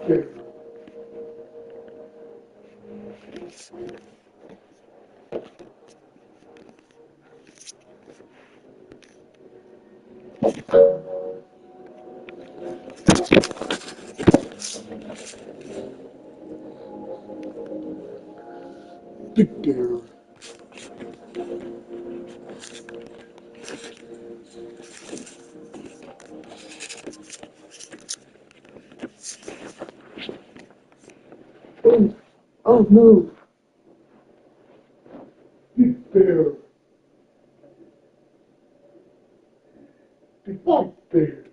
bear. Big bear. Oh, oh no. Big bear. Big bear.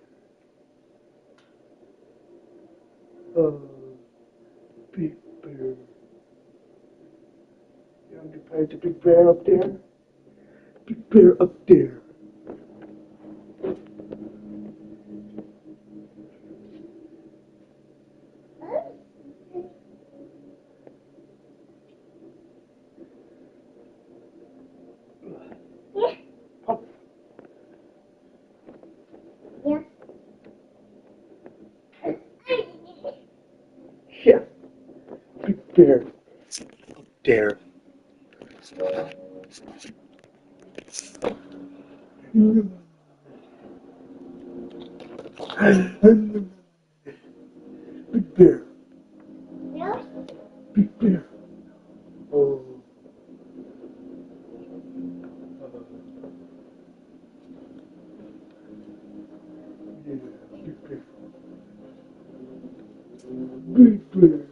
Big bear. You underpaid the big bear up there? Big bear up there. Pop. Yeah. Yeah. Big bear up there. Big bear. Yeah. Big bear. Oh. Yeah, big bear. Big bear. Big bear.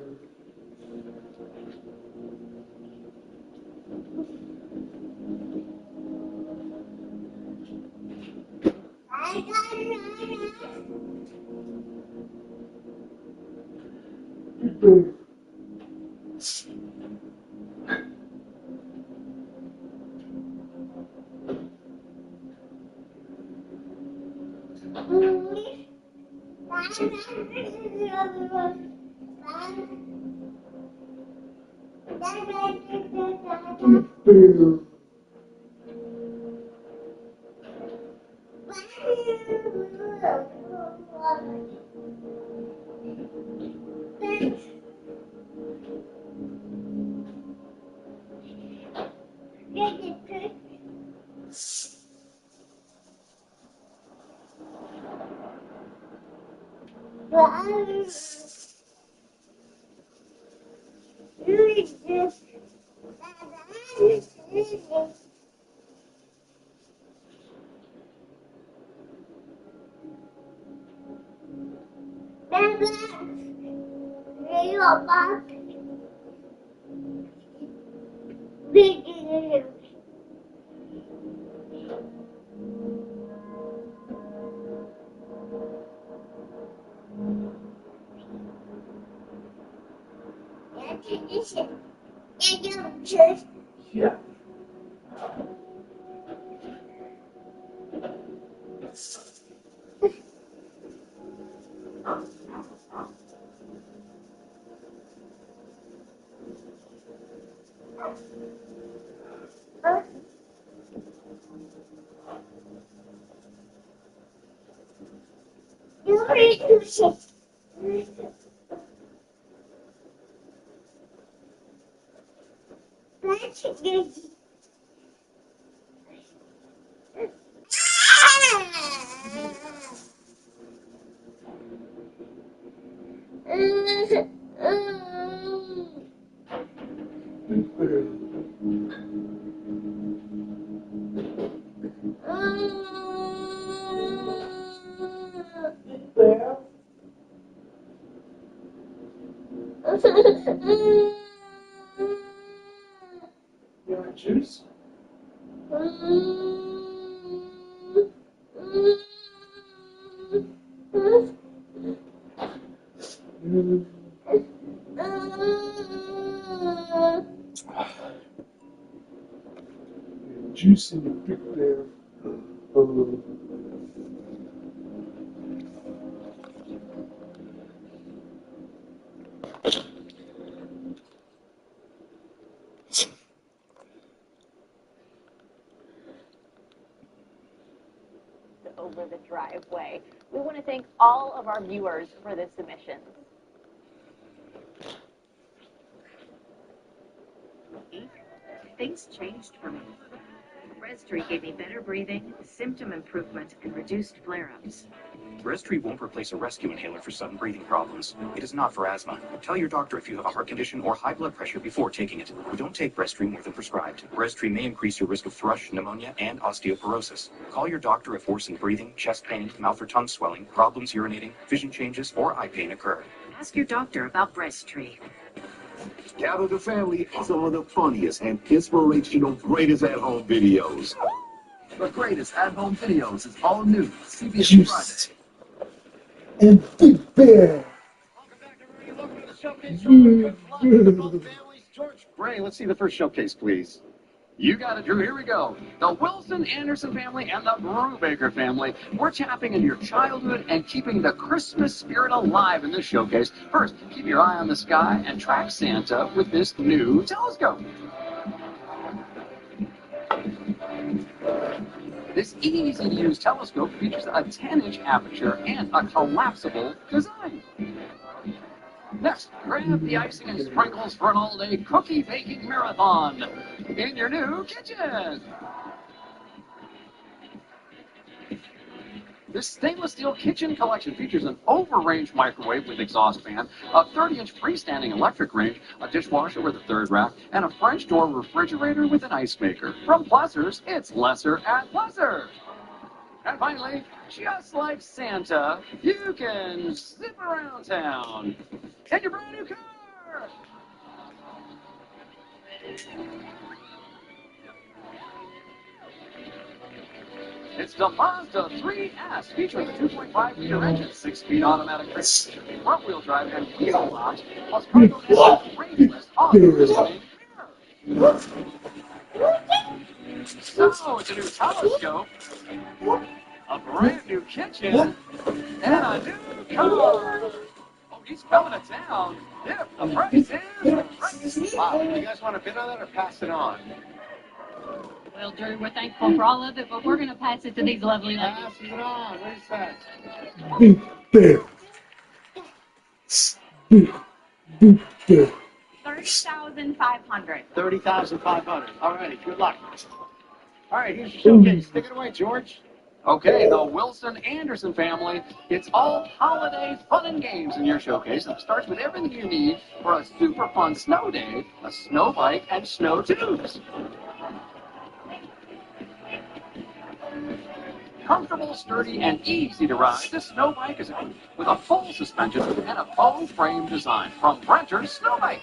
Big bear. Yeah. Big bear. Big bear. You want juice? Juice in the big bear. Oh. Over the driveway. We want to thank all of our viewers for the submissions. things changed for me. Breztri gave me better breathing, symptom improvement, and reduced flare-ups. Breztri won't replace a rescue inhaler for sudden breathing problems. It is not for asthma. Tell your doctor if you have a heart condition or high blood pressure before taking it. Don't take Breztri more than prescribed. Breztri may increase your risk of thrush, pneumonia, and osteoporosis. Call your doctor if worsened breathing, chest pain, mouth or tongue swelling, problems urinating, vision changes, or eye pain occur. Ask your doctor about Breztri. Gather the family for some of the funniest and inspirational greatest at-home videos. The greatest at-home videos is all new CBS Juice. Friday. And Big Bear. Welcome back, everybody. Welcome to the showcase. Families. George Gray, let's see the first showcase, please. You got it, Drew. Here we go. The Wilson Anderson family and the Brubaker family. We're tapping into your childhood and keeping the Christmas spirit alive in this showcase. First, keep your eye on the sky and track Santa with this new telescope. This easy-to-use telescope features a 10-inch aperture and a collapsible design. Next, grab the icing and sprinkles for an all-day cookie baking marathon in your new kitchen. This stainless steel kitchen collection features an over-range microwave with exhaust fan, a 30-inch freestanding electric range, a dishwasher with a third rack, and a French door refrigerator with an ice maker. From Plessers, it's lesser at Plesser. And finally, just like Santa, you can zip around town in your brand new car. It's the Mazda 3S featuring the 2.5-liter engine, 6-speed automatic transmission, front-wheel drive, and wheel locks, plus cargo and rangeless auto-displaying mirror. So it's a new telescope, a brand new kitchen, and a new car. Oh, he's coming to town. If the price is right. Wow, you guys want to bid on that or pass it on? Well, Drew, we're thankful for all of it, but we're going to pass it to these lovely ladies. Pass it on. What is that? Big Bear. Big Bear. 30,500. 30,500. All righty, good luck. All right, here's your showcase. Take it away, George. Okay, the Wilson Anderson family. It's all holiday fun and games in your showcase. And it starts with everything you need for a super fun snow day, a snow bike, and snow tubes. Comfortable, sturdy, and easy to ride, this snow bike is equipped with a full suspension and a faux frame design from Brenter's Snow Bike.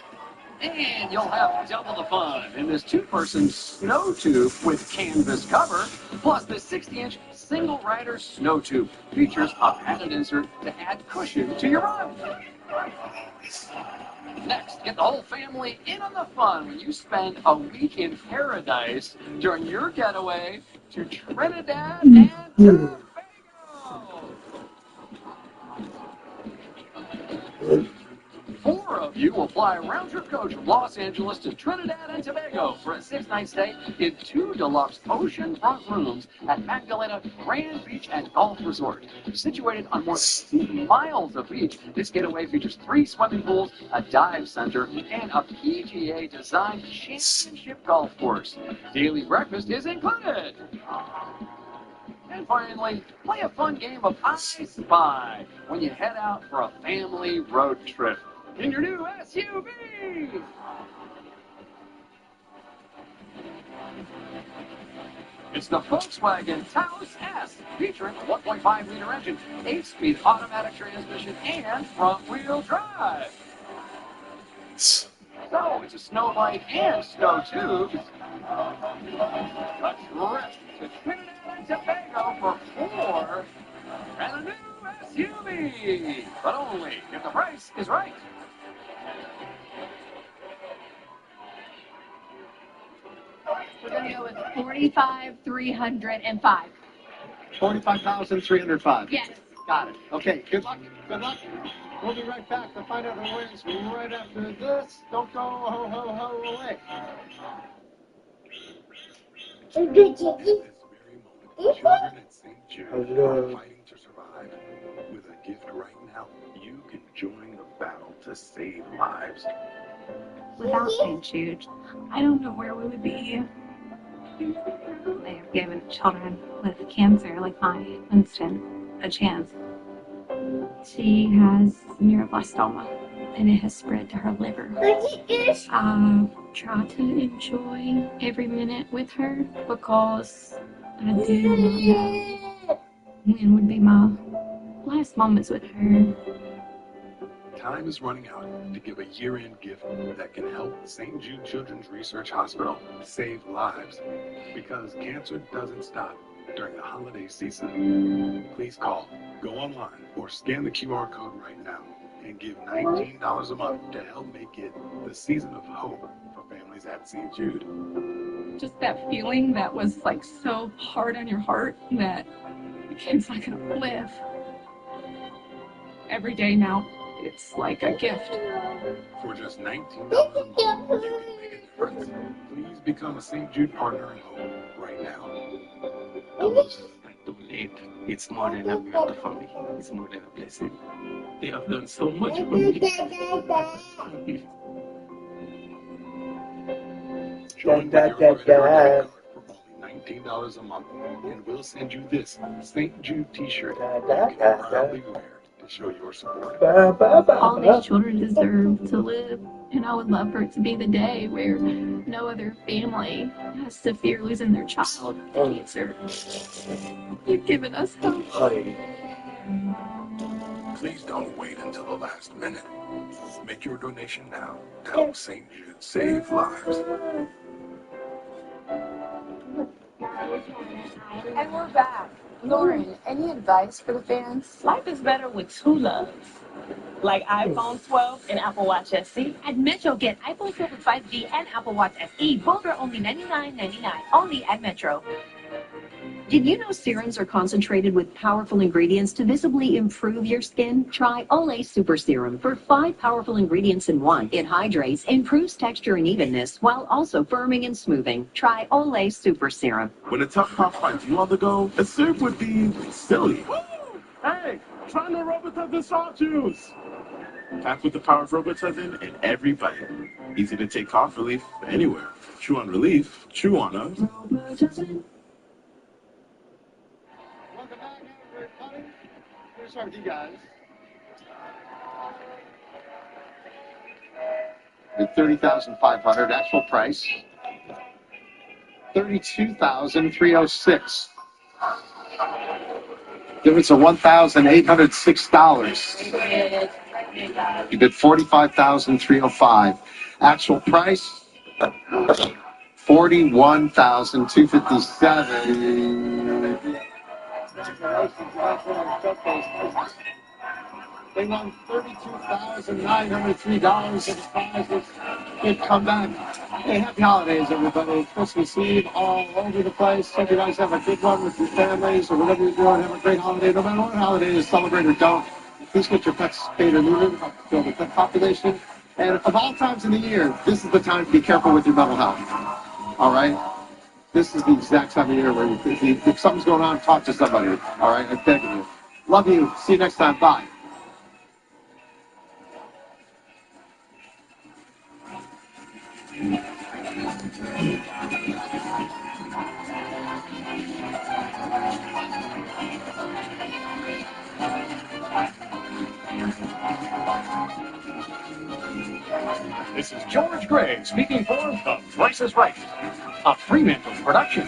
And you'll have double the fun in this two-person snow tube with canvas cover, plus this 60-inch single-rider snow tube features a padded insert to add cushion to your ride. Next, get the whole family in on the fun when you spend a week in paradise during your getaway to Trinidad and Tobago. 4 of you will fly a round-trip coach from Los Angeles to Trinidad and Tobago for a 6-night stay in 2 deluxe oceanfront rooms at Magdalena Grand Beach and Golf Resort. Situated on more than 6 miles of beach, this getaway features 3 swimming pools, a dive center, and a PGA-designed championship golf course. Daily breakfast is included. And finally, play a fun game of I Spy when you head out for a family road trip in your new SUV. It's the Volkswagen Taos S, featuring a 1.5-liter engine, 8-speed automatic transmission, and front-wheel drive. So, it's a snow bike and snow tubes. A trip to Trinidad and Tobago for 4 and a new SUV, but only if the price is right. We're going to go with 45,305. 45,305. Yes. Got it. Okay, good luck. Good luck. We'll be right back to find out who wins right after this. Don't go ho, ho, ho away. Good chicken. Children at St. Jude are fighting to survive. With a gift right now, you can join the battle to save lives. Without St. Jude, I don't know where we would be. They have given children with cancer, like my Winston, a chance. She has neuroblastoma, and it has spread to her liver. I try to enjoy every minute with her because I do not know when would be my last moments with her. Time is running out to give a year-end gift that can help St. Jude Children's Research Hospital save lives, because cancer doesn't stop during the holiday season. Please call, go online, or scan the QR code right now and give $19 a month to help make it the season of hope for families at St. Jude. Just that feeling that was like so hard on your heart that the kid's not gonna live. Every day now, it's like a gift. For just $19 a month, you can make a difference. Please become a St. Jude Partner in Hope right now. Those that donate, it's more than a gift for me. It's more than a blessing. They have done so much for me. Join by your credit card for only $19 a month, and we'll send you this St. Jude t-shirt you can proudly wear to show your support. All these children deserve to live, and I would love for it to be the day where no other family has to fear losing their child to cancer. You've given us hope. Please don't wait until the last minute. Make your donation now to help St. Jude save lives. And we're back. Lauren, any advice for the fans? Life is better with two loves, like iPhone 12 and Apple Watch SE. At Metro, get iPhone 12 with 5G and Apple Watch SE. Both are only $99.99. Only at Metro. Did you know serums are concentrated with powerful ingredients to visibly improve your skin? Try Olay Super Serum for 5 powerful ingredients in one. It hydrates, improves texture and evenness, while also firming and smoothing. Try Olay Super Serum. When a tough pop finds you on the go, a syrup would be silly. Hey, try the Robitussin soft juice. Packed with the power of Robitussin in every bite. Easy to take cough relief anywhere. Chew on relief. Chew on us. Welcome back, everybody. Here's start with you guys. At $30,500, actual price $32,306. Difference of $1,806. You bid $45,305. Actual price $41,257. They won $32,903 in prizes. Good comeback. Hey, happy holidays, everybody. Christmas Eve all over the place. Hope you guys have a good one with your families or whatever you're doing. Have a great holiday. No matter what holiday it is, celebrate or don't. Please get your pets spayed or neutered. Help build the pet population. And of all times in the year, this is the time to be careful with your mental health. All right? This is the exact time of year where if something's going on, talk to somebody. All right? I'm begging you. Love you. See you next time. Bye. This is George Gray speaking for The Price is Right, a Fremantle production.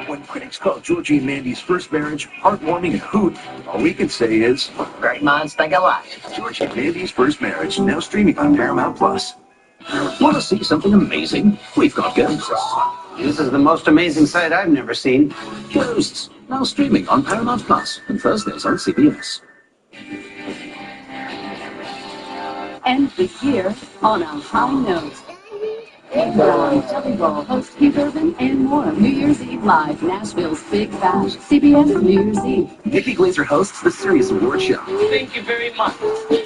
When critics call Georgie and Mandy's first marriage heartwarming and hoot, all we can say is, great minds think alike. Georgie and Mandy's first marriage, now streaming on Paramount Plus. Want to see something amazing? We've got ghosts. This is the most amazing sight I've never seen. Ghosts, now streaming on Paramount Plus and Thursdays on CBS. End the year on a high note. Jelly Roll, host Keith Urban, and more. New Year's Eve Live, Nashville's Big Bash, CBS New Year's Eve. Nikki Glazer hosts the Sirius Award Show. Thank you very much.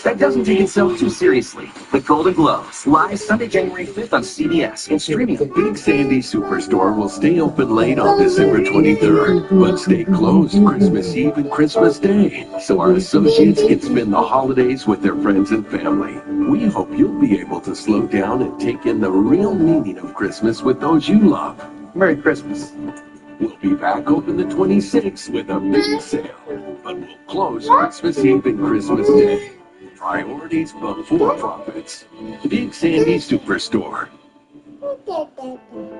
That doesn't take itself too seriously. The Golden Globes, live Sunday, January 5th on CBS and streaming. Big Sandy Superstore will stay open late on December 23rd, but stay closed Christmas Eve and Christmas Day, so our associates can spend the holidays with their friends and family. We hope you'll be able to slow down and take in the real meaning of Christmas with those you love. Merry Christmas. We'll be back open the 26th with a big sale, but we'll close Christmas Eve and Christmas Day. Priorities before profits. Big Sandy Superstore.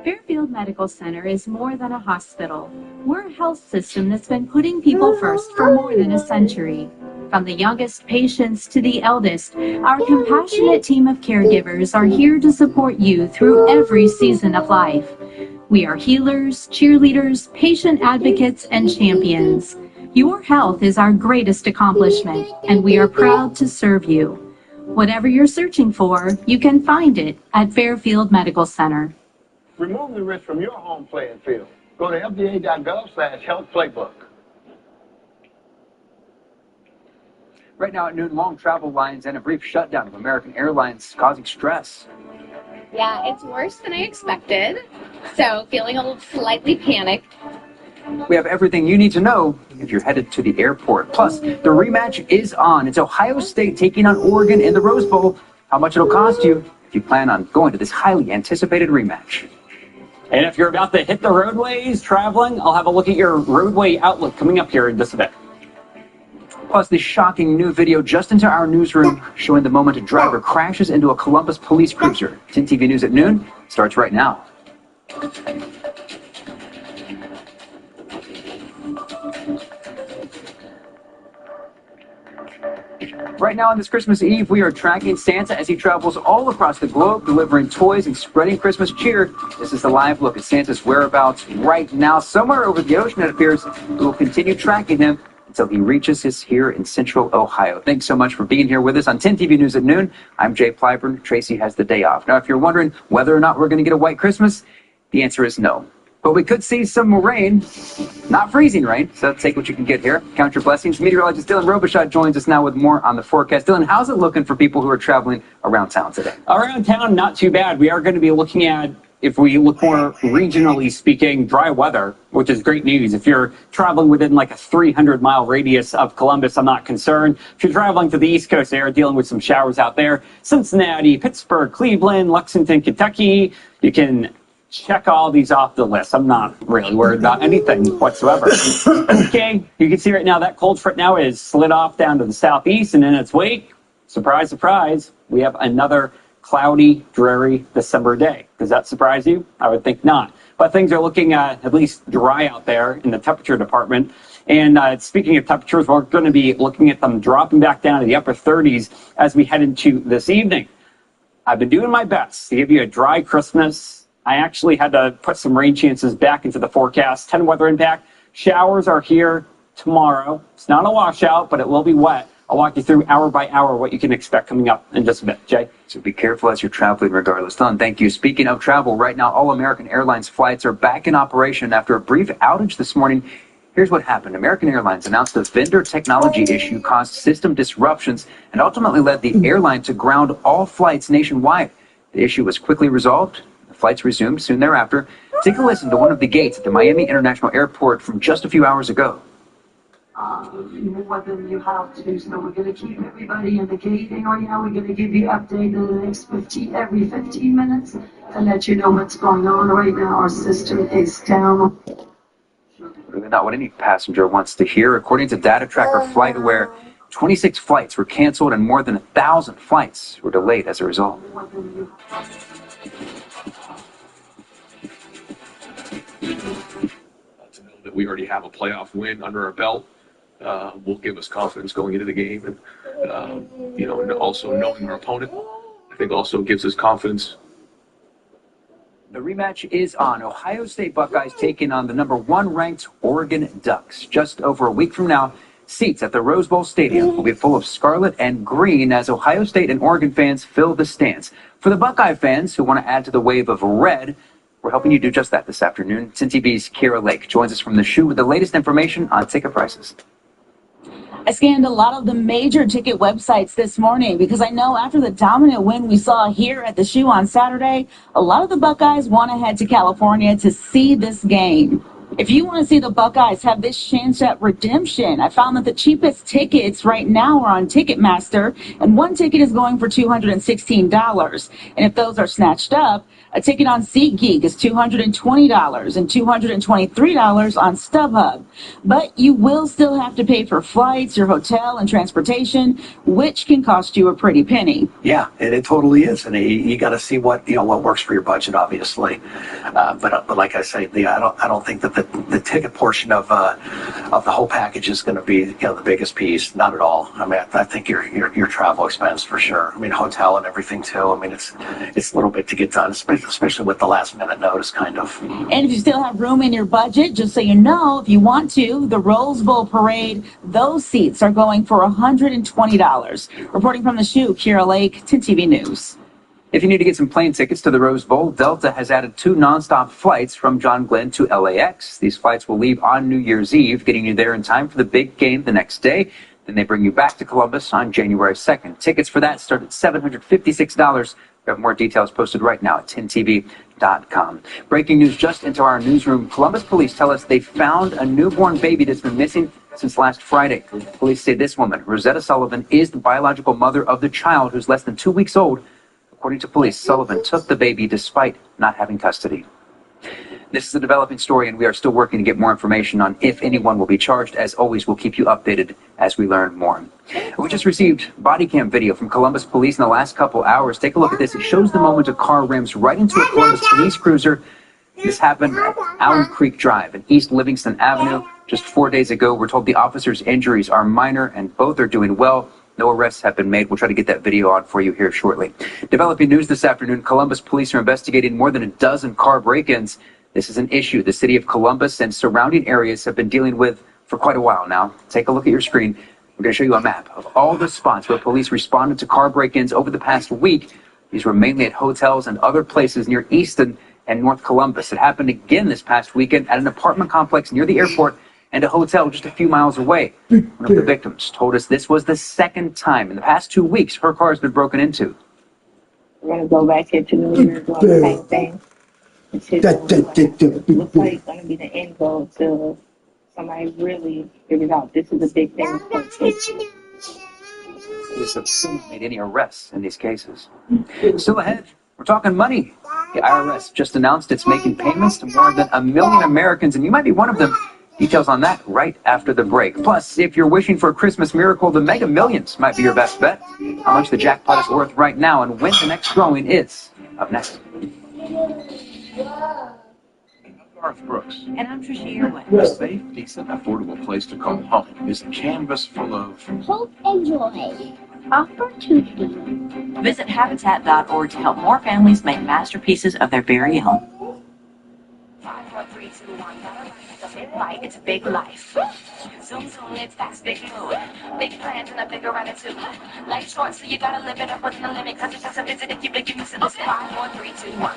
Fairfield Medical Center is more than a hospital. We're a health system that's been putting people first for more than a century. From the youngest patients to the eldest, our compassionate team of caregivers are here to support you through every season of life. We are healers, cheerleaders, patient advocates, and champions. Your health is our greatest accomplishment, and we are proud to serve you. Whatever you're searching for, you can find it at Fairfield Medical Center. Remove the risk from your home playing field. Go to FDA.gov/health-playbook. Right now at noon, long travel lines and a brief shutdown of American Airlines causing stress. Yeah, it's worse than I expected. So feeling a little slightly panicked. We have everything you need to know if you're headed to the airport. Plus, the rematch is on. It's Ohio State taking on Oregon in the Rose Bowl. How much it'll cost you if you plan on going to this highly anticipated rematch. And if you're about to hit the roadways traveling, I'll have a look at your roadway outlook coming up here in just a bit. Plus, the shocking new video just into our newsroom showing the moment a driver crashes into a Columbus police cruiser. 10 TV News at noon starts right now. Right now on this Christmas Eve, we are tracking Santa as he travels all across the globe, delivering toys and spreading Christmas cheer. This is the live look at Santa's whereabouts right now. Somewhere over the ocean, it appears. We will continue tracking him until he reaches us here in central Ohio. Thanks so much for being here with us on 10 TV News at noon. I'm Jay Plyburn. Tracy has the day off. Now, if you're wondering whether or not we're going to get a white Christmas, the answer is no. But we could see some rain, not freezing rain, so take what you can get here. Count your blessings. Meteorologist Dylan Robichaud joins us now with more on the forecast. Dylan, how's it looking for people who are traveling around town today? Around town, not too bad. We are going to be looking at, if we look more regionally speaking, dry weather, which is great news. If you're traveling within like a 300-mile radius of Columbus, I'm not concerned. If you're traveling to the East Coast, they are dealing with some showers out there. Cincinnati, Pittsburgh, Cleveland, Lexington, Kentucky, you can check all these off the list. I'm not really worried about anything whatsoever. Okay, you can see right now that cold front now is slid off down to the southeast, and in its wake, surprise, surprise, we have another cloudy, dreary December day. Does that surprise you? I would think not. But things are looking at least dry out there in the temperature department. And speaking of temperatures, we're going to be looking at them dropping back down to the upper 30s as we head into this evening. I've been doing my best to give you a dry Christmas. I actually had to put some rain chances back into the forecast. 10 weather impact. Showers are here tomorrow. It's not a washout, but it will be wet. I'll walk you through hour by hour what you can expect coming up in just a bit. Jay? So be careful as you're traveling regardless. Don, thank you. Speaking of travel, right now all American Airlines flights are back in operation after a brief outage this morning. Here's what happened. American Airlines announced a vendor technology issue caused system disruptions and ultimately led the airline to ground all flights nationwide. The issue was quickly resolved. Flights resumed soon thereafter. Take a listen to one of the gates at the Miami International Airport from just a few hours ago. What you have to do, so we're going to keep everybody in the gating right now. We're going to give you update in the next every 15 minutes and let you know what's going on right now. Our system is down. Really not what any passenger wants to hear. According to data tracker FlightAware, 26 flights were canceled and more than 1,000 flights were delayed as a result. To know that we already have a playoff win under our belt will give us confidence going into the game, and and also knowing our opponent, I think also gives us confidence. The rematch is on. Ohio State Buckeyes taking on the #1 ranked Oregon Ducks. Just over a week from now, Seats at the Rose Bowl Stadium will be full of scarlet and green as Ohio State and Oregon fans fill the stands. For the Buckeye fans who want to add to the wave of red, we're helping you do just that this afternoon. 10 TV's Deralick joins us from the shoe with the latest information on ticket prices. I scanned a lot of the major ticket websites this morning because I know after the dominant win we saw here at the shoe on Saturday, a lot of the Buckeyes want to head to California to see this game. If you want to see the Buckeyes have this chance at redemption, I found that the cheapest tickets right now are on Ticketmaster, and one ticket is going for $216. And if those are snatched up, a ticket on SeatGeek is $220 and $223 on StubHub. But you will still have to pay for flights, your hotel, and transportation, which can cost you a pretty penny. Yeah, it totally is, and you got to see what works for your budget, obviously. But like I say, I don't think that the ticket portion of the whole package is going to be the biggest piece. Not at all. I mean, I think your travel expense for sure. I mean, hotel and everything too. I mean, it's a little bit to get done, especially with the last minute notice, kind of. And if you still have room in your budget, just so you know, if you want to, the Rose Bowl parade, those seats are going for $120. Reporting from the shoe, Deralick, 10 TV News. If you need to get some plane tickets to the Rose Bowl, Delta has added 2 nonstop flights from John Glenn to LAX. These flights will leave on New Year's Eve, getting you there in time for the big game the next day. Then they bring you back to Columbus on January 2nd. Tickets for that start at $756. We have more details posted right now at 10tv.com. Breaking news just into our newsroom. Columbus police tell us they found a newborn baby that's been missing since last Friday. Police say this woman, Rosetta Sullivan, is the biological mother of the child who's less than 2 weeks old. According to police, Sullivan took the baby despite not having custody. This is a developing story, and we are still working to get more information on if anyone will be charged. As always, we'll keep you updated as we learn more. We just received body cam video from Columbus police in the last couple hours. Take a look at this. It shows the moment a car rams right into a Columbus police cruiser. This happened at Allen Creek Drive and East Livingston Avenue just 4 days ago. We're told the officer's injuries are minor and both are doing well. No arrests have been made. We'll try to get that video on for you here shortly. Developing news this afternoon, Columbus police are investigating more than a dozen car break-ins. This is an issue the city of Columbus and surrounding areas have been dealing with for quite a while now. Take a look at your screen. We're going to show you a map of all the spots where police responded to car break-ins over the past week. These were mainly at hotels and other places near Easton and North Columbus. It happened again this past weekend at an apartment complex near the airport and a hotel just a few miles away. One of the victims told us this was the second time in the past 2 weeks her car has been broken into. We're going to go back here to New Year's doing the same thing. Looks like it's going to be the end goal till somebody really figures out this is a big thing. Police have still not made any arrests in these cases. Still ahead, we're talking money. The IRS just announced it's making payments to more than 1 million Americans, and you might be one of them. Details on that right after the break. Plus, if you're wishing for a Christmas miracle, the Mega Millions might be your best bet. How much the jackpot is worth right now and when the next drawing is. Up next. Garth Brooks. And I'm Trisha Irwin. A safe, decent, affordable place to call home is a canvas full of Hope and joy. Opportunity. Visit Habitat.org to help more families make masterpieces of their very own. 5, 4, 3, 2, 1. It's a big bite, it's a big life. Zoom, zoom, it's fast, big mood. Big plans and a bigger attitude. Life's short, so you gotta live it up within the limit. Cause it's just a visit if you blink, you miss it. 5, 4, 3, 2, 1.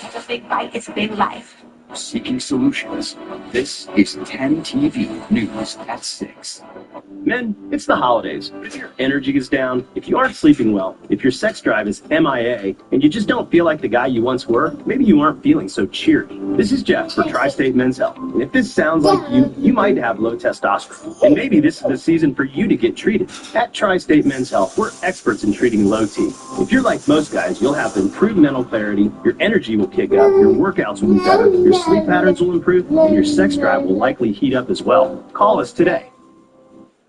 It's a big bite, it's a big life. Seeking solutions. This is 10 TV News at 6. Men, it's the holidays. If your energy is down, if you aren't sleeping well, if your sex drive is MIA, and you just don't feel like the guy you once were, maybe you aren't feeling so cheery. This is Jeff for Tri-State Men's Health. And if this sounds like you might have low testosterone. And maybe this is the season for you to get treated. At Tri-State Men's Health, we're experts in treating low T. If you're like most guys, you'll have improved mental clarity, your energy will kick up, your workouts will be better, your sleep patterns will improve, and your sex drive will likely heat up as well. Call us today.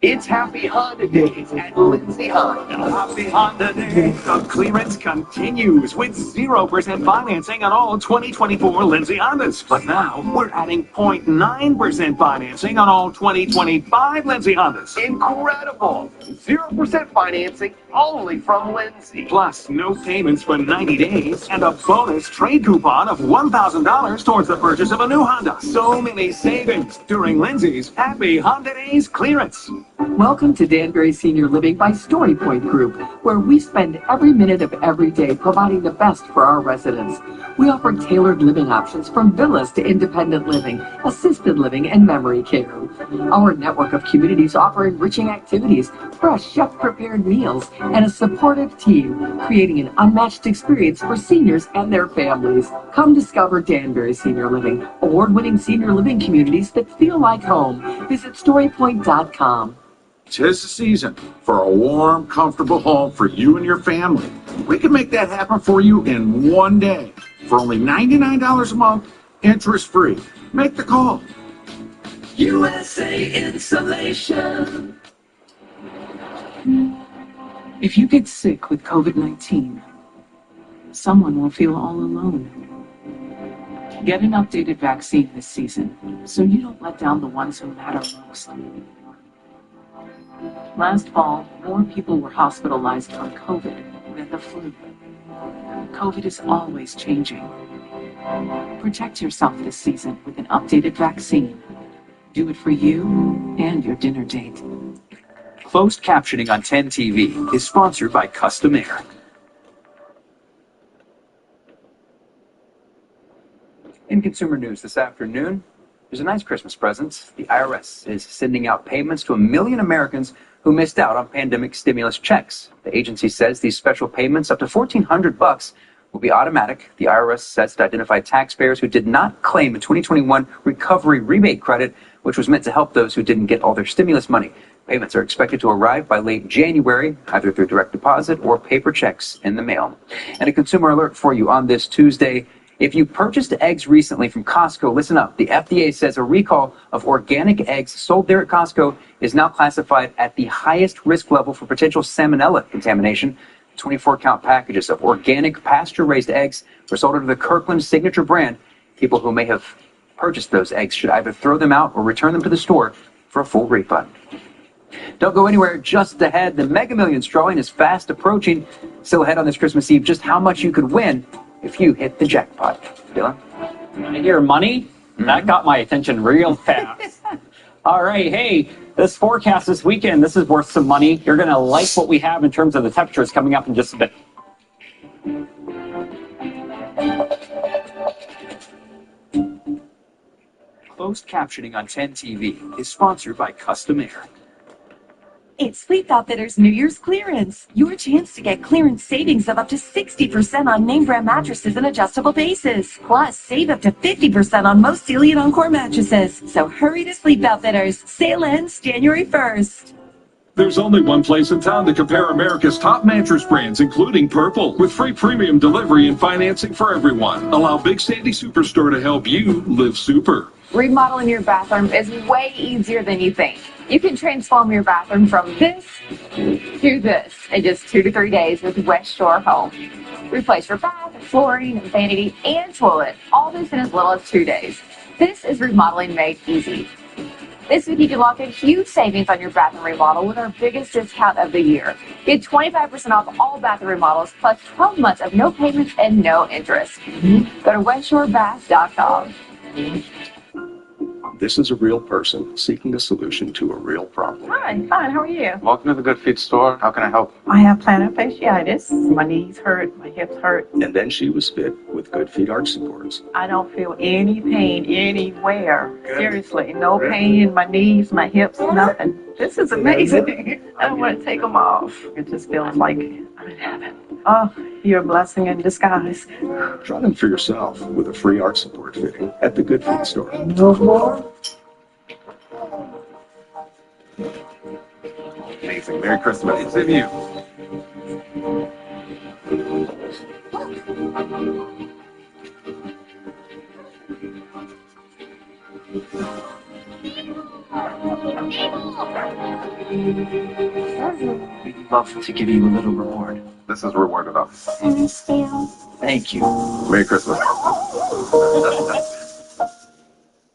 It's Happy Honda Days at Lindsay Honda. Happy Honda Days. The clearance continues with 0% financing on all 2024 Lindsay Hondas. But now we're adding 0.9% financing on all 2025 Lindsay Hondas. Incredible! 0% financing only from Lindsay. Plus, no payments for 90 days and a bonus trade coupon of $1,000 towards the purchase of a new Honda. So many savings during Lindsay's Happy Honda Days clearance. Welcome to Danbury Senior Living by StoryPoint Group, where we spend every minute of every day providing the best for our residents. We offer tailored living options from villas to independent living, assisted living, and memory care. Our network of communities offer enriching activities, fresh chef-prepared meals, and a supportive team, creating an unmatched experience for seniors and their families. Come discover Danbury Senior Living, award-winning senior living communities that feel like home. Visit StoryPoint.com. 'Tis the season for a warm, comfortable home for you and your family. We can make that happen for you in one day for only $99 a month, interest-free. Make the call. USA Insulation. If you get sick with COVID-19, someone will feel all alone. Get an updated vaccine this season so you don't let down the ones who matter most. Last fall, more people were hospitalized from COVID than the flu. COVID is always changing. Protect yourself this season with an updated vaccine. Do it for you and your dinner date. Closed captioning on 10 TV is sponsored by Custom Air. In consumer news this afternoon, there's a nice Christmas present. The IRS is sending out payments to 1 million Americans who missed out on pandemic stimulus checks. The agency says these special payments, up to $1,400, will be automatic. The IRS sets to identify taxpayers who did not claim a 2021 recovery rebate credit, which was meant to help those who didn't get all their stimulus money. Payments are expected to arrive by late January, either through direct deposit or paper checks in the mail. And a consumer alert for you on this Tuesday. If you purchased eggs recently from Costco, listen up. The FDA says a recall of organic eggs sold there at Costco is now classified at the highest risk level for potential salmonella contamination. 24-count packages of organic pasture-raised eggs were sold under the Kirkland Signature brand. People who may have purchased those eggs should either throw them out or return them to the store for a full refund. Don't go anywhere. Just ahead, the Mega Millions drawing is fast approaching. Still ahead on this Christmas Eve, just how much you could win if you hit the jackpot. Dylan? I hear money. That got my attention real fast. All right, hey, this forecast this weekend, this is worth some money. You're going to like what we have in terms of the temperatures coming up in just a bit. Closed captioning on 10 TV is sponsored by Custom Air. It's Sleep Outfitters New Year's clearance. Your chance to get clearance savings of up to 60% on name brand mattresses and adjustable bases. Plus, save up to 50% on most Sealy and Encore mattresses. So hurry to Sleep Outfitters. Sale ends January 1st. There's only one place in town to compare America's top mattress brands, including Purple, with free premium delivery and financing for everyone. Allow Big Sandy Superstore to help you live super. Remodeling your bathroom is way easier than you think. You can transform your bathroom from this to this in just 2 to 3 days with West Shore Home. Replace your bath, flooring, vanity, and toilet. All this in as little as 2 days. This is remodeling made easy. This week you can lock in huge savings on your bathroom remodel with our biggest discount of the year. Get 25% off all bathroom remodels plus 12 months of no payments and no interest. Go to westshorebath.com. This is a real person seeking a solution to a real problem. Hi, fine. How are you? Welcome to the Good Feet store. How can I help? I have plantar fasciitis. My knees hurt. My hips hurt. And then she was fit with Good Feet arch supports. I don't feel any pain anywhere. Good. Seriously, no pain in my knees, my hips, nothing. This is amazing. I don't want to take them off. It just feels like I'm in heaven. Oh, you're a blessing in disguise. Try them for yourself with a free arch support fitting at the Good Feet store. No more? Amazing. Merry Christmas. Same to you. We'd love to give you a little reward. This is reward enough. Thank you. Merry Christmas.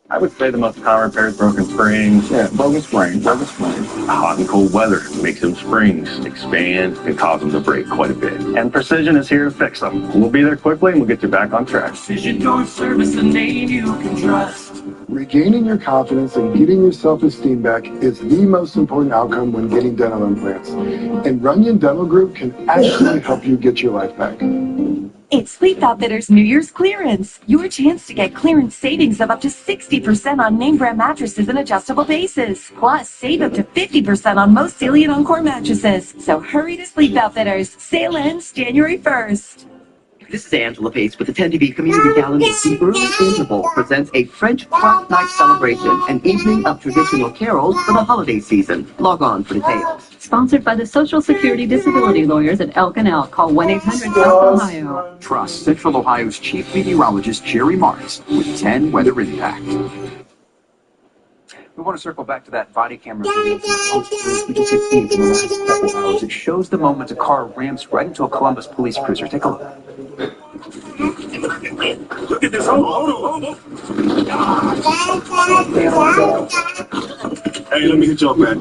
I I would say the most common repair is broken springs. Yeah, broken springs. Hot and cold weather makes them springs expand and cause them to break quite a bit. And Precision is here to fix them. We'll be there quickly and we'll get you back on track. Precision Door Service, the name you can trust. Regaining your confidence and getting your self-esteem back is the most important outcome when getting dental implants. And Runyon Dental Group can actually help you get your life back. It's Sleep Outfitters New Year's clearance. Your chance to get clearance savings of up to 60% on name brand mattresses and adjustable bases. Plus, save up to 50% on most Sealy and Encore mattresses. So hurry to Sleep Outfitters. Sale ends January 1st. This is Angela Pace with the 10 TV Community Calendar. The Early Interval presents a French 12th night celebration, an evening of traditional carols for the holiday season. Log on for details. Sponsored by the Social Security Disability Lawyers at Elk & Elk. Call 1-800-ELK-OHIO. Trust Central Ohio's chief meteorologist, Jerry Marks, with 10 Weather Impact. We want to circle back to that body camera video from we just received in the last couple hours. It shows the moment a car rams right into a Columbus police cruiser. Take a look. Look at this. Hold on. Hey, let me hit y'all back.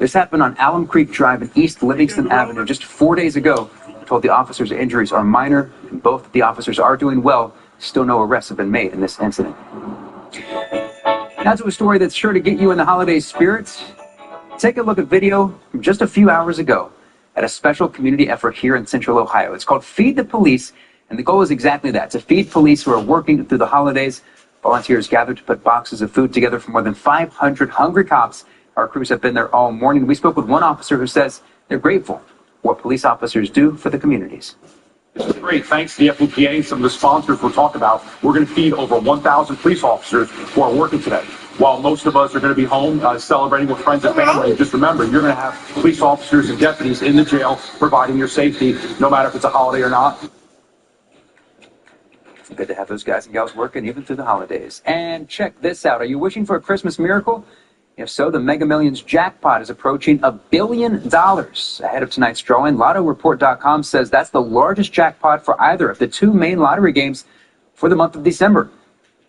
This happened on Alum Creek Drive in East Livingston Avenue just 4 days ago. We're told the officers' injuries are minor, and both the officers are doing well. Still no arrests have been made in this incident. Now to a story that's sure to get you in the holiday spirit. Take a look at video from just a few hours ago at a special community effort here in Central Ohio. It's called Feed the Police, and the goal is exactly that, to feed police who are working through the holidays. Volunteers gathered to put boxes of food together for more than 500 hungry cops. Our crews have been there all morning. We spoke with one officer who says they're grateful for what police officers do for the communities. This is great. Thanks to the FOPA and some of the sponsors we'll talk about. We're going to feed over 1,000 police officers who are working today. While most of us are going to be home celebrating with friends and family, just remember, you're going to have police officers and deputies in the jail providing your safety, no matter if it's a holiday or not. It's good to have those guys and gals working even through the holidays. And check this out. Are you wishing for a Christmas miracle? If so, the Mega Millions jackpot is approaching $1 billion ahead of tonight's drawing. LottoReport.com says that's the largest jackpot for either of the two main lottery games for the month of December.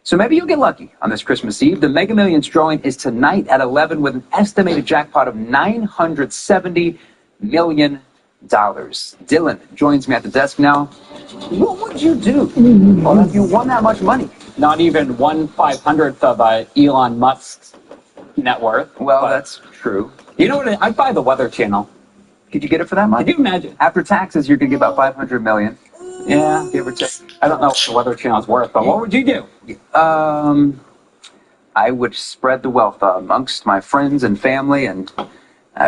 So maybe you'll get lucky on this Christmas Eve. The Mega Millions drawing is tonight at 11 with an estimated jackpot of $970 million. Dylan joins me at the desk now. What would you do if you won that much money? Not even 1/500th of Elon Musk's net worth. Well, that's true. You know what? I'd buy the Weather Channel. Could you get it for that much? Could you imagine? After taxes, you're going to get about $500 million. Yeah, give or take. I don't know what the Weather Channel's worth, but what would you do? I would spread the wealth amongst my friends and family and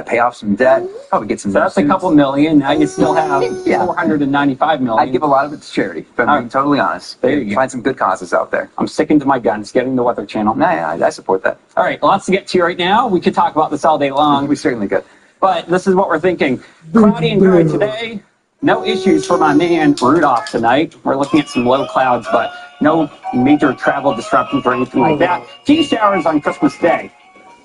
pay off some debt. Probably get some. So that's a couple million. Now you still have $495 million. I'd give a lot of it to charity, if I'm being totally honest. There you go. Find some good causes out there. I'm sticking to my guns, getting the Weather Channel. Yeah, I support that. All right, lots to get to right now. We could talk about this all day long. We certainly could. But this is what we're thinking. Cloudy and dry today. No issues for my man Rudolph tonight. We're looking at some low clouds, but no major travel disruptions or anything like that. Few showers on Christmas Day.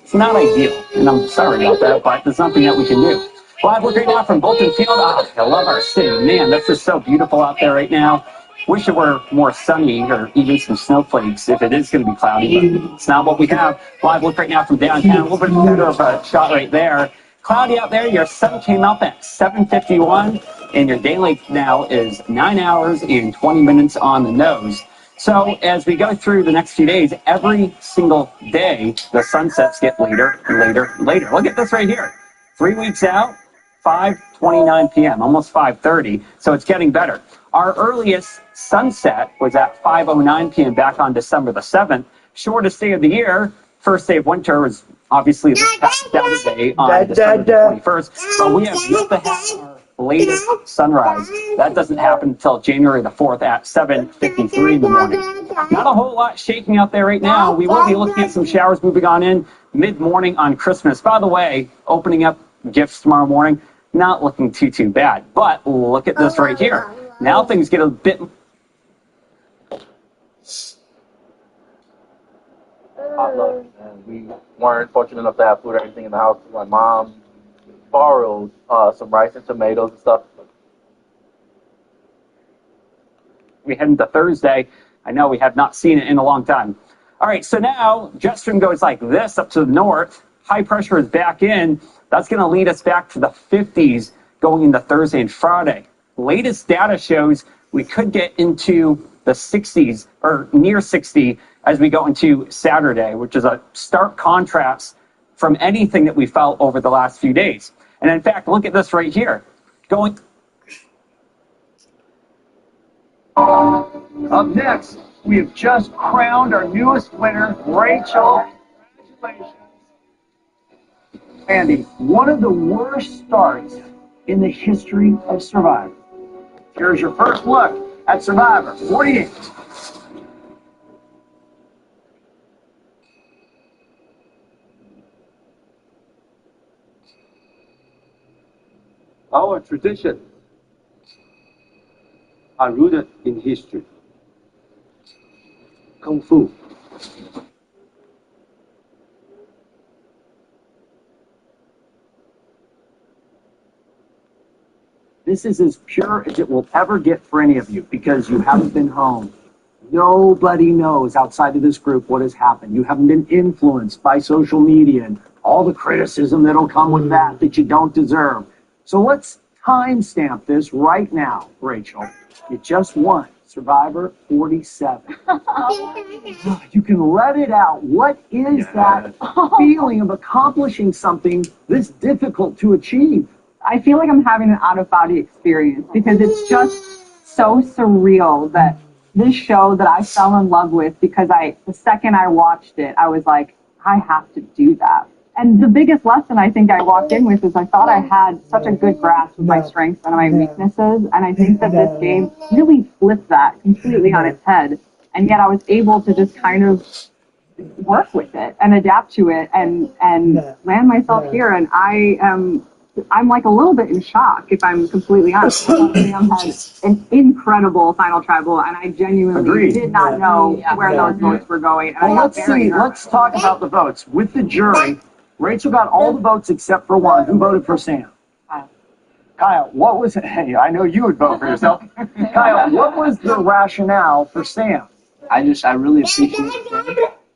It's not ideal, and I'm sorry about that, but there's nothing that we can do. Live look right now from Bolton Field. Oh, I love our city. Man, that's just so beautiful out there right now. Wish it were more sunny or even some snowflakes if it is going to be cloudy, but it's not what we have. Live look right now from downtown. A little bit better of a shot right there. Cloudy out there. Your sun came up at 7:51, and your daylight now is 9 hours and 20 minutes on the nose. So as we go through the next few days, every single day, the sunsets get later and later and later. Look at this right here. 3 weeks out, 5:29 p.m., almost 5:30, so it's getting better. Our earliest sunset was at 5:09 p.m. back on December the 7th. Shortest day of the year, first day of winter, was obviously this past Saturday on December the 21st, but we have yet to have our latest sunrise. That doesn't happen until January the 4th at 7:53 in the morning. Not a whole lot shaking out there right now. We will be looking at some showers moving on in mid-morning on Christmas. By the way, opening up gifts tomorrow morning, not looking too bad. But look at this right here. Now things get a bit... potluck, and we weren't fortunate enough to have food or anything in the house. My mom borrowed some rice and tomatoes and stuff. We head into Thursday. I know we have not seen it in a long time. All right, so now jet stream goes like this up to the north. High pressure is back in. That's going to lead us back to the 50s going into Thursday and Friday. Latest data shows we could get into the 60s or near 60 as we go into Saturday, which is a stark contrast from anything that we felt over the last few days. And in fact, look at this right here. Up next, we have just crowned our newest winner, Rachel. Congratulations. Andy, one of the worst starts in the history of Survivor. Here's your first look at Survivor 48. Our traditions are rooted in history. Kung Fu. This is as pure as it will ever get for any of you because you haven't been home. Nobody knows outside of this group what has happened. You haven't been influenced by social media and all the criticism that'll come with that you don't deserve. So let's timestamp this right now, Rachel. You just won Survivor 47. You can let it out. What is that feeling of accomplishing something this difficult to achieve? I feel like I'm having an out-of-body experience because it's just so surreal that this show that I fell in love with because the second I watched it, I was like, I have to do that. And the biggest lesson I think I walked in with is I thought I had such a good grasp of my strengths and my weaknesses. And I think that this game really flipped that completely on its head. And yet I was able to just kind of work with it and adapt to it and land myself here. And I'm like a little bit in shock, if I'm completely honest. Sam had an incredible final tribal, and I genuinely did not know where those votes were going. And Well, let's talk about the votes. With the jury, Rachel got all the votes except for one. Who voted for Sam? Kyle, what was it? Hey, I know you would vote for yourself. Kyle, what was the rationale for Sam? I really appreciate him.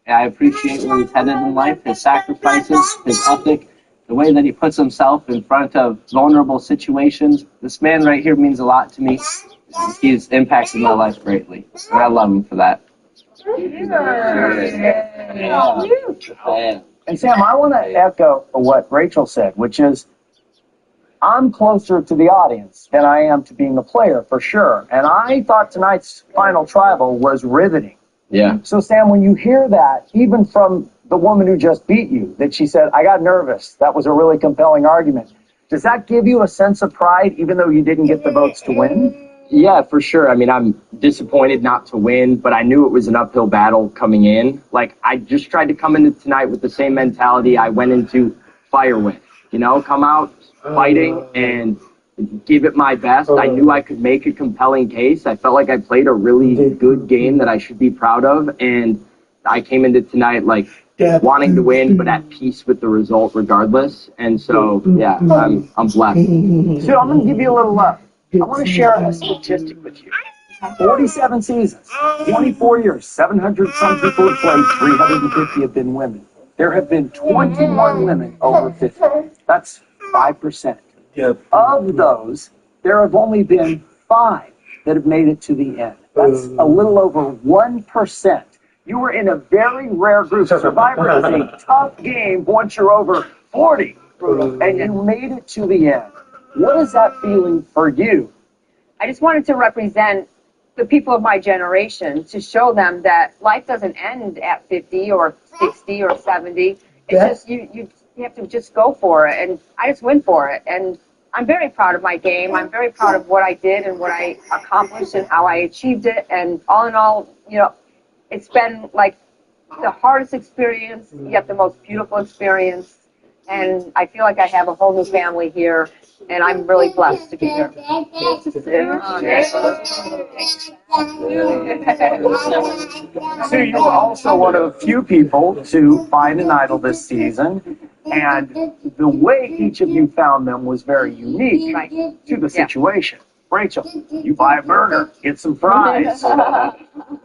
I appreciate where he's headed in life, his sacrifices, his ethic, the way that he puts himself in front of vulnerable situations. This man right here means a lot to me. He's impacted my life greatly, and I love him for that. And Sam, I want to echo what Rachel said, which is I'm closer to the audience than I am to being the player, for sure. And I thought tonight's final tribal was riveting. Yeah. So, Sam, when you hear that, even from the woman who just beat you, that she said, I got nervous, that was a really compelling argument, does that give you a sense of pride, even though you didn't get the votes to win? Yeah, for sure. I mean, I'm disappointed not to win, but I knew it was an uphill battle coming in. Like, I just tried to come into tonight with the same mentality I went into Fire with. You know, come out fighting and give it my best. I knew I could make a compelling case. I felt like I played a really good game that I should be proud of, and I came into tonight, like, wanting to win, but at peace with the result regardless. And so, yeah, I'm blessed. So I'm going to give you a little love. I want to share a statistic with you. 47 seasons, 24 years, 700 some people have played, 350 have been women. There have been 21 women over 50. That's 5%. Of those, there have only been 5 that have made it to the end. That's a little over 1%. You were in a very rare group. Survivor is a tough game once you're over 40, and you made it to the end. What is that feeling for you? I just wanted to represent the people of my generation to show them that life doesn't end at 50 or 60 or 70. It's just you have to just go for it, and I just went for it. And I'm very proud of my game. I'm very proud of what I did and what I accomplished and how I achieved it. And all in all, you know, it's been like the hardest experience, yet the most beautiful experience. And I feel like I have a whole new family here, and I'm really blessed to be here. So you were also one of the few people to find an idol this season, and the way each of you found them was very unique to the situation. Rachel, you buy a burger, get some fries.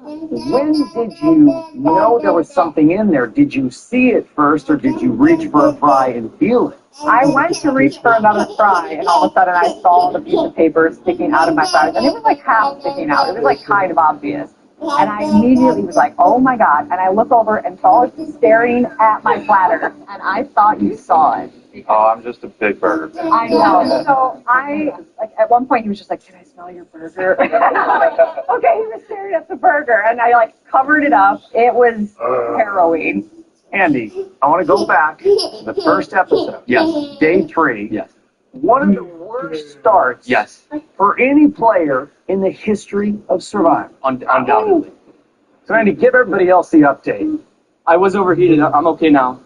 When did you know there was something in there? Did you see it first, or did you reach for a fry and feel it? I went to reach for another fry, and all of a sudden I saw the piece of paper sticking out of my fries, and it was like half sticking out. It was like kind of obvious. And I immediately was like, oh my God. And I look over and Saul is staring at my platter, and I thought you saw it. Oh, I'm just a big burger fan. I know. So at one point he was just like, can I smell your burger? Okay, he was staring at the burger, and I covered it up. It was harrowing. Andy, I want to go back to the first episode. Yes. Day 3. Yes. One of the worst starts for any player in the history of Survivor. Undoubtedly. So, Andy, give everybody else the update. I was overheated. I'm okay now.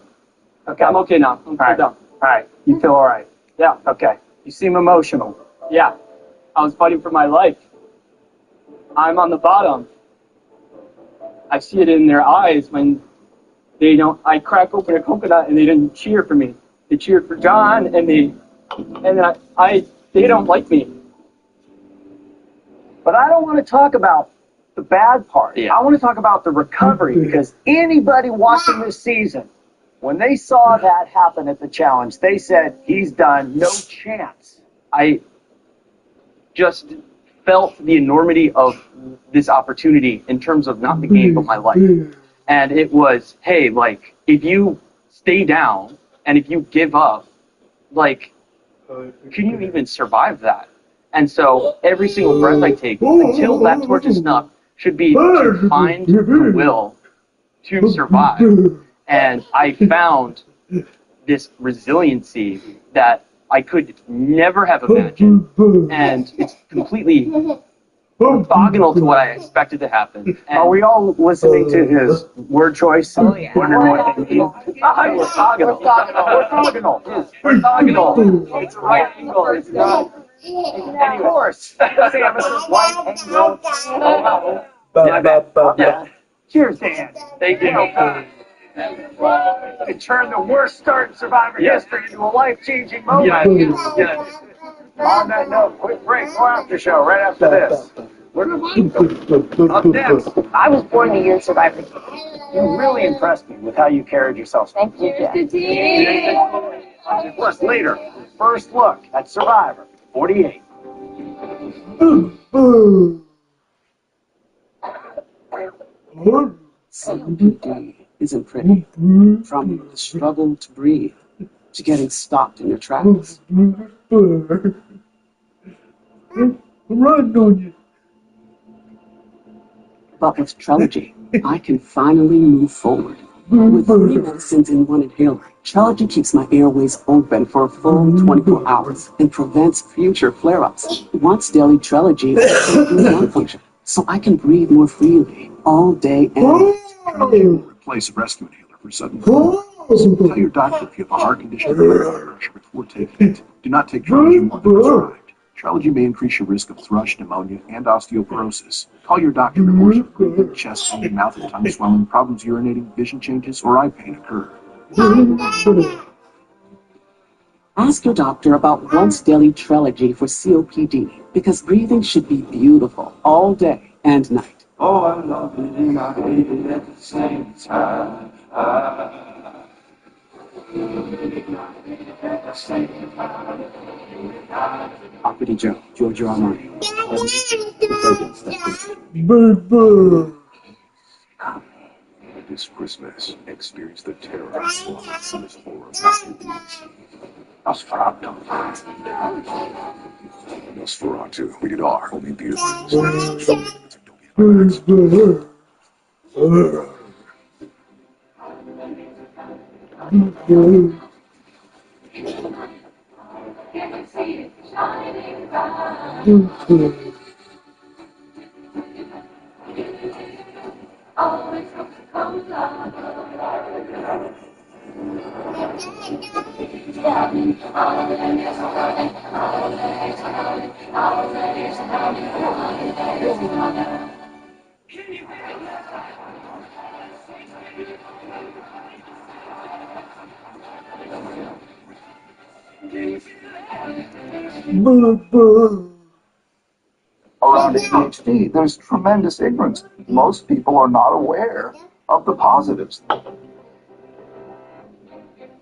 Okay. I'm okay now. I'm All done. right. You feel all right? Yeah. Okay. You seem emotional. Yeah. I was fighting for my life. I'm on the bottom. I see it in their eyes when they don't. I crack open a coconut and they didn't cheer for me. They cheered for John, and they don't like me. But I don't want to talk about the bad part. Yeah. I want to talk about the recovery, because anybody watching this season, when they saw that happen at the challenge, they said, he's done, no chance. I just felt the enormity of this opportunity in terms of not the game but my life. And it was, hey, if you stay down and if you give up, can you even survive that? And so every single breath I take until that torch is snuffed should be to find the will to survive. And I found this resiliency that I could never have imagined. And it's completely orthogonal to what I expected to happen. And are we all listening to his word choice? Oh, yeah. Wondering what they mean? Orthogonal. Orthogonal. It's a right angle. It's not. Of course. Sam, this is right angle. Yeah. Cheers, Dan. Thank you. It turned the worst start in Survivor history into a life-changing moment. Yeah. On that note, quick break, more after show right after this. Up next, I was born the year Survivor. you really impressed me with how you carried yourself. Thank you, Jeff. Plus, later, first look at Survivor 48. COPD isn't pretty. From the struggle to breathe to getting stopped in your tracks. But with Trelegy, I can finally move forward. With 3 medicines in one inhaler, Trelegy keeps my airways open for a full 24 hours and prevents future flare-ups. Once daily Trelegy is lung function, so I can breathe more freely all day and night. Replace a rescue inhaler for sudden cold. Tell your doctor if you have a heart condition or blood pressure before taking it. Do not take Trelegy more than prescribed. Trelegy may increase your risk of thrush, pneumonia, and osteoporosis. Call your doctor if reports of breathing, chest pain, mouth and tongue swelling, problems urinating, vision changes, or eye pain occur. Ask your doctor about once daily Trelegy for COPD, because breathing should be beautiful all day and night. Oh, I love it and I hate it at the same time. Uppity Joe, Giorgio Armani. This Christmas, experience the terror of this horror. Nosferatu. Nosferatu. Rated R. Only in theaters. Around around ADHD, there's tremendous ignorance. Most people are not aware of the positives.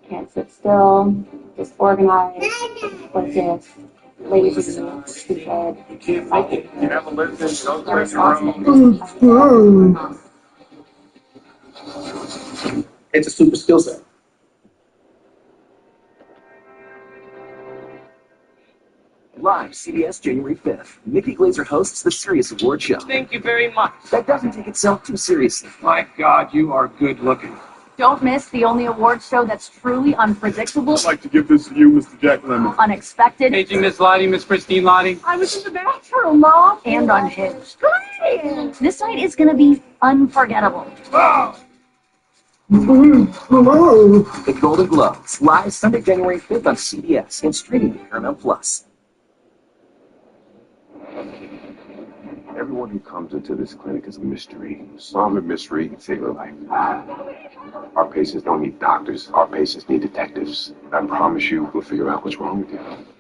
Can't sit still, disorganized, impulsive, lazy, stupid. You never lived in no place around. It's a super skill set. Live, CBS, January 5th. Nikki Glazer hosts the Serious Award Show. Thank you very much. That doesn't take itself too seriously. My God, you are good looking. Don't miss the only award show that's truly unpredictable, I'd like to give this to you, Mr. Jack Lemmon. unexpected, Paging Miss Lottie, Miss Christine Lottie. I was in the bathroom, Mom, and unhinged. This night is going to be unforgettable. The Golden Globes, live Sunday, January 5th on CBS and streaming Paramount Plus. Everyone who comes into this clinic is a mystery. Solve a mystery and save a life. Our patients don't need doctors. Our patients need detectives. I promise you, we'll figure out what's wrong with you.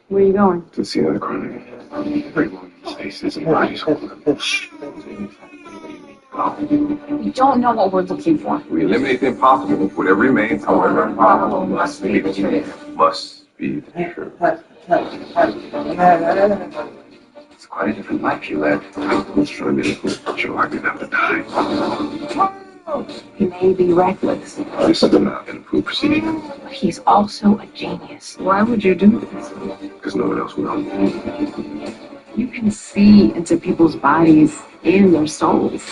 Where are you going? To see another crime. Everyone in spaces and bodies holding them. We don't know what we're looking for. We eliminate the impossible. Whatever remains, however improbable, must be the truth. Must be the truth. It's quite a different life you led. Who's trying to make sure I didn't have to die? He may be reckless, This is not an approved procedure. but he's also a genius. Why would you do this? Because no one else will. You can see into people's bodies and their souls.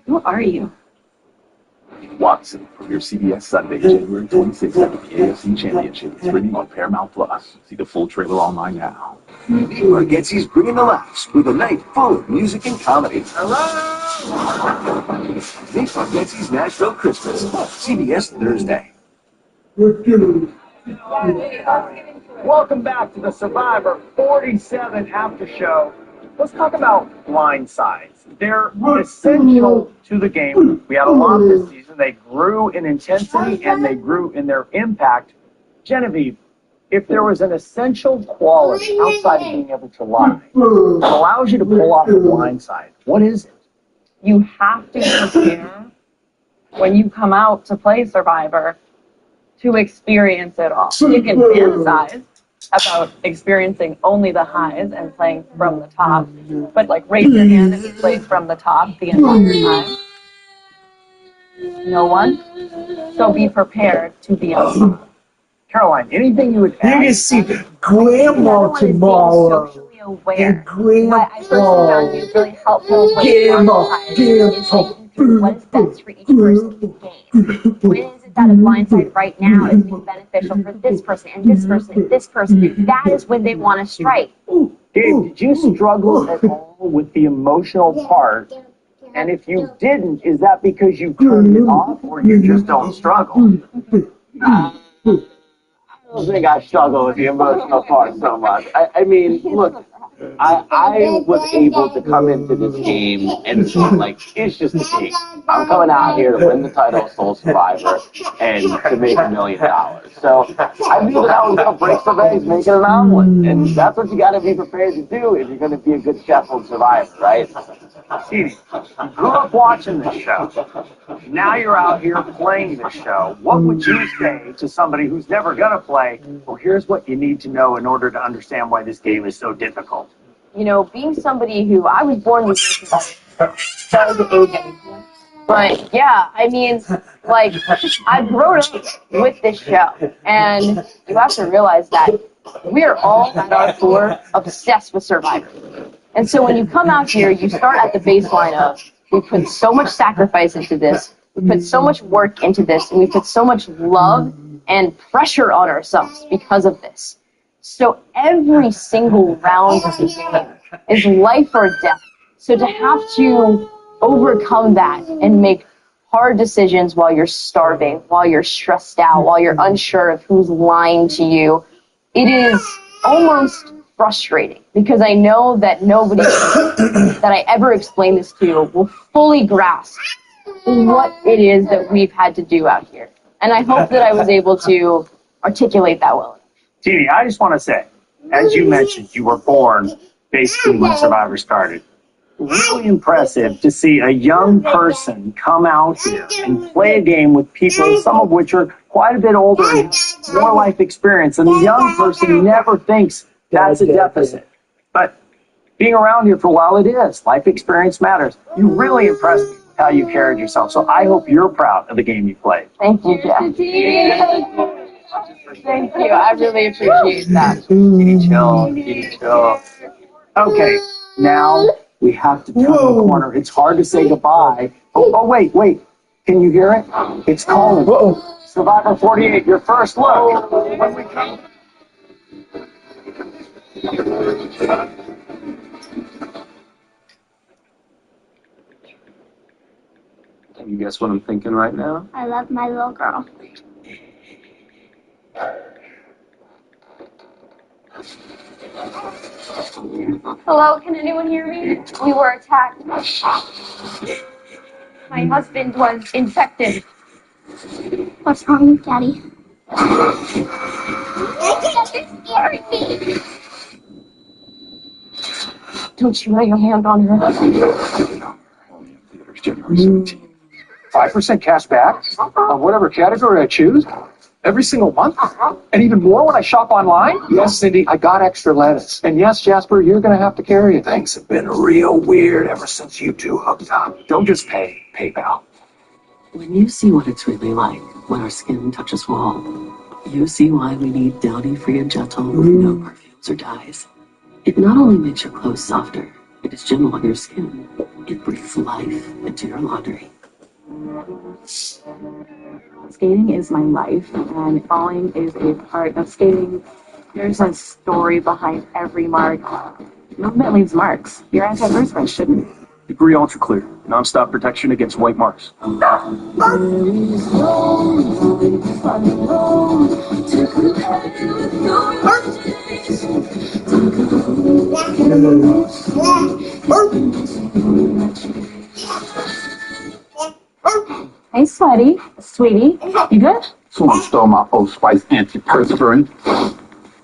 Who are you? Watson, from your CBS Sunday, January 26th at the AFC Championship, streaming on Paramount Plus. See the full trailer online now. Bargatze's bringing the laughs with a night full of music and comedy. Hello! Meet Bargatze's Nashville Christmas, CBS Thursday. Welcome back to the Survivor 47 after show. Let's talk about blind sides. They're essential to the game. We had a lot this season. They grew in intensity and they grew in their impact. Genevieve, if there was an essential quality outside of being able to lie that allows you to pull off the blind side, what is it? You have to prepare when you come out to play Survivor to experience it all. You can fantasize about experiencing only the highs and playing from the top, but like raise your hand if you play from the top the entire time. No one. So be prepared to be on top. Caroline, anything you would add? You can see Grandma tomorrow. Aware. And Grandpa. What I personally found to be really helpful with Grandma. is thinking through what is best for each person's game. When is it that a blindside right now is being beneficial for this person and this person and this person? That is when they want to strike. Gabe, did you struggle at all with the emotional part? And if you didn't, is that because you turned it off or you just don't struggle? I don't think I struggle with the emotional part so much. I mean, look, I was able to come into this game and feel like it's just a game. I'm coming out here to win the title of Soul Survivor and to make $1 million. So I knew that I was going to break some eggs, making an omelet. And that's what you got to be prepared to do if you're going to be a good chef on Survivor, right? Edie, you grew up watching this show. Now you're out here playing this show. What would you say to somebody who's never going to play? Well, here's what you need to know in order to understand why this game is so difficult. You know, being somebody who I was born with but yeah, I mean, like, I've grown up with this show, and you have to realize that we're all at our core obsessed with Survivor. And so when you come out here, you start at the baseline of, we put so much sacrifice into this, we put so much work into this, and we put so much love and pressure on ourselves because of this. So every single round of the game is life or death. So to have to overcome that and make hard decisions while you're starving, while you're stressed out, while you're unsure of who's lying to you, it is almost frustrating because I know that nobody that I ever explain this to will fully grasp what it is that we've had to do out here. And I hope that I was able to articulate that well. Teeny, I just want to say, as you mentioned, you were born basically when Survivor started. Really impressive to see a young person come out here and play a game with people, some of which are quite a bit older and have more life experience. And the young person never thinks that's a deficit. But being around here for a while, it is. Life experience matters. You really impressed me with how you carried yourself. So I hope you're proud of the game you played. Thank you, Jeff. Thank you. I really appreciate that. Kitty chill. Okay, now we have to turn the corner. It's hard to say goodbye. Oh, wait. Can you hear it? It's calling. Survivor 48, your first look. When we come. Can you guess what I'm thinking right now? I love my little girl. Hello, can anyone hear me? We were attacked. My husband was infected. What's wrong, Daddy? You're scaring me. Don't you lay your hand on her. January 17th. 5% cash back on whatever category I choose every single month, and even more when I shop online. Yes, Cindy, I got extra lettuce. And yes, Jasper, you're going to have to carry it. Things have been real weird ever since you two hooked up. Don't just pay PayPal. When you see what it's really like when our skin touches wall, you see why we need Downy Free and Gentle with no perfumes or dyes. It not only makes your clothes softer, it is gentle on your skin. It breathes life into your laundry. Skating is my life, and falling is a part of skating. There's a story behind every mark. Movement leaves marks. Your antiperspirant shouldn't. Degree Ultra Clear, non-stop protection against white marks. Hey, sweetie, you good? Someone stole my Old Spice antiperspirant.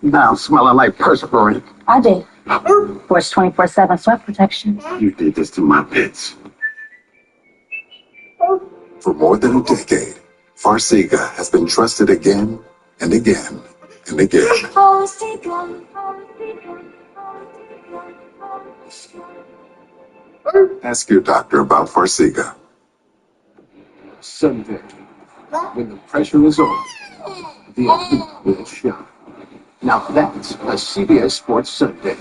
Now I'm smelling like perspirant. I did. Force 24/7 sweat protection. You did this to my pits. For more than a decade, Farxiga has been trusted again and again and again. Ask your doctor about Farxiga. Sunday, when the pressure is on, the elite will shine. Now that's a CBS Sports Sunday.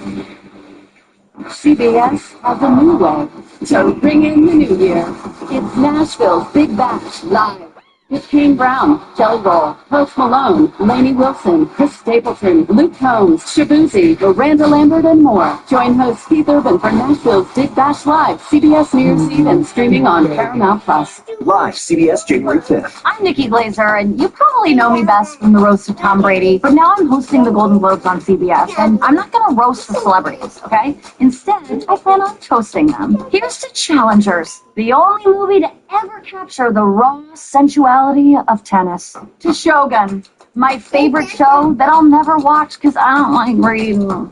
CBS has a new way to bring in the new year. It's Nashville's Big Bash Live. With Kane Brown, Jelly Roll, Post Malone, Lainey Wilson, Chris Stapleton, Luke Combs, Shabuzi, Miranda Lambert, and more. Join host Keith Urban for Nashville's Big Bash Live, CBS New Year's Eve, and streaming on Paramount Plus. Live, CBS, January 5th. I'm Nikki Glazer, and you probably know me best from the roast of Tom Brady, but now I'm hosting the Golden Globes on CBS, and I'm not going to roast the celebrities, okay? Instead, I plan on toasting them. Here's to Challengers, the only movie to ever capture the raw sensuality of tennis. To Shogun, my favorite show that I'll never watch because I don't like reading. All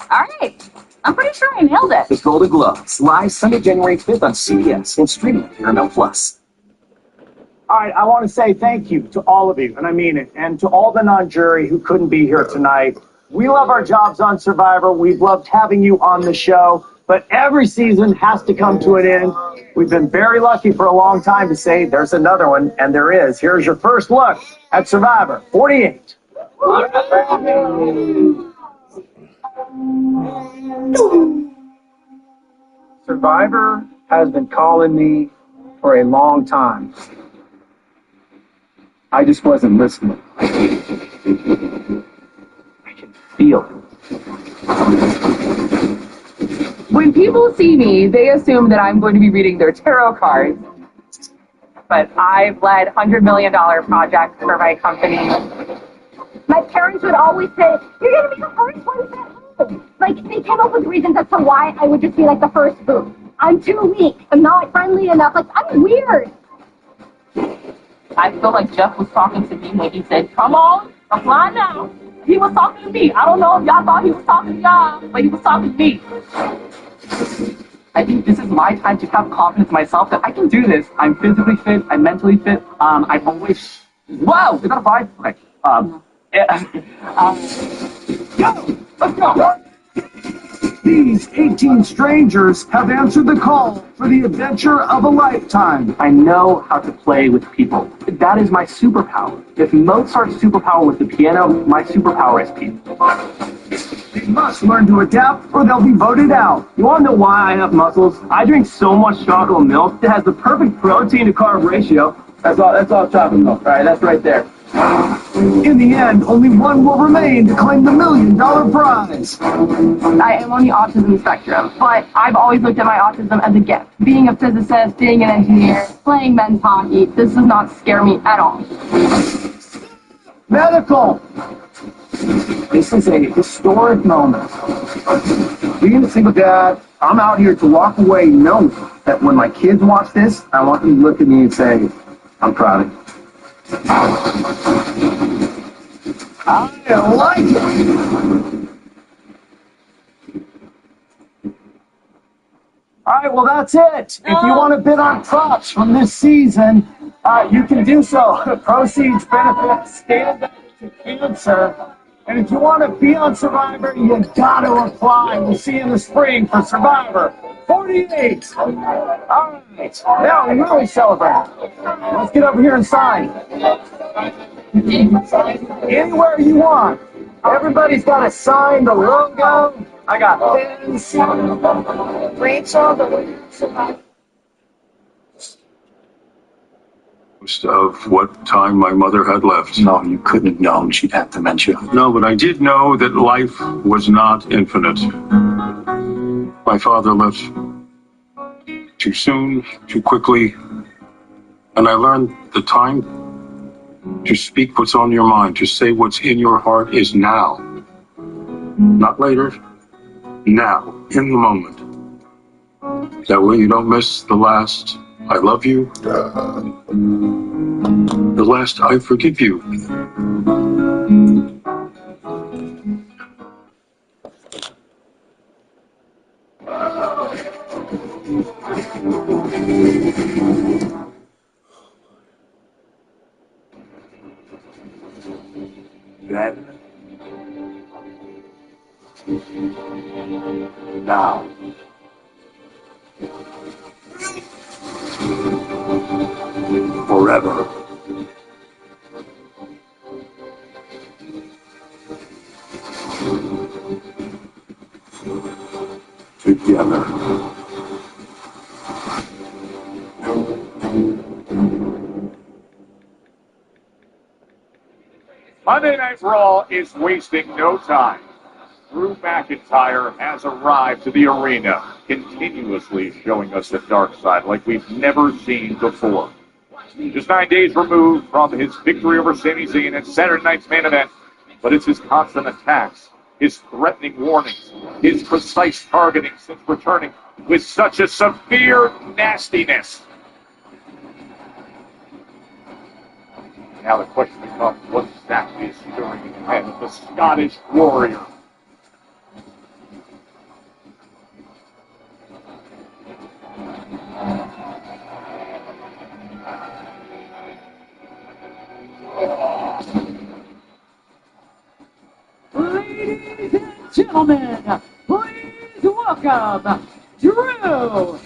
right, I'm pretty sure I nailed it. The Golden Globes, live Sunday, January 5th on CBS and streaming on Paramount Plus. All right, I want to say thank you to all of you, and I mean it, and to all the non-jury who couldn't be here tonight. We love our jobs on Survivor. We've loved having you on the show, but every season has to come to an end. We've been very lucky for a long time to say there's another one, and there is. Here's your first look at Survivor 48. Survivor has been calling me for a long time. I just wasn't listening. I can feel it. When people see me, they assume that I'm going to be reading their tarot cards. But I've led $100 million projects for my company. My parents would always say, "You're going to be the first one at home." Like, they came up with reasons as to why I would just be like the first booth. I'm too weak. I'm not friendly enough. Like, I'm weird. I feel like Jeff was talking to me when he said, "Come on, apply now." he was talking to me. I don't know if y'all thought he was talking to y'all, but he was talking to me. I think this is my time to have confidence in myself that I can do this. I'm physically fit. I'm mentally fit. I've always... Wow! Is that a vibe? Okay. Go! Let's go! These 18 strangers have answered the call for the adventure of a lifetime. I know how to play with people. That is my superpower. If Mozart's superpower was the piano, my superpower is people. They must learn to adapt or they'll be voted out. You want to know why I have muscles? I drink so much chocolate milk that has the perfect protein to carb ratio. That's all chocolate milk. All right, that's right there. In the end, only one will remain to claim the $1 million prize. I am on the autism spectrum, but I've always looked at my autism as a gift. Being a physicist, being an engineer, playing men's hockey, this does not scare me at all. Medical! This is a historic moment. Being a single dad, I'm out here to walk away knowing that when my kids watch this, I want them to look at me and say, I'm proud of you. I like it. All right, well, that's it. If you want to bid on props from this season, you can do so. Proceeds benefit Stand Up to Cancer. And if you want to be on Survivor, you got to apply. We'll see you in the spring for Survivor 48. All right, now we really celebrate. Let's get over here and sign. Anywhere you want. Everybody's got to sign the logo. I got pins. Rachel, the of what time my mother had left. No, you couldn't have known she'd have dementia. No, but I did know that life was not infinite. My father left too soon, too quickly, and I learned the time to speak what's on your mind, to say what's in your heart is now. Not later, now, in the moment. That way you don't miss the last I love you, the last I forgive you. Then, now. Forever. Together. Monday Night Raw is wasting no time. Drew McIntyre has arrived to the arena, continuously showing us the dark side like we've never seen before. Just 9 days removed from his victory over Sami Zayn at Saturday night's main event, but it's his constant attacks, his threatening warnings, his precise targeting since returning with such a severe nastiness. Now the question becomes, what exactly is stirring in the head of the Scottish Warrior? Ladies and gentlemen, please welcome Drew McIntyre.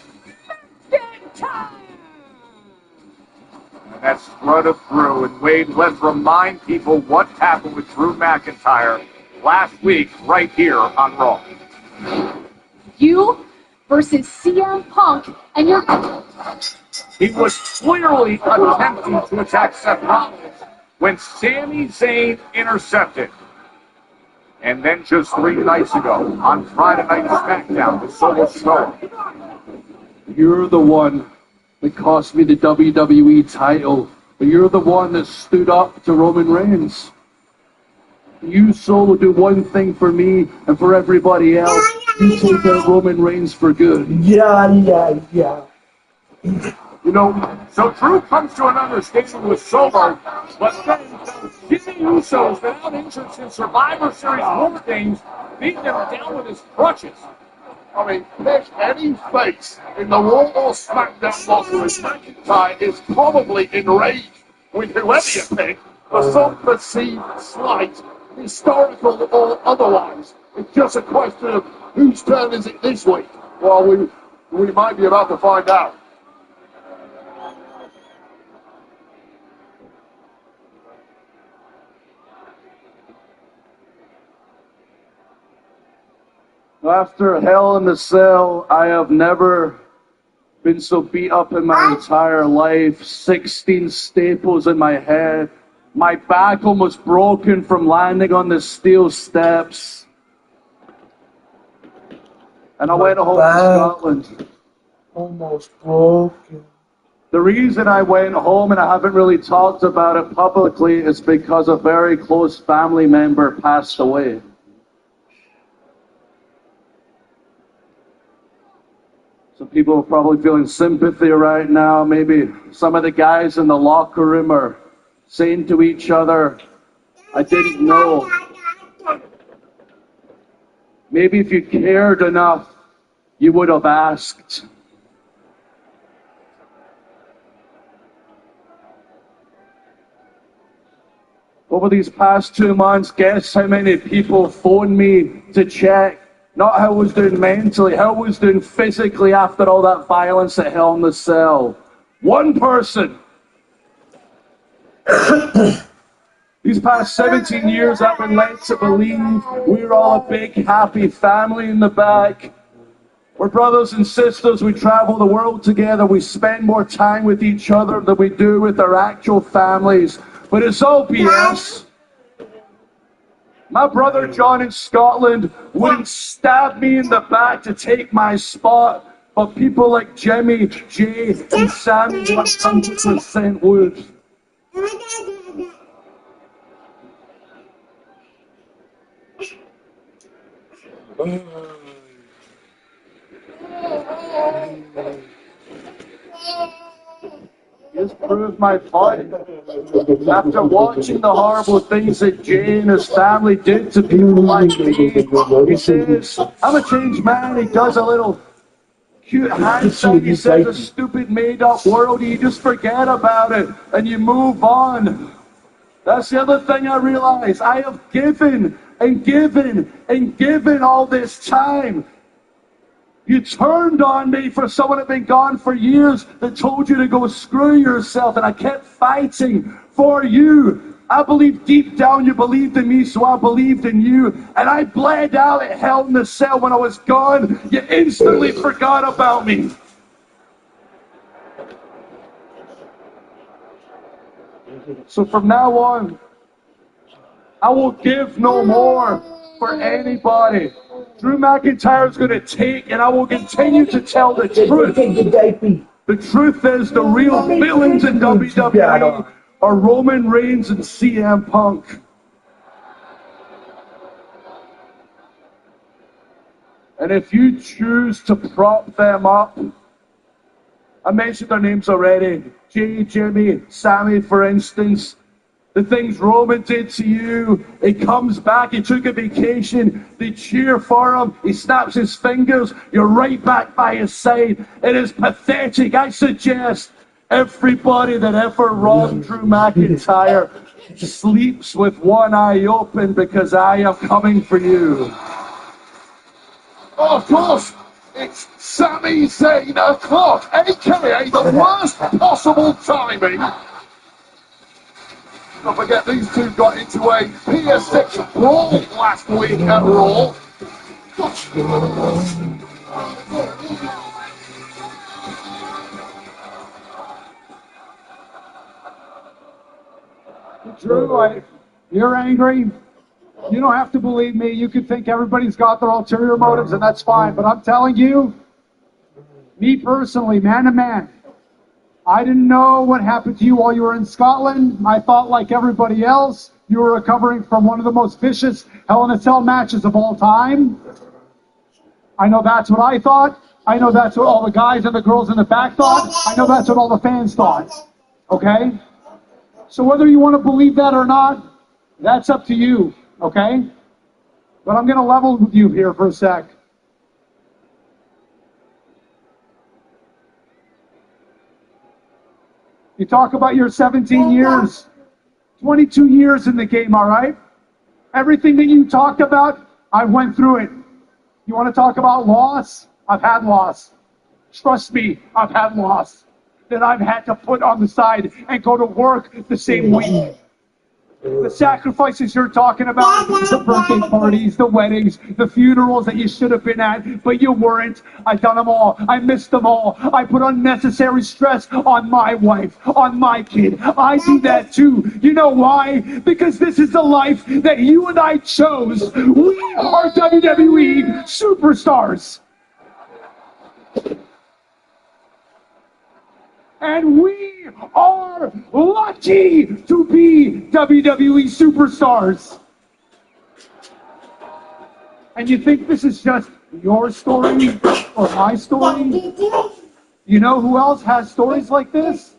And that's run of Drew. And Wade, let's remind people what happened with Drew McIntyre last week right here on Raw. You versus CM Punk and your... He was clearly attempting to attack Seth Rollins when Sami Zayn intercepted. And then just 3 nights ago, on Friday Night SmackDown, with Solo Sikoa. You're the one that cost me the WWE title. You're the one that stood up to Roman Reigns. You Solo do one thing for me and for everybody else. You take out Roman Reigns for good. Yeah. You know, so Drew comes to an understanding with Solo, but then Jimmy Usos, without injured since Survivor Series War Games, beat them down with his crutches. I mean, pick any face in the Raw or SmackDown locker room. McIntyre is probably enraged with whoever you pick for some perceived slight, historical or otherwise. It's just a question of whose turn is it this week? Well, we might be about to find out. After Hell in the Cell, I have never been so beat up in my entire life. 16 staples in my head. My back almost broken from landing on the steel steps. And I went home to Scotland. Almost broken. The reason I went home, and I haven't really talked about it publicly, is because a very close family member passed away. Some people are probably feeling sympathy right now. Maybe some of the guys in the locker room are saying to each other, I didn't know. Maybe if you cared enough, you would have asked. Over these past 2 months, guess how many people phoned me to check not how I was doing mentally, how I was doing physically after all that violence at Hell in the Cell. One person. These past 17 years, I've been led to believe we're all a big, happy family in the back. We're brothers and sisters. We travel the world together. We spend more time with each other than we do with our actual families. But it's all BS. My brother John in Scotland wouldn't stab me in the back to take my spot, but people like Jimmy, Jay, and Sammy 100% would. Just proved my point. After watching the horrible things that Jay and his family did to people like me, he says, I'm a changed man. He does a little cute handshake. He says a stupid made-up world. You just forget about it and you move on. That's the other thing I realize. I have given and given and given all this time. You turned on me for someone that had been gone for years that told you to go screw yourself, and I kept fighting for you. I believe deep down you believed in me, so I believed in you. And I bled out at Hell in the Cell when I was gone. You instantly forgot about me. So from now on, I will give no more for anybody. Drew McIntyre is going to take, and I will continue to tell the truth. The truth is the real villains in WWE are Roman Reigns and CM Punk. And if you choose to prop them up, I mentioned their names already. Jay, Jimmy, Sammy, for instance. The things Roman did to you, he comes back, he took a vacation, they cheer for him, he snaps his fingers, you're right back by his side. It is pathetic. I suggest everybody that ever wronged Drew McIntyre sleeps with one eye open, because I am coming for you. Oh, of course, it's Sami Zayn o'clock, aka the worst possible timing. Don't forget, these two got into a PS6 brawl last week at Raw. Drew, you're angry. You don't have to believe me. You can think everybody's got their ulterior motives, and that's fine. But I'm telling you, me personally, man to man, I didn't know what happened to you while you were in Scotland. I thought, like everybody else, you were recovering from one of the most vicious Hell in a Cell matches of all time. I know that's what I thought. I know that's what all the guys and the girls in the back thought. I know that's what all the fans thought. Okay? So whether you want to believe that or not, That's up to you, okay? But I'm going to level with you here for a sec. You talk about your 17 years, 22 years in the game, all right? Everything that you talked about, I went through it. You want to talk about loss? I've had loss. Trust me, I've had loss that I've had to put on the side and go to work the same week. The sacrifices you're talking about, the birthday parties, the weddings, the funerals that you should have been at, but you weren't. I've done them all. I missed them all. I put unnecessary stress on my wife, on my kid. I do that too. You know why? Because this is the life that you and I chose. We are WWE superstars. And we are lucky to be WWE superstars. And you think this is just your story or my story? You know who else has stories like this?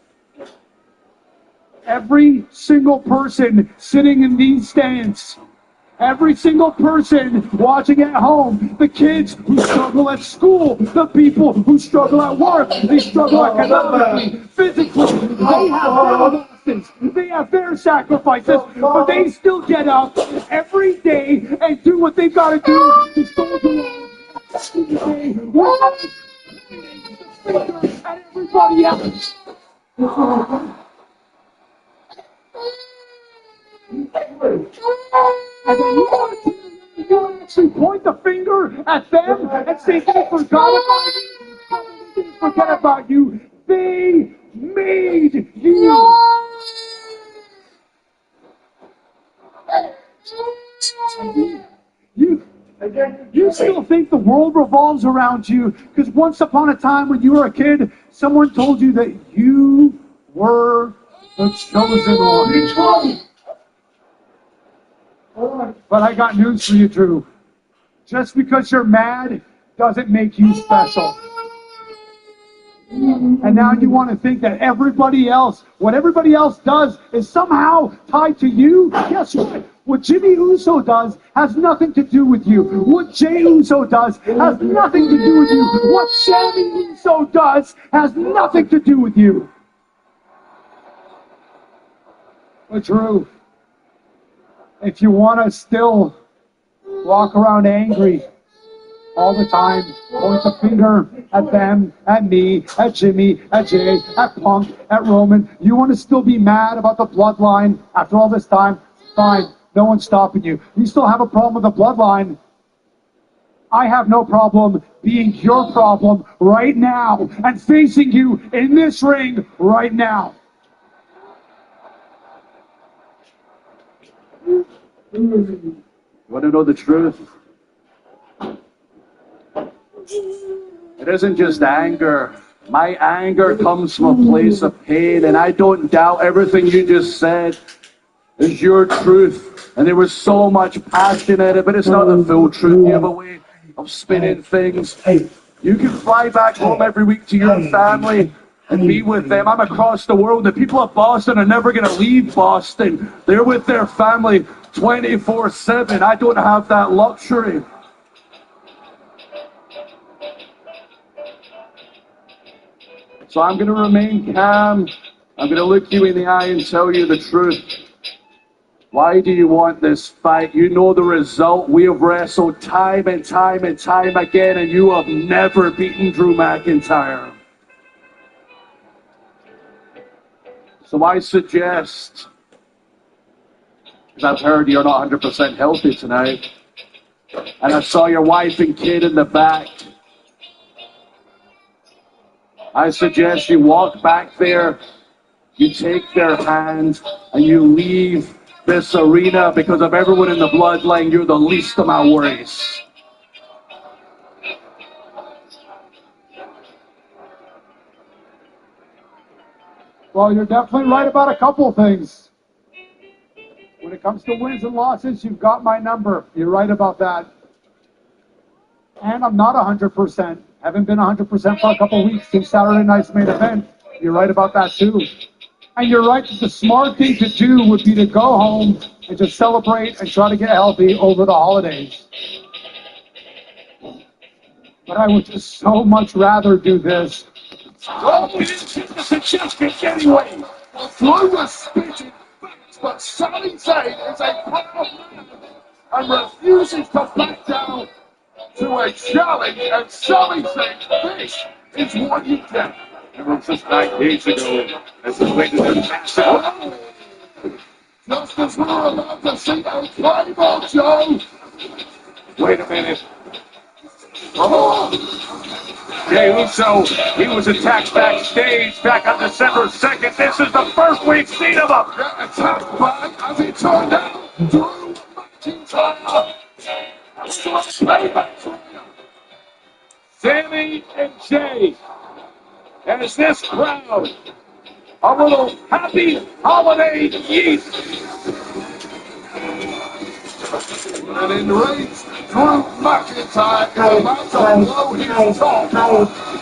Every single person sitting in these stands. Every single person watching at home, the kids who struggle at school, the people who struggle at work, they struggle economically, physically, they have their losses, they have their sacrifices, but they still get up every day and do what they've got to do to soldier on and everybody else. And then you actually point the finger at them and say they forgot about you. They didn't forget about you. They made you. You still think the world revolves around you because once upon a time when you were a kid, someone told you that you were the chosen one. But I got news for you, Drew. Just because you're mad doesn't make you special. And now you want to think that everybody else, what everybody else does is somehow tied to you? Guess what? What Jimmy Uso does has nothing to do with you. What Jey Uso does has nothing to do with you. What Sammy Uso does has nothing to do with you. But Drew, if you want to still walk around angry all the time, point the finger at them, at me, at Jimmy, at Jay, at Punk, at Roman, you want to still be mad about the bloodline after all this time, fine, no one's stopping you. You still have a problem with the bloodline. I have no problem being your problem right now and facing you in this ring right now. You want to know the truth? It isn't just anger. My anger comes from a place of pain, and I don't doubt everything you just said is your truth. And there was so much passion in it, but it's not the full truth. You have a way of spinning things. You can fly back home every week to your family and be with them. I'm across the world. The people of Boston are never going to leave Boston. They're with their family 24/7. I don't have that luxury. So I'm going to remain calm. I'm going to look you in the eye and tell you the truth. Why do you want this fight? You know the result. We have wrestled time and time and time again, and you have never beaten Drew McIntyre. So I suggest, because I've heard you're not 100% healthy tonight, and I saw your wife and kid in the back, I suggest you walk back there, you take their hand, and you leave this arena. Because of everyone in the bloodline, you're the least of my worries. Well, you're definitely right about a couple of things. When it comes to wins and losses, you've got my number. You're right about that. And I'm not 100%. Haven't been 100% for a couple of weeks since Saturday night's main event. You're right about that too. And you're right that the smart thing to do would be to go home and to celebrate and try to get healthy over the holidays. But I would just so much rather do this. Oh, he didn't get the suggestion anyway. Drew was spitting facts, but Sally Zane is a proud man and refuses to back down to a challenge. And Sally Zane, this is what you get. It was just 9 days ago as the way to their massive. Just as we were about to see a play ball, Joe. Wait a minute. Oh! Jay Uso, he was attacked backstage back on December 2nd. This is the first we've seen of him. Attacked by, as he turned out, Drew McIntyre. Sammy and Jay, as this crowd, a little happy holiday yeast. And enraged, Drew McIntyre is about to blow his top.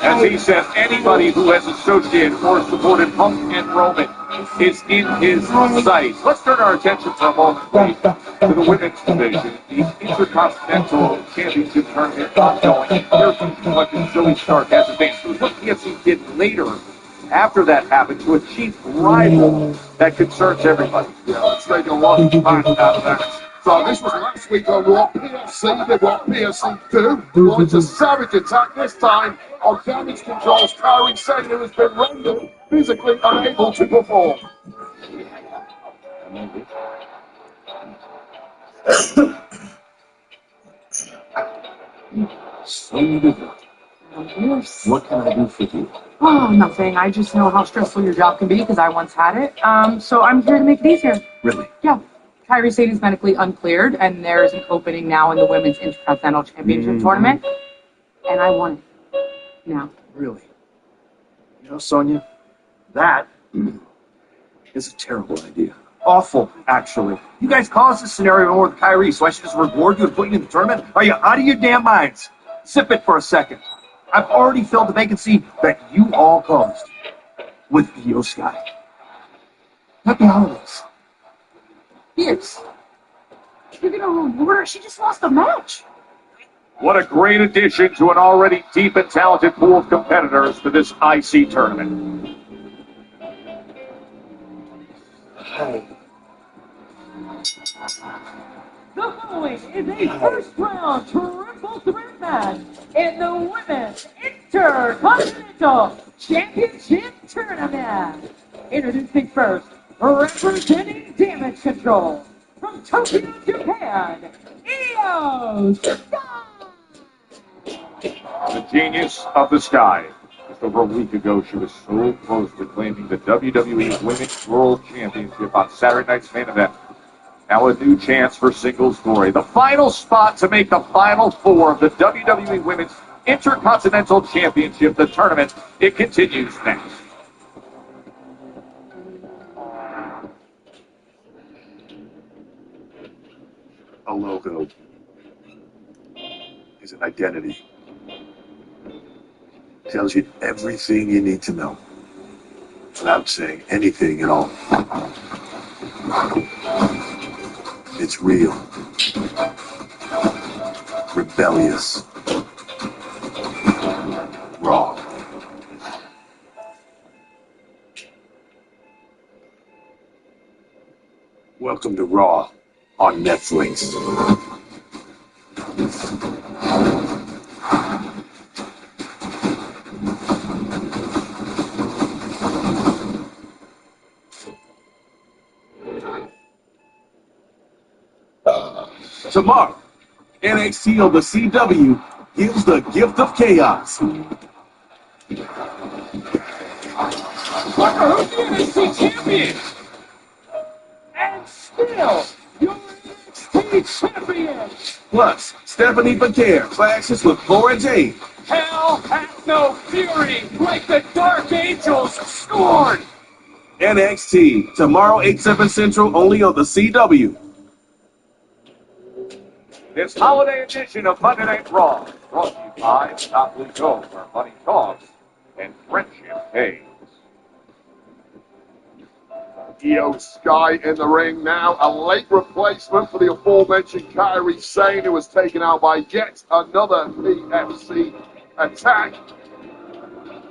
As he says, anybody who has associated or supported Punk and Roman is in his sights. Let's turn our attention for a moment, please, to the women's division. The Intercontinental Championship Tournament ongoing. Here's something like Zoe Stark has advanced. What PSC did later, after that happened, to achieve rival that concerns everybody. Yeah, let's take a look back at that. So this was last week on Raw. PSC did what PSC do. Launch a savage attack this time on Damage Control's Kairi Sane, who has been rendered physically unable to perform. What can I do for you? Oh, nothing. I just know how stressful your job can be because I once had it. So I'm here to make it easier. Really? Yeah. Kairi Sane is medically uncleared, and there's an opening now in the Women's Intercontinental Championship tournament, and I want it now. Really? You know, Sonya, that is a terrible idea. Awful, actually. You guys caused this scenario with Kairi, so I should just reward you and put you in the tournament? Are you out of your damn minds? Sip it for a second. I've already filled the vacancy that you all caused with Io Sky. Happy holidays. Fierce. You're gonna reward her? She just lost a match. What a great addition to an already deep and talented pool of competitors for this IC tournament. The following is a first-round triple threat match in the Women's Intercontinental Championship Tournament. Introducing first, representing Damage Control from Tokyo, Japan, Io Sky. The genius of the Sky. Just over a week ago, she was so close to claiming the WWE Women's World Championship on Saturday night's main event. Now a new chance for singles glory. The final spot to make the final four of the WWE Women's Intercontinental Championship, the tournament. It continues next. A logo is an identity. Tells you everything you need to know without saying anything at all. It's real, rebellious, raw. Welcome to Raw on Netflix. Tomorrow, NXT on the CW gives the gift of chaos. Parker, who's the NXT champion? And still, your NXT champion. Plus, Stephanie Becker clashes with Cora Jade. Hell hath no fury like the Dark Angels scorn. NXT, tomorrow 8/7 Central, only on the CW. This holiday edition of Monday Night Raw, brought to you by Monopoly Go, where money talks and friendship pays. Io Sky in the ring now. A late replacement for the aforementioned Kairi Sane, who was taken out by yet another PFC attack.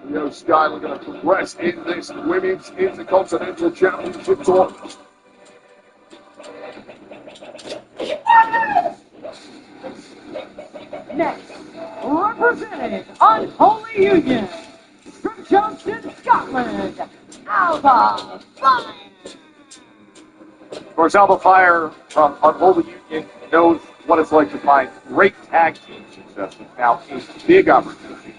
Io Sky looking to progress in this Women's Intercontinental Championship tournament. Next, representing Unholy Union from Johnston, Scotland, Alba Fire. Of course, Alba Fire from Unholy Union knows what it's like to find great tag team success. Now, a big opportunity.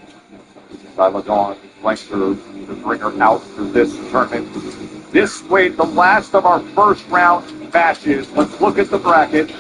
Isla Dawn flanks her to bring her out for this tournament. This way, the last of our first round matches. Let's look at the bracket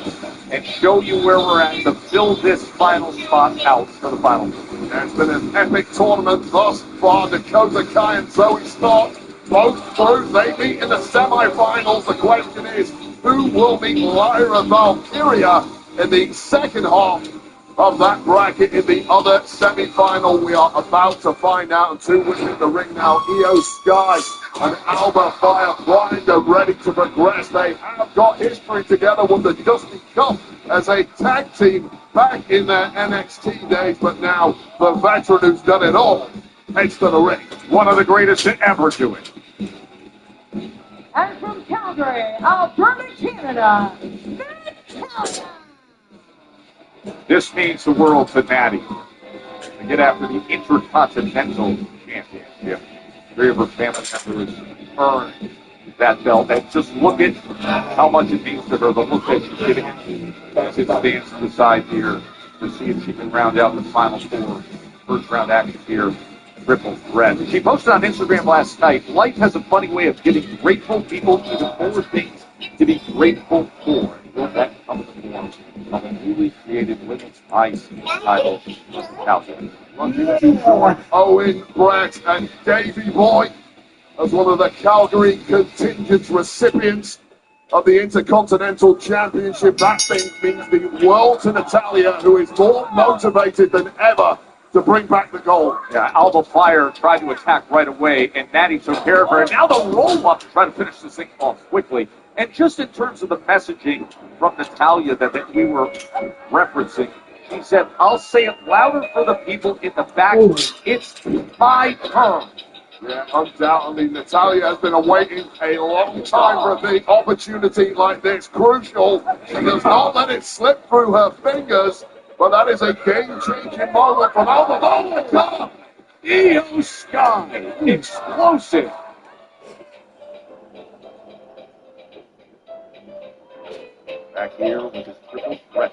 and show you where we're at to fill this final spot out for the final. It's been an epic tournament thus far. Dakota Kai and Zoe Stark both through. They meet in the semi-finals. The question is, who will meet Lyra Valkyria in the second half of that bracket in the other semi-final? We are about to find out. And two within the ring now, Io Sky and Alba Fire primed and ready to progress. They have got history together with the Dusty Cup as a tag team back in their NXT days, but now the veteran who's done it all heads to the ring. One of the greatest to ever do it. And from Calgary, Alberta, Canada, Natalia. This means the world to Natty. To get after the Intercontinental Championship. Three of her family members earned that belt. And just look at how much it means to her. The look that she's giving it as it stands to the side here to see if she can round out the final four. First round action here. Triple threat. She posted on Instagram last night, life has a funny way of giving grateful people even more things to be grateful for. Will that come in the form of a newly created women's IC title? Owen, Brett, and Davey Boy as one of the Calgary contingent recipients of the Intercontinental Championship. That thing means the world to Natalia, who is more motivated than ever to bring back the gold. Yeah, Alba Fire tried to attack right away, and Natty took care of her. And now the roll-up to try to finish this thing off quickly. And just in terms of the messaging from Natalia that we were referencing, she said, I'll say it louder for the people in the back. It's my turn. Yeah, undoubtedly, Natalia has been awaiting a long time for a big opportunity like this. Crucial. She does not let it slip through her fingers. But that is a game-changing moment from Alba. Oh, my God! Io Sky, explosive. Back here with his triple threat.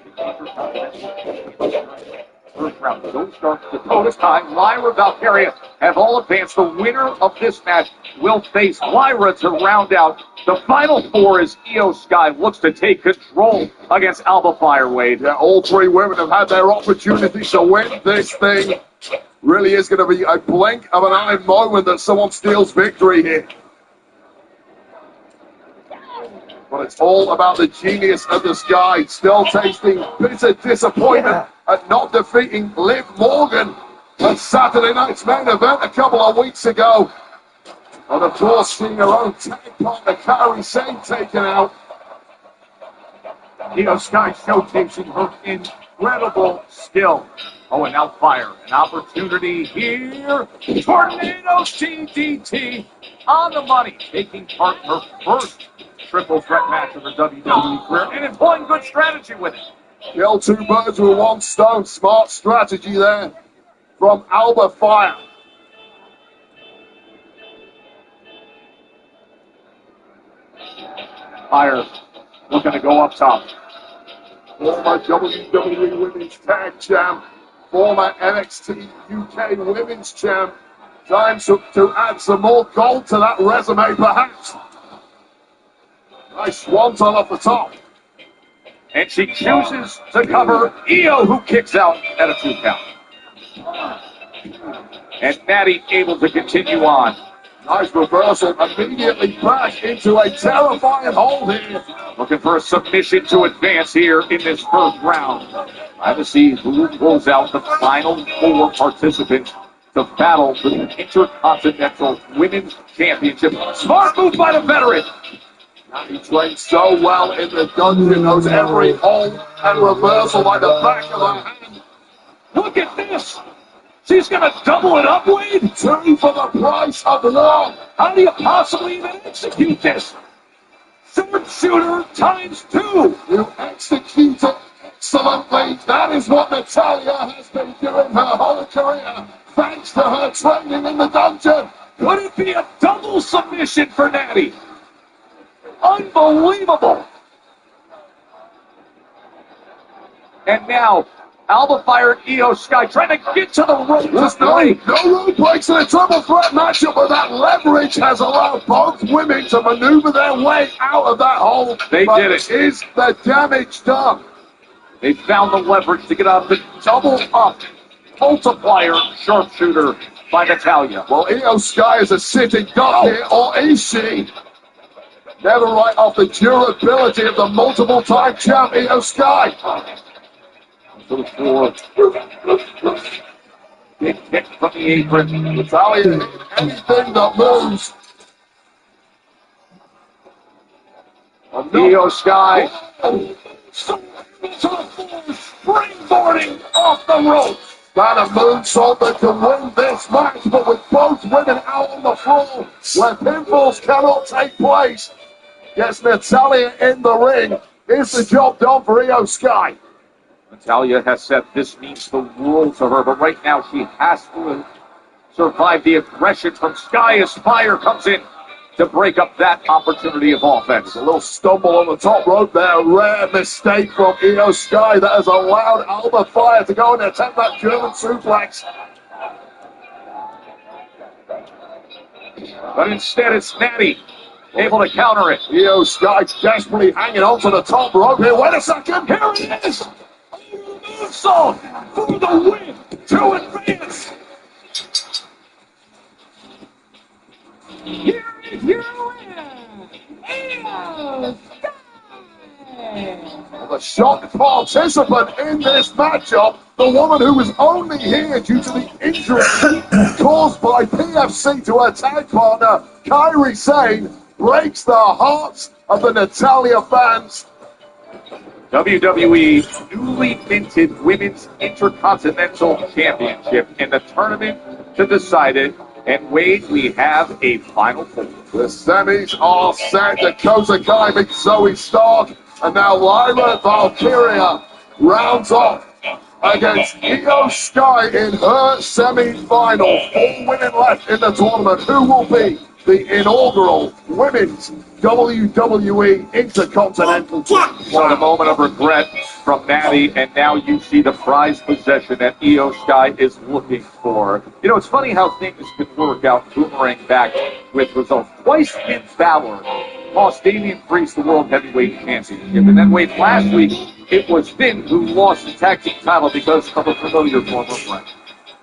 First round, don't start Dakota Kai, Lyra Valkyria have all advanced. The winner of this match will face Lyra to round out the final four as Io Sky looks to take control against Alba Fire, Wade. Yeah, all three women have had their opportunities to win this thing. Really is going to be a blink of an eye moment that someone steals victory here. But it's all about the genius of the Sky. Still tasting bitter disappointment at not defeating Liv Morgan at Saturday night's main event a couple of weeks ago. And of course, seeing her own tag partner, Kairi Sane, taken out. Io Sky showcasing her incredible skill. Oh, and now Fire. An opportunity here. Tornado TDT on the money. Taking part in her first triple threat match of her WWE career and employing good strategy with it. Kill two birds with one stone. Smart strategy there from Alba Fire. Fire looking to go up top. Former WWE Women's Tag Champ, former NXT UK Women's Champ. Time to add some more gold to that resume, perhaps. Nice swanton off the top. And she chooses to cover Io, who kicks out at a 2 count. And Natty able to continue on. Nice reversal, immediately back into a terrifying hold here. Looking for a submission to advance here in this first round. Time to see who pulls out the final four participants to battle for the Intercontinental Women's Championship. Smart move by the veteran. He trained so well in the dungeon, knows every hold and reversal like the back of her hand. Look at this! She's gonna double it up, Wade! 2 for the price of 1. How do you possibly even execute this? Sharpshooter times 2! You execute it excellently. That is what Natalya has been doing her whole career, thanks to her training in the dungeon. Would it be a double submission for Natty? Unbelievable! And now, Alba Fire and Io Sky trying to get to the rope. There's no rope breaks in a triple threat matchup, but that leverage has allowed both women to maneuver their way out of that hole. They did it. Is the damage done? They found the leverage to get out the double up multiplier sharpshooter by Natalya. Well, Io Sky is a sitting duck here, or is she? Never write off the durability of the multiple-time champ, Io Sky. To the floor. Big kick from the apron. Natalya hitting anything that moves. Io Sky. Springboarding off the ropes. Got a moonsault that can win this match, but with both women out on the floor, where pinfalls cannot take place, gets Natalya in the ring. Is the job done for Io Sky? Natalya has said this means the world to her, but right now she has to survive the aggression from Sky as Fire comes in to break up that opportunity of offense. A little stumble on the top rope there. Rare mistake from Io Sky that has allowed Alba Fire to go and attempt that German suplex. But instead it's Natty able to counter it. Io Sky desperately hanging on to the top rope here. Wait a second. Here it is. Moonsault for the win to advance. Here is your winner, Io Sky. The shock participant in this matchup, the woman who was only here due to the injury caused by PFC to her tag partner, Kairi Sane, breaks the hearts of the Natalya fans. WWE newly minted Women's Intercontinental Championship in the tournament to decide it. And Wade, we have a final four. The semis are set. Dakota Kai beats Zoe Stark. And now Lyra Valkyria rounds off against Io Sky in her semi-final. 4 women left in the tournament. Who will be the inaugural Women's WWE Intercontinental Championship? What a moment of regret from Natty, and now you see the prize possession that Io Sky is looking for. You know, it's funny how things can work out, boomerang back with results. Twice Finn Balor lost Damian Priest the World Heavyweight Championship, and then wait, last week it was Finn who lost the tag team title because of a familiar former friend.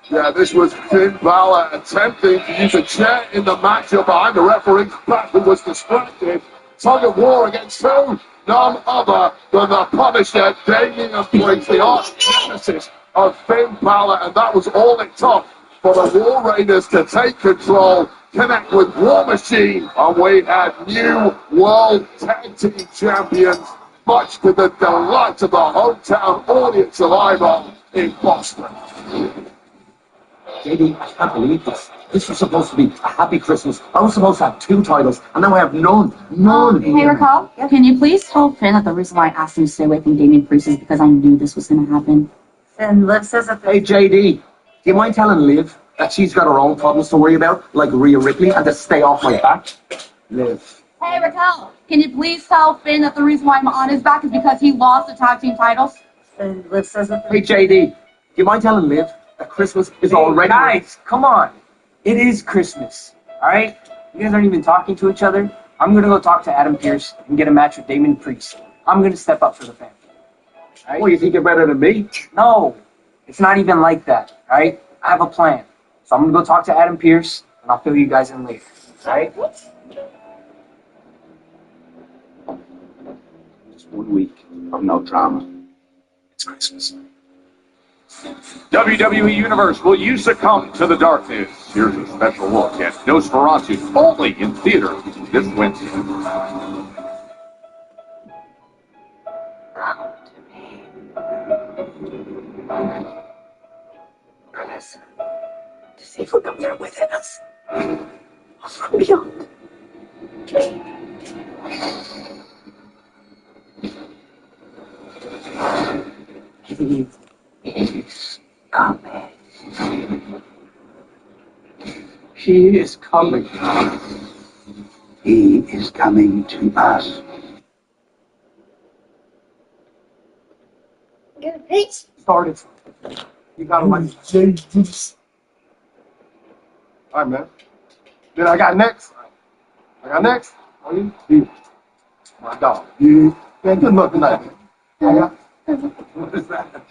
Yeah, this was Finn Balor attempting to use a chair in the matchup behind the referee's back, who was distracted. Tug of war against who? None other than the Punisher, Damian Priest, the arch nemesis of Finn Balor, and that was all it took for the War Raiders to take control, connect with War Machine, and we had new World Tag Team Champions, much to the delight of the hometown audience of Ivar in Boston. JD, I can't believe this. This was supposed to be a happy Christmas. I was supposed to have 2 titles, and now I have none. None. Hey, Raquel, can you please tell Finn that the reason why I asked him to stay away from Damian Priest is because I knew this was going to happen? Finn, Liv says that... Hey, JD, do you mind telling Liv that she's got her own problems to worry about, like Rhea Ripley, and to stay off my back? Liv. Hey, Raquel, can you please tell Finn that the reason why I'm on his back is because he lost the tag team titles? Finn, Liv says that... Hey, JD, do you mind telling Liv that Christmas is already... Guys, come on. It is Christmas, all right? You guys aren't even talking to each other. I'm going to go talk to Adam Pearce and get a match with Damian Priest. I'm going to step up for the family. Right? Well, you think you're better than me? No, it's not even like that, all right? I have a plan. So I'm going to go talk to Adam Pearce, and I'll fill you guys in later, all right? Just 1 week of no drama. It's Christmas. WWE Universe, will you succumb to the darkness? Here's a special look at Nosferatu, only in theater this Wednesday. us to see if we come from within us or from beyond. He is coming. He is coming. He is coming to us. Started. You gotta like Jesus. All right, man. Then I got next. Oh, you? My dog. Yeah. Man, good luck tonight, man. Yeah. What is that?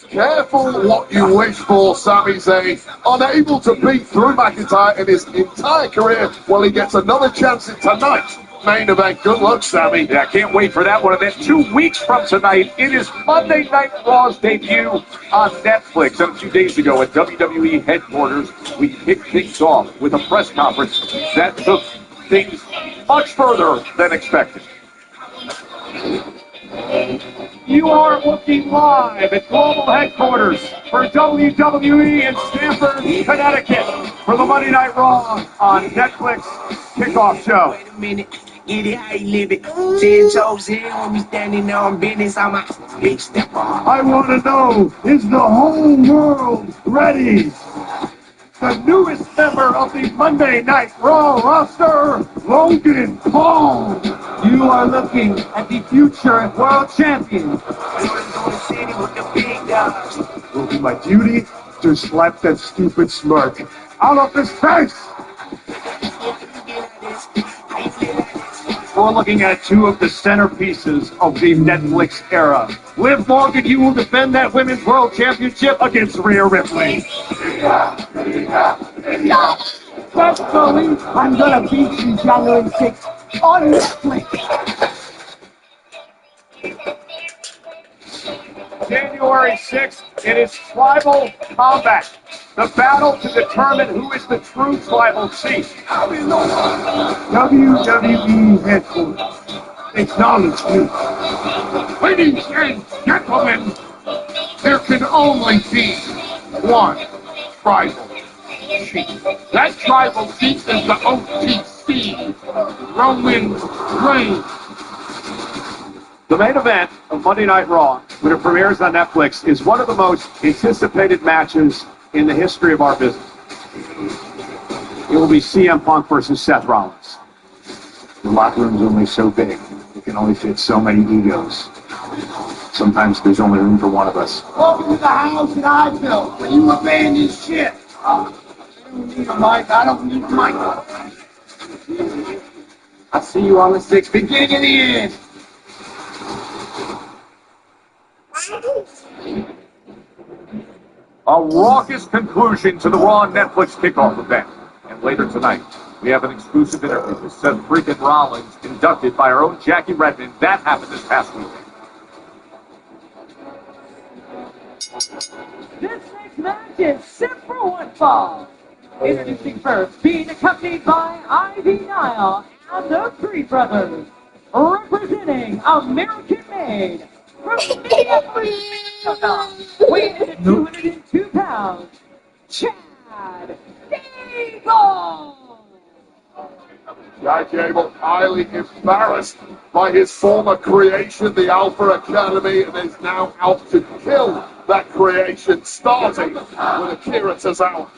Careful what you wish for, Sami Zayn. Unable to beat Drew McIntyre in his entire career. Well, he gets another chance in tonight's main event. Good luck, Sami. Yeah, I can't wait for that one. And then 2 weeks from tonight, it is Monday Night Raw's debut on Netflix. And a few days ago at WWE headquarters, we kicked things off with a press conference that took things much further than expected. You are looking live at global headquarters for WWE in Stamford, Connecticut for the Monday Night Raw on Netflix kickoff show. Wait a minute. Get it how you live it. 10 toes in when we standing on business. I'm a big step on. I want to know, is the whole world ready? The newest member of the Monday Night Raw roster, Logan Paul. You are looking at the future world champion. It will be my duty to slap that stupid smirk out of his face. We're looking at two of the centerpieces of the Netflix era. Liv Morgan, you will defend that Women's World Championship against Rhea Ripley. Personally, I'm gonna beat you January 6th on Netflix. January 6th, it is Tribal Combat. The battle to determine who is the true Tribal Chief. WWE headquarters. Acknowledge me. Ladies and gentlemen, there can only be one tribal chief. That tribal chief is the OTC, Roman Reigns. The main event of Monday Night Raw, when it premieres on Netflix, is one of the most anticipated matches in the history of our business. It will be CM Punk versus Seth Rollins. The locker room's only so big. It can only fit so many egos. Sometimes there's only room for one of us. Welcome to the house that I built when you abandoned ship. I don't need a mic. I don't need a mic. I see you on the 6th, beginning of the end. A raucous conclusion to the Raw Netflix kickoff event. And later tonight, we have an exclusive interview with Seth freaking Rollins, conducted by our own Jackie Redmond. That happened this past weekend. This next match is set for one fall. Introducing first, being accompanied by Ivy Nile and the Three Brothers. Representing American Made from Minneapolis, Minnesota, weighing in at 202 pounds, Chad Gable. Chad Gable highly embarrassed by his former creation, the Alpha Academy, and is now out to kill that creation, starting with Akira Tozawa.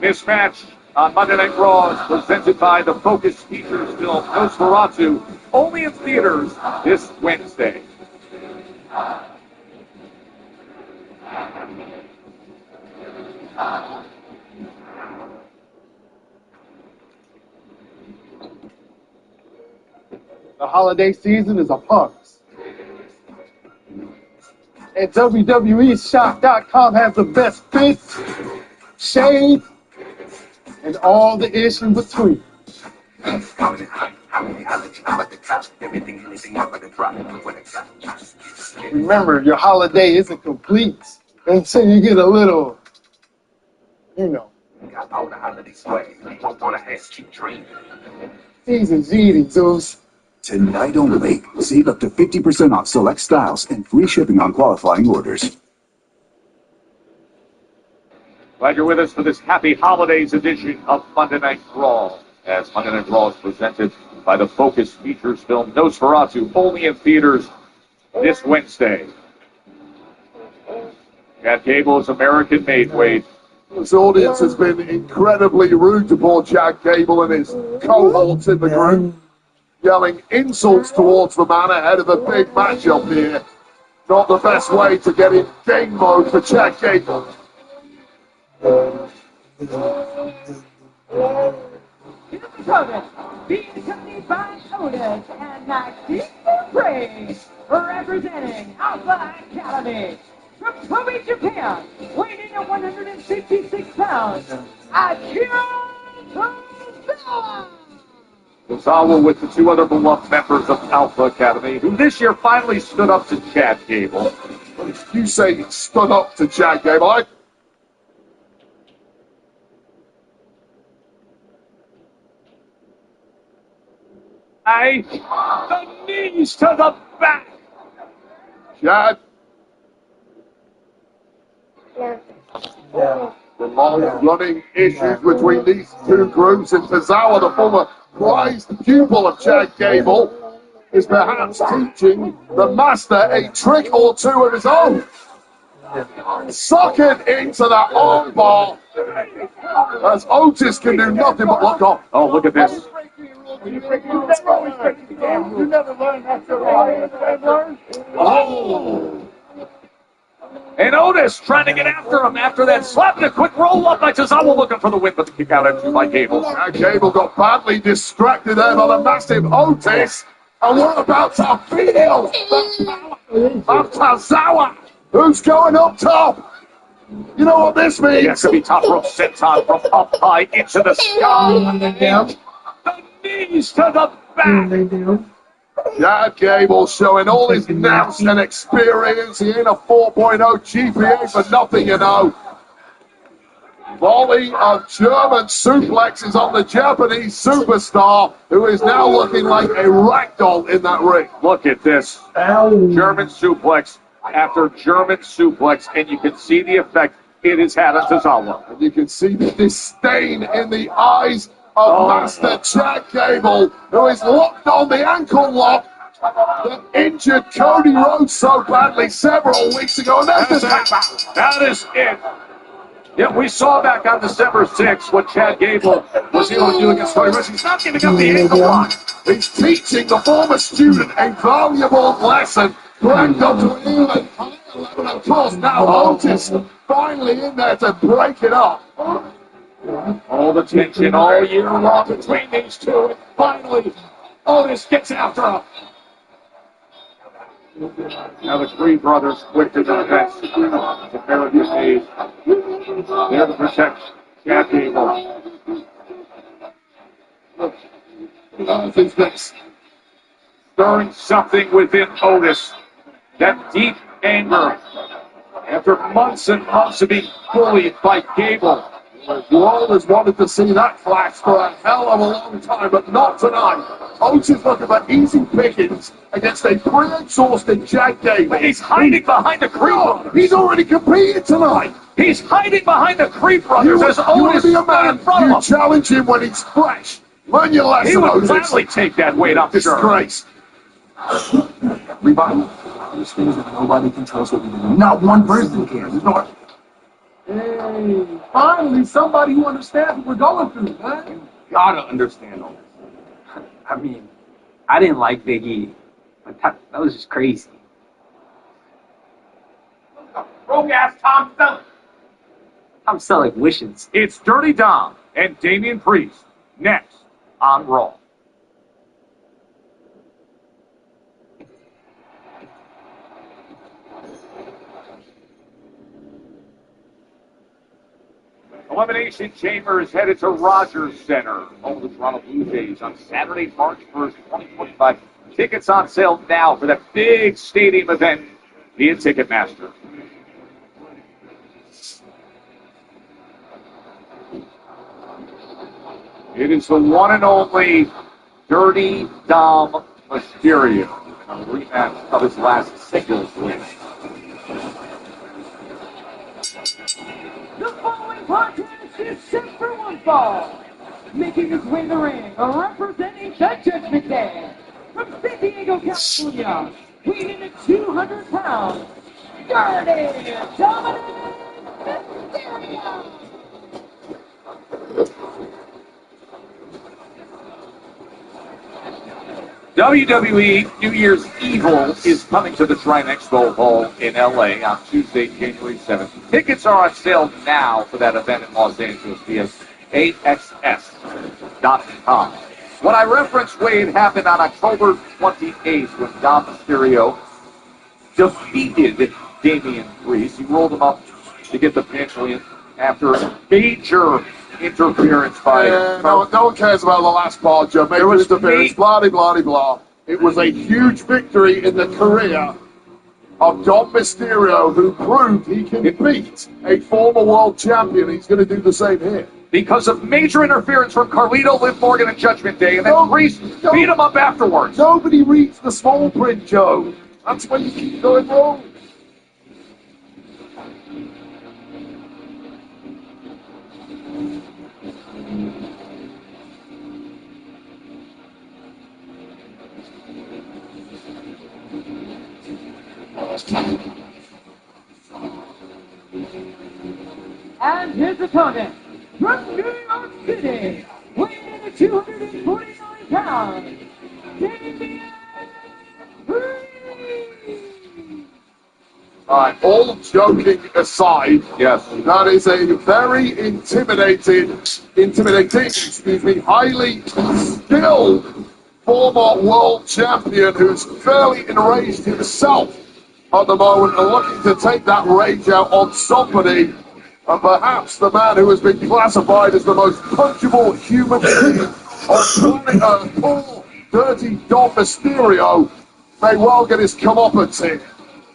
This match on Monday Night Raw is presented by the Focus Features film Nosferatu, only in theaters this Wednesday. The holiday season is upon us. And WWEshop.com has the best fits, shades, and all the ish in between. Remember, your holiday isn't complete until you get a little, you know. Season's eating, Zeus. Tonight only. Save up to 50% off select styles and free shipping on qualifying orders. Glad you're with us for this happy holidays edition of Monday Night Raw. As Monday Night Raw is presented by the Focus Features film Nosferatu, only in theaters this Wednesday. Chad Gable's American Made, Wade. This audience has been incredibly rude to poor Chad Gable and his cohorts in the group, yelling insults towards the man ahead of a big matchup here. Not the best way to get in game mode for Chad Gable. Being accompanied by Otis and Maxine Dupre, representing Alpha Academy. From Kobe, Japan, weighing in at 166 pounds, Akira Tozawa. Tozawa with the two other beloved members of Alpha Academy, who this year finally stood up to Chad Gable. You say stood up to Chad Gable. The knees to the back. Chad. The long-running issues between these two groups, and Tozawa, the former prized pupil of Chad Gable, is perhaps teaching the master a trick or two of his own. Suck it into that armbar, as Otis can do nothing but look on. Oh, look at this. You never learned that learn. Oh! And Otis trying to get after him after that slap and a quick roll up by Tozawa, looking for the win, but the kick out at 2 by Gable. Chad Gable got badly distracted there by the massive Otis, and we're about to feel the power of Tozawa. Who's going up top? You know what this means? Yes, it'll be top rope senton from up high into the sky. The knees to the back. Chad Gable showing all his nous and experience. He ain't a 4.0 GPA for nothing, you know. Volley of German suplexes on the Japanese superstar, who is now looking like a ragdoll in that ring. Look at this. German suplex after German suplex, and you can see the effect it has had on Tozawa. And you can see the disdain in the eyes of Master Chad Gable, who is locked on the ankle lock that injured Cody Rhodes so badly several weeks ago. And that is it. Yeah, we saw back on December 6th what Chad Gable was able to do against Cody Rhodes. He's not giving up the ankle lock. He's teaching the former student a valuable lesson. Dragged up to an even higher level. Of course, now Otis finally in there to break it up. All the tension all year long between these two, and finally Otis gets after him. Now the Creed brothers quick to defense. It's American made. There to protect Chad Gable. I think that's stirring something within Otis. That deep anger after months and months of being bullied by Gable. You always wanted to see that clash for a hell of a long time, but not tonight. Otis looking for easy pickings against a pre-exhausted Chad Gable. He's hiding behind the Creed brothers. He's already competed tonight. He's hiding behind the Creed brothers as Otis be a man. in front of him. You challenge him when he's fresh. Learn your lesson, He would Otis. gladly take that weight, I'm sure. Disgrace. Everybody, there's things that nobody can tell us what we're doing. Not one person can. There's no. Hey, finally somebody who understands what we're going through, man. You gotta understand all this. I mean, I didn't like Big E, but that was just crazy. Broke ass Tom Selleck. Tom Selleck wishes. It's Dirty Dom and Damian Priest next on Raw. Elimination Chamber is headed to Rogers Center, home of the Toronto Blue Jays, on Saturday, March 1st, 2025. Tickets on sale now for that big stadium event via Ticketmaster. It is the one and only Dirty Dom Mysterio, a rematch of his last singles win. The following contest is set for one fall. Making his way in the ring, representing the Judgment Day, from San Diego, California, weighing in at 200 pounds, Dirty Dominic Mysterio. WWE New Year's Evil is coming to the Shrine Expo Hall in LA on Tuesday, January 7th. Tickets are on sale now for that event in Los Angeles via AXS.com. What I referenced, Wade, happened on October 28th when Dom Mysterio defeated Damian Priest. He rolled him up to get the pin win after major interference by... no one cares about the last part, Joe. Major interference, blah, blah, blah. It was a huge victory in the career of Dom Mysterio, who proved he can beat a former world champion. He's going to do the same here. Because of major interference from Carlito, Liv Morgan, and Judgment Day, and then Priest beat him up afterwards. Nobody reads the small print, Joe. That's when you keep going wrong. And his opponent, from New York City, weighing in at 249 pounds, Damian Priest. All joking aside, yes, that is a very intimidating, highly skilled former world champion who's fairly enraged himself at the moment and looking to take that rage out on somebody. And perhaps the man who has been classified as the most punchable human being on planet Earth, poor, dirty Dom Mysterio, may well get his comeuppance here.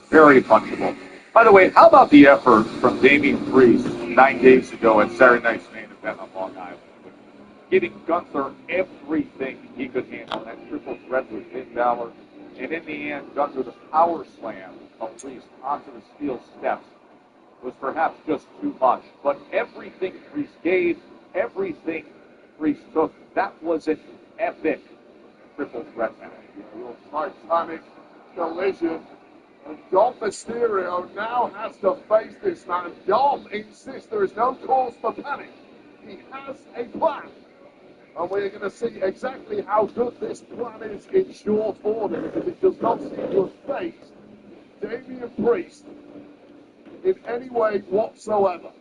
Very punchable. By the way, how about the effort from Damian Priest 9 days ago at Saturday Night's Main Event on Long Island? Giving Gunther everything he could handle. That triple threat with Finn Balor. And in the end, Gunther's power slam of Priest onto the steel steps was perhaps just too much. But everything Priest gave, everything Priest took, that was an epic triple threat match. Real Titanic collision. And Dom Mysterio now has to face this man. Dom insists there is no cause for panic. He has a plan. And we're going to see exactly how good this plan is in short order, because it does not seem to have faced Damian Priest in any way whatsoever.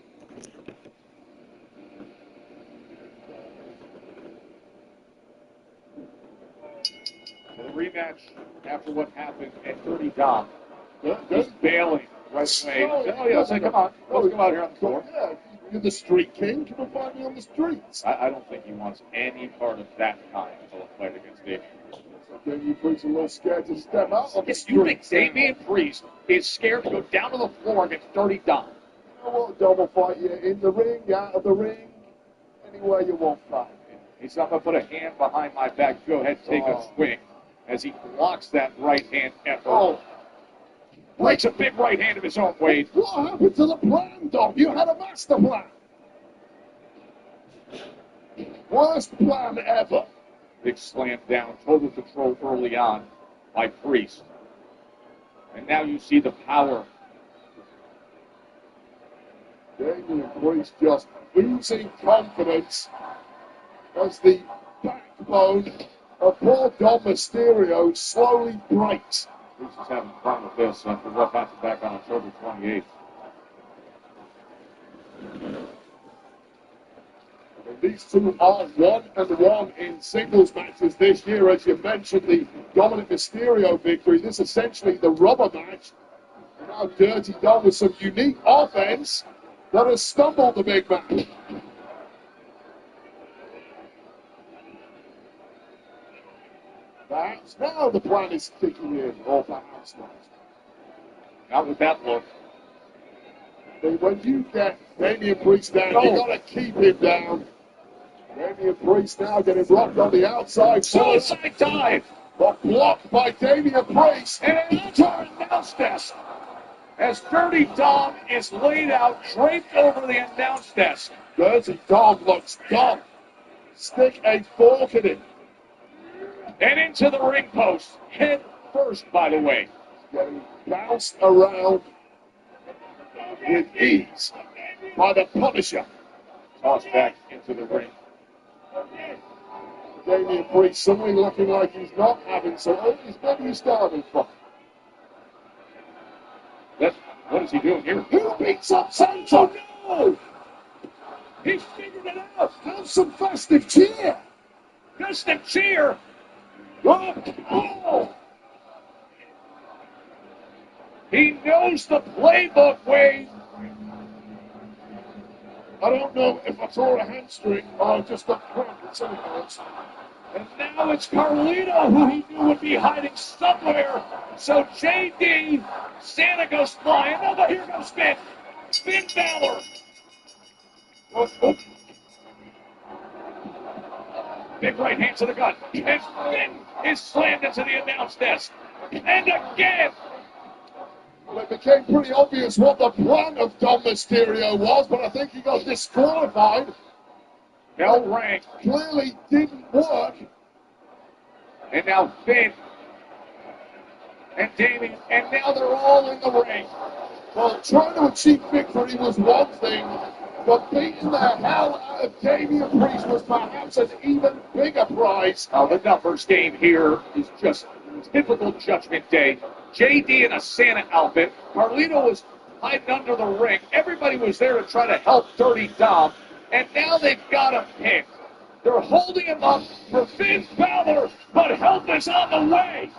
The rematch after what happened at 30 Dom. Just bailing right away. Oh, yeah, say, come on. Let's go out here on the floor. Yeah, you're the street king. Come and find me on the streets. I don't think he wants any part of that kind of a fight against Damian. Damian Priest a little scared to step out on the street. You think Damian Priest is scared to go down to the floor against 30 Dom? You know what? Dom will fight you in the ring, out of the ring, anywhere you want, fight. He's not going to put a hand behind my back. Go ahead, take a swing as he blocks that right hand effort. Breaks a big right hand of his own, Wade. What happened to the plan, Dom? You had a master plan. Worst plan ever. Big slam down, total control early on by Priest. And now you see the power. Damian Priest just losing confidence as the backbone of poor Dom Mysterio slowly breaks. Priest is having fun with this after what happened back on October 28th. And these two are 1-1 in singles matches this year. As you mentioned, the Dominic Mysterio victory. This is essentially the rubber match. And now Dirty Dom with some unique offense that has stumbled the big man. Perhaps now the plan is kicking in, or perhaps not. Not with that look. But when you get Damian Priest down, you got to keep him down. Damian Priest now getting blocked on the outside. Suicide dive! But blocked by Damian Priest. And an announce desk. as Dirty Dom is laid out, draped over the announce desk. Dirty Dom looks dumb. Stick a fork in him. And into the ring post, head first, by the way. Getting bounced around with ease by the Punisher. Tossed back into the ring. Damian Priest suddenly looking like he's not having so. Oh, he's maybe started from. What is he doing here? Who beats up Santo? No! He figured it out. Have some festive cheer. Festive cheer. Oh. He knows the playbook, Wade. I don't know if I tore a hamstring or just got cramped at some points. And now it's Carlito, who he knew would be hiding somewhere. So JD, Santa goes flying. No, but here goes Finn. Finn Balor. Big right hand to the gut. And Finn is slammed into the announce desk. And again. Well, it became pretty obvious what the plan of Dom Mysterio was, but I think he got disqualified. Bell rang. Clearly didn't work. And now Finn and Damian, and now they're all in the ring. Well, trying to achieve victory was one thing, but beating the hell out of Damian Priest was perhaps an even bigger prize. Oh, the numbers game here is just typical Judgment Day. JD in a Santa outfit. Carlito was hiding under the ring. Everybody was there to try to help Dirty Dom. And now they've got him pinned. They're holding him up for Finn Balor, but help is on the way.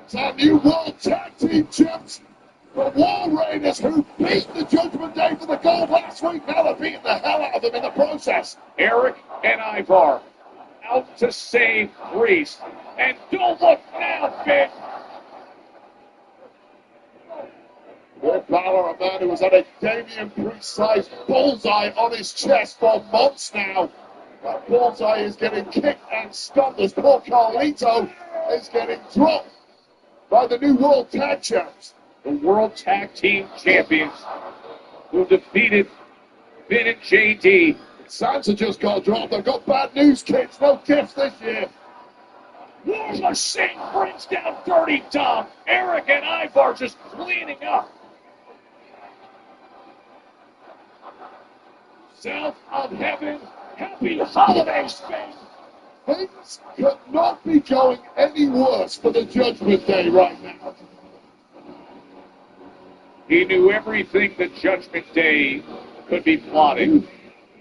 It's our new World Tag Team Champs, the War Raiders, who beat the Judgment Day for the gold last week. Now they're beating the hell out of them in the process. Eric and Ivar out to save Priest. And don't look now, Finn. Finn Balor, a man who has had a Damian Priest-sized bullseye on his chest for months now. That bullseye is getting kicked and stunned as poor Carlito is getting dropped by the new World Tag Champs. The World Tag Team Champions who defeated Finn and JD. Santa just got dropped. They've got bad news, kids. No gifts this year. War Machine brings down Dirty Dom. Eric and Ivar just cleaning up. South of heaven, happy holidays, Finn. Things could not be going any worse for the Judgment Day right now. He knew everything the Judgment Day could be plotting.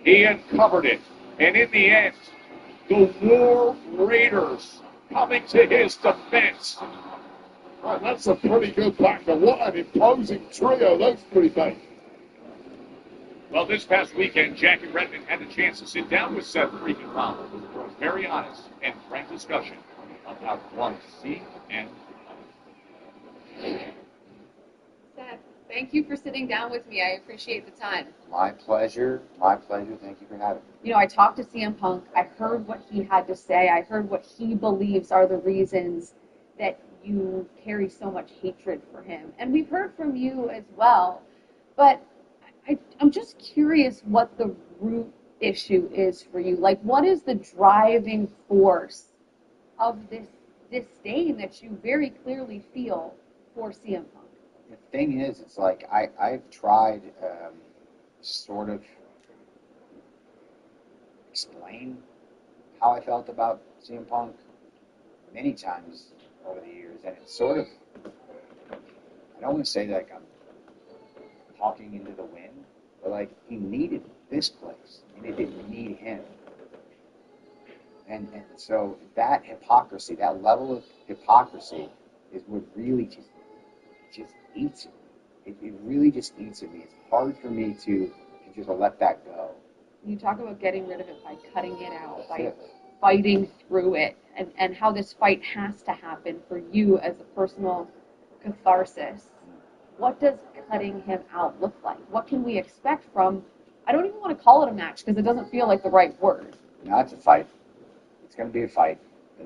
He uncovered it. And in the end, the War Raiders coming to his defense. Well, that's a pretty good backer. What an imposing trio those three make. Well, this past weekend, Jackie Redmond had the chance to sit down with Seth freaking Rollins. It was very honest and frank discussion about what CM Seth, thank you for sitting down with me. I appreciate the time. My pleasure. My pleasure. Thank you for having me. You know, I talked to CM Punk. I heard what he had to say. I heard what he believes are the reasons that you carry so much hatred for him. And we've heard from you as well. But I'm just curious what the root issue is for you. Like, what is the driving force of this disdain that you very clearly feel for CM Punk? The thing is, it's like I've tried sort of explain how I felt about CM Punk many times over the years, and it's sort of, I don't want to say like I'm talking into the wind, but like he needed this place and it didn't need him. And so that hypocrisy, that level of hypocrisy is what really just eats it. It really just eats at me. It's hard for me to just let that go. You talk about getting rid of it by cutting it out, by fighting through it, and how this fight has to happen for you as a personal catharsis. What does cutting him out look like? What can we expect from, I don't even want to call it a match because it doesn't feel like the right word. No, it's a fight. It's going to be a fight.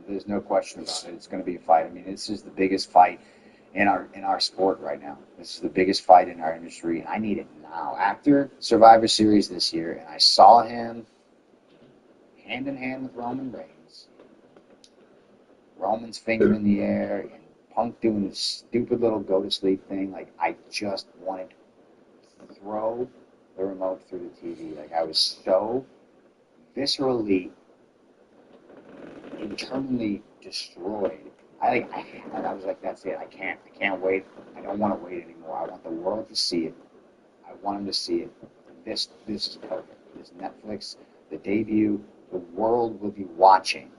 There's no question about it. It's going to be a fight. I mean, this is the biggest fight in our sport right now. This is the biggest fight in our industry, and I need it now. After Survivor Series this year, and I saw him hand in hand with Roman Reigns, Roman's finger in the air, and Punk doing this stupid little go to sleep thing. Like, I just wanted to throw the remote through the TV. Like, I was so viscerally, internally destroyed. I was like, that's it. I can't wait. I don't want to wait anymore. I want the world to see it. I want them to see it. This is perfect. This Netflix, the debut, the world will be watching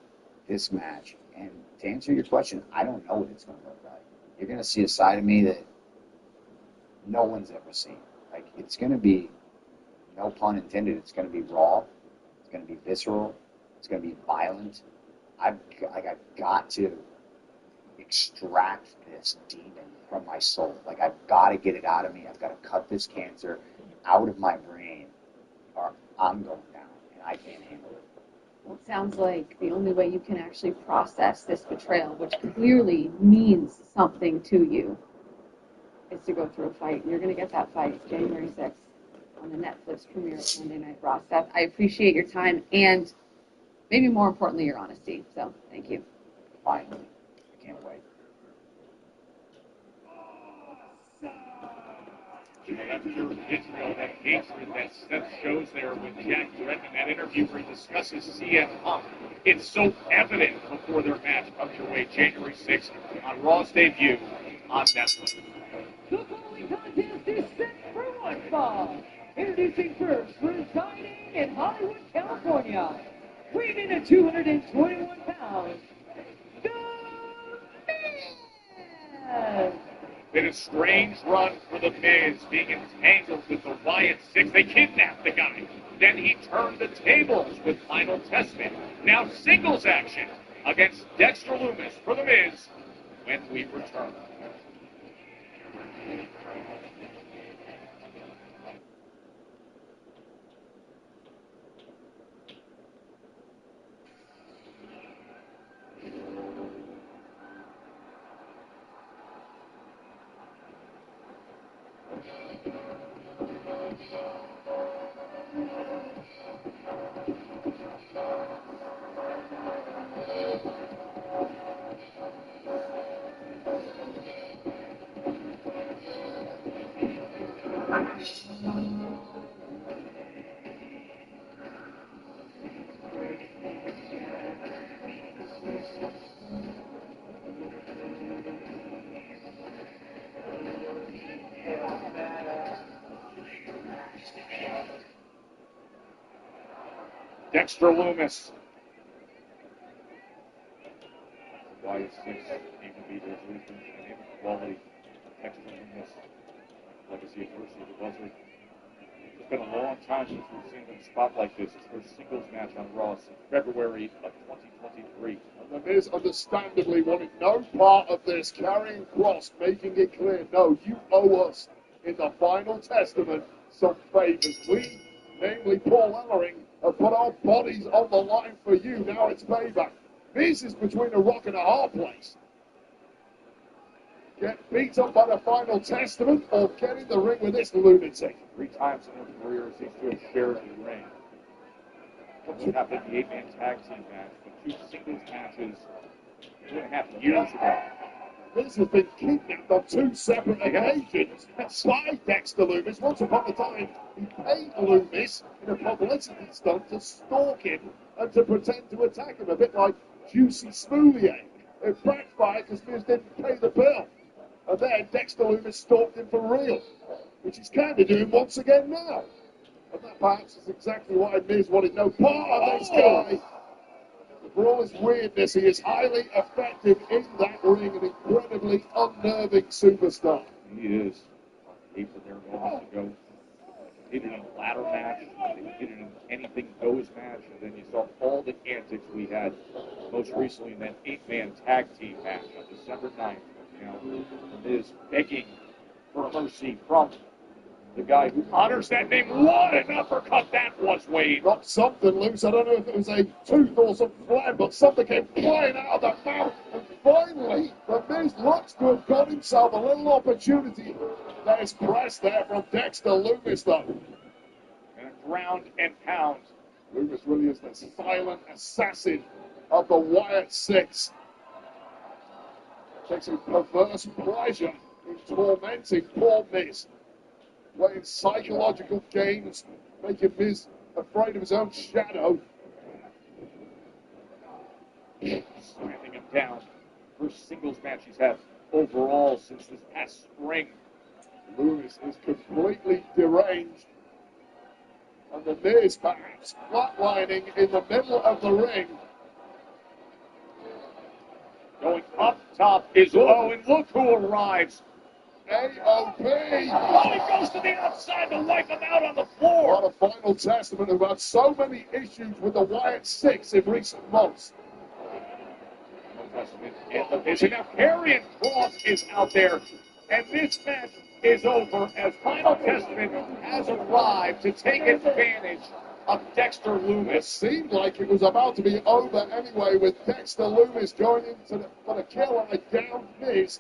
this match. And to answer your question, I don't know what it's going to look like. You're going to see a side of me that no one's ever seen. Like, it's going to be, no pun intended, it's going to be raw. It's going to be visceral. It's going to be violent. I've got to extract this demon from my soul. Like, I've got to get it out of me. I've got to cut this cancer out of my brain, or I'm going down, and I can't handle it. Well, it sounds like the only way you can actually process this betrayal, which clearly means something to you, is to go through a fight. You're going to get that fight January 6th on the Netflix premiere of Monday Night Raw. Seth, I appreciate your time and maybe more importantly, your honesty. So, thank you. Finally. I can't wait. After Israel, that hatred that Seth shows there with Jack Redden, that interview where he discusses CM Punk, it's so evident before their match comes your way January 6th on Raw's debut on Netflix. The following contest is set for one fall. Introducing first, residing in Hollywood, California, weighing in at 221 pounds, The Miz. Been a strange run for The Miz, being entangled with the Wyatt Six. They kidnapped the guy. Then he turned the tables with Final Testament. Now singles action against Dexter Lumis for The Miz when we return. Dexter Lumis. Wyatt Six even beat his wisdom and quality. Dexter Lumis. Legacy adversity to Buzzard. It's been a long time since we've seen them spot like this. It's their singles match on Raw since February of 2023. And The Miz understandably wanted no part of this, carrying Cross, making it clear, no, you owe us in the Final Testament some favors. We, namely Paul Ellering, have put our bodies on the line for you. Now it's payback. Miz is between a rock and a hard place. Get beat up by the Final Testament or get in the ring with this lunatic. 3 times in their careers, these two have shared the ring. What happened in the 8-man tag team match, but 2 singles matches 2.5 years ago. Miz has been kidnapped on 2 separate occasions by Dexter Lumis. Once upon a time, he paid Lumis in a publicity stunt to stalk him and to pretend to attack him, a bit like Juicy Smoulier. It backfired because Miz didn't pay the bill. And then Dexter Lumis stalked him for real, which he's kind of doing once again now. And that perhaps is exactly why Miz wanted no part of this guy. For all his weirdness, he is highly effective in that ring, an incredibly unnerving superstar. He is. He for their moments ago. He did it in a ladder match. He did it in anything goes match. And then you saw all the antics we had most recently in that 8-man tag team match on December 9th. Now, Miz begging for mercy from The guy who honors that name. What an uppercut that was, Wade. Got something loose. I don't know if it was a tooth or some phlegm, but something came flying out of the mouth. And finally, the Miz looks to have got himself a little opportunity. That is pressed there from Dexter Lumis, though. And a ground and pound. Lumis really is the silent assassin of the Wyatt Six. Takes a perverse pleasure in tormenting poor Miz. Playing psychological games, making Miz afraid of his own shadow. Slamming him down. First singles match he's had overall since this past spring. Lumis is completely deranged. And the Miz perhaps flatlining in the middle of the ring. Going up top is low, and look who arrives. AOP! Oh, he goes to the outside to wipe him out on the floor. What a final testament who've had so many issues with the Wyatt Six in recent months. And now Karrion Kross is out there, and this match is over as Final Testament has arrived to take advantage of Dexter Lumis. It seemed like it was about to be over anyway, with Dexter Lumis going into for the kill on a downed Miz.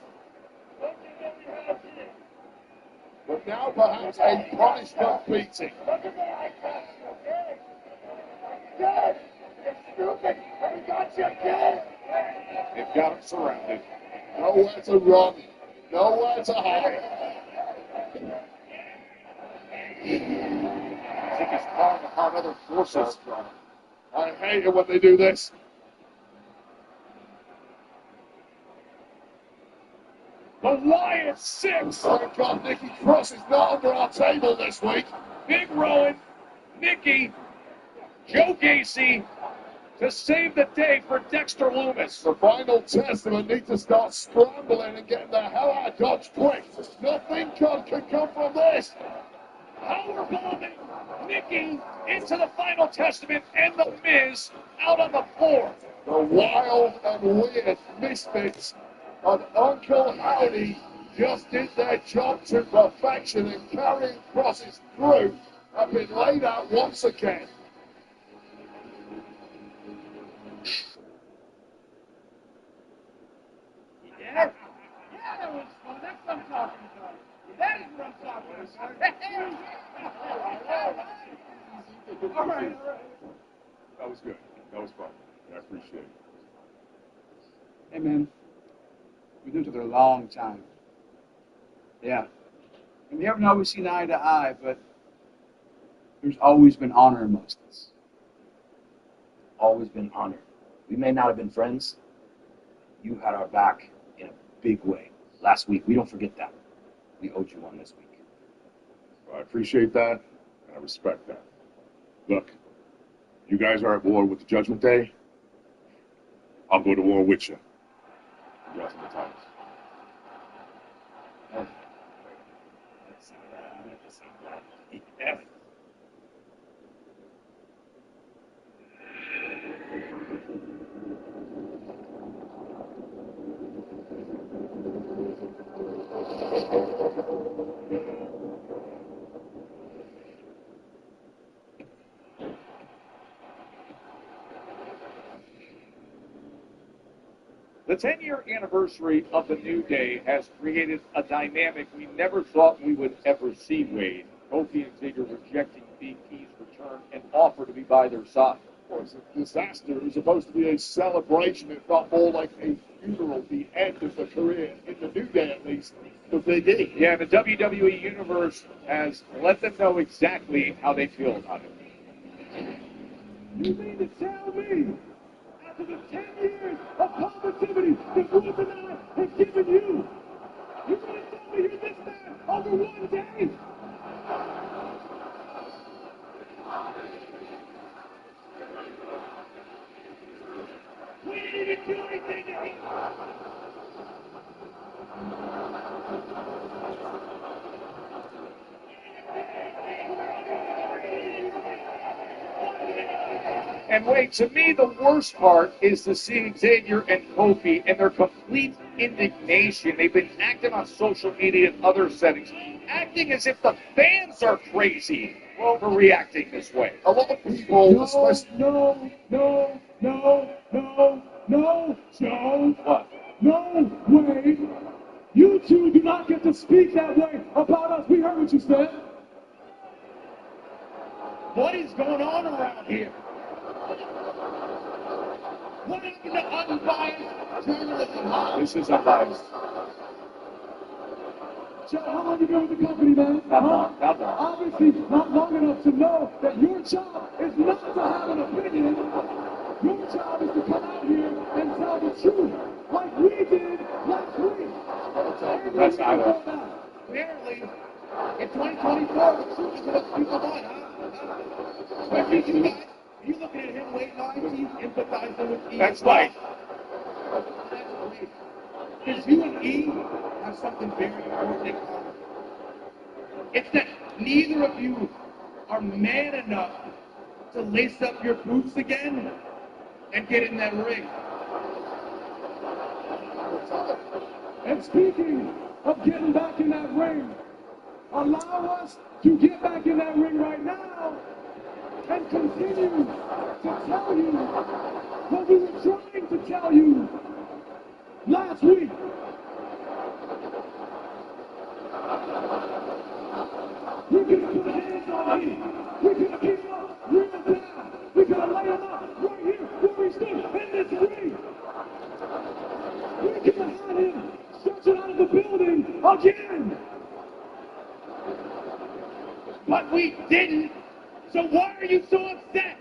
But now perhaps a punishment beating. They've got him surrounded. Nowhere to run, nowhere to hide. I think he's calling upon other forces. I hate it when they do this. The Wyatt Six. Thank God Nikki Cross is not under our table this week. Big Rowan, Nikki, Joe Gacy to save the day for Dexter Lumis. The Final Testament need to start scrambling and getting the hell out of Dodge quick. Nothing good can come from this. Powerbombing Nikki into the Final Testament and the Miz out on the floor. The wild and weird misfits of Uncle Howdy just did their job to perfection, and Karrion Kross's crew have been laid out once again. Yeah, that was fun. That's what I'm talking about. That is what I'm talking about. All right. That was good. That was fun. I appreciate it. Hey, man. We've been together a long time. Yeah. And we haven't always seen eye to eye, but there's always been honor amongst us. Always been honor. We may not have been friends. You had our back in a big way last week. We don't forget that. We owed you one this week. Well, I appreciate that, and I respect that. Look, you guys are at war with the Judgment Day. I'll go to war with you. You guys are the titles. Yeah. The 10-year anniversary of the New Day has created a dynamic we never thought we would ever see, Wade. Kofi and Ziggler rejecting BP's return and offer to be by their side. Well, it's a disaster. It was supposed to be a celebration. It felt more like a funeral, the end of the career, in the New Day at least, for Big E. Yeah, the WWE Universe has let them know exactly how they feel about it. You mean to tell me, after the 10 years of positivity that Bruce and I have given you, you're going to tell me you're this man over one day? We didn't even do anything to him. And wait, to me, the worst part is to see Xavier and Kofi and their complete indignation. They've been acting on social media and other settings, acting as if the fans are crazy for overreacting this way. A lot of people, No, Joe. What? No way. You two do not get to speak that way about us. We heard what you said. What is going on around here? What happened to unbiased journalism? This is unbiased. Joe, how long have you been with the company, man? Not long. Obviously, not long enough to know that your job is not to have an opinion. Your job is to come out here and tell the truth, like we did last week. That's not it. Apparently, in 2024, the truth is what people want, huh? Are you looking at him late night? He's empathizing with E. That's right. Because you and E have something very important in common. It's that neither of you are man enough to lace up your boots again and get in that ring. And speaking of getting back in that ring, allow us to get back in that ring right now and continue to tell you what we were trying to tell you last week. We could have put hands on him. We could have kicked him up real bad. We could have laid him up right here where we stood in this ring. We could have had him stretching out of the building again. But we didn't. So why are you so upset?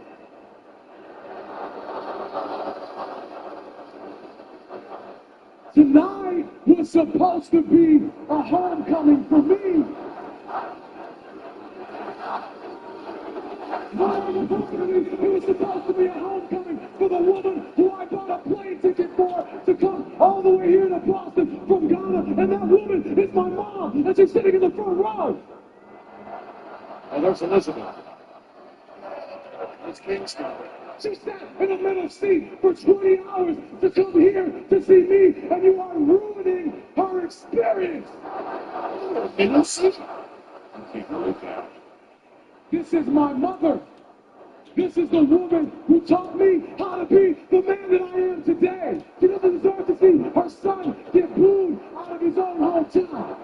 Tonight was supposed to be a homecoming for me. It was supposed to be a homecoming for the woman who I bought a plane ticket for to come all the way here to Boston from Ghana. And that woman is my mom, and she's sitting in the front row. Oh, there's Elizabeth. It's Kingston. She sat in the middle seat for 20 hours to come here to see me, and you are ruining her experience. Middle seat? This is my mother. This is the woman who taught me how to be the man that I am today. She doesn't deserve to see her son get booed out of his own hometown.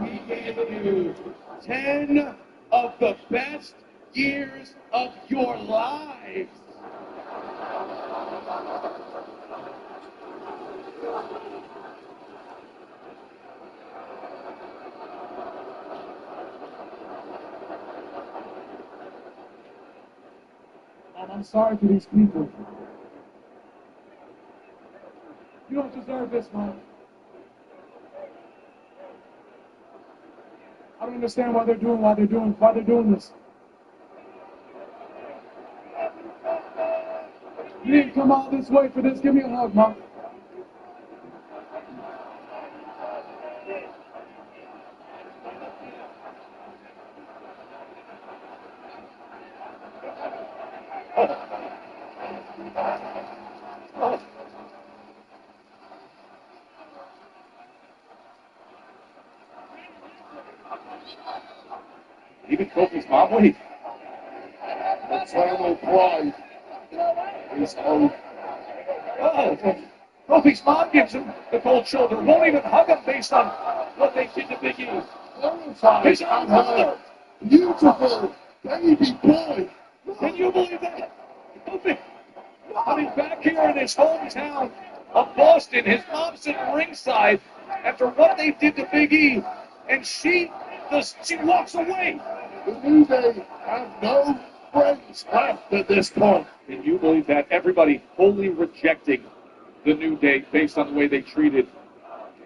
We gave you 10 of the best years of your lives. And I'm sorry for these people. You don't deserve this, Mom. I don't understand why they're doing this. You didn't come all this way for this. Give me a hug, Mom. Even Kofi's mom leave. Maternal pride is over. Oh, Kofi's mom gives him the cold shoulder. Won't even hug him based on what they did to Big E. His own mother. Beautiful baby boy. Can you believe that? Kofi, I mean, back here in his hometown of Boston, his mom's sitting ringside after what they did to Big E, and she walks away. The New Day have no friends left at this point. Can you believe that? Everybody wholly rejecting the New Day based on the way they treated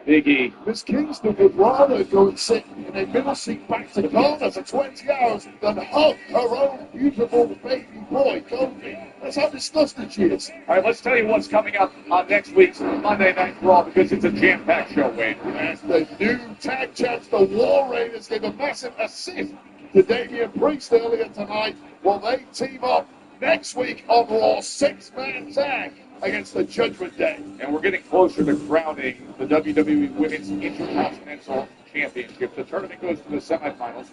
Big E. Miss Kingston would rather go and sit in a middle seat back to Ghana for 20 hours than hug her own beautiful baby boy, Kofi. That's how disgusted she is. All right, let's tell you what's coming up on next week's Monday Night Raw because it's a jam-packed show, Wayne. As the new tag champs, the War Raiders, gave a massive assist to Damian Priest earlier tonight. Will they team up next week on Raw 6-man tag against the Judgment Day? And we're getting closer to crowning the WWE Women's Intercontinental Championship. The tournament goes to the semifinals.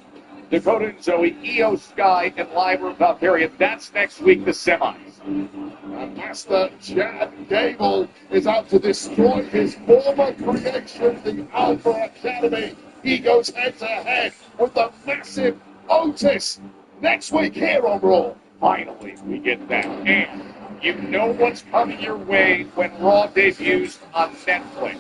Dakota and Zoe, Io Sky, and Lyra Valkyria. That's next week, the semis. And Master Chad Gable is out to destroy his former creation, the Alpha Academy. He goes head-to-head with the massive Otis next week here on Raw. Finally, we get that. And you know what's coming your way when Raw debuts on Netflix.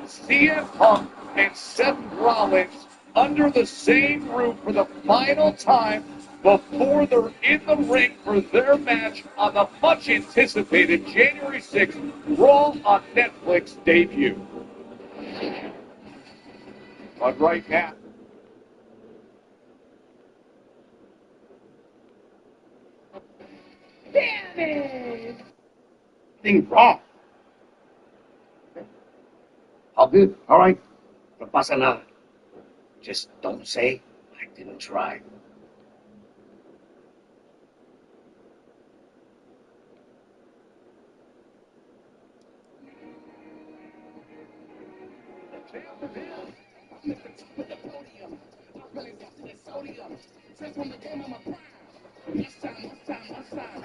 CM Punk and Seth Rollins under the same roof for the final time before they're in the ring for their match on the much-anticipated January 6th Raw on Netflix debut. But right now, Damn it! Thing wrong. All good. All right. No pasa nada. Just don't say I didn't try.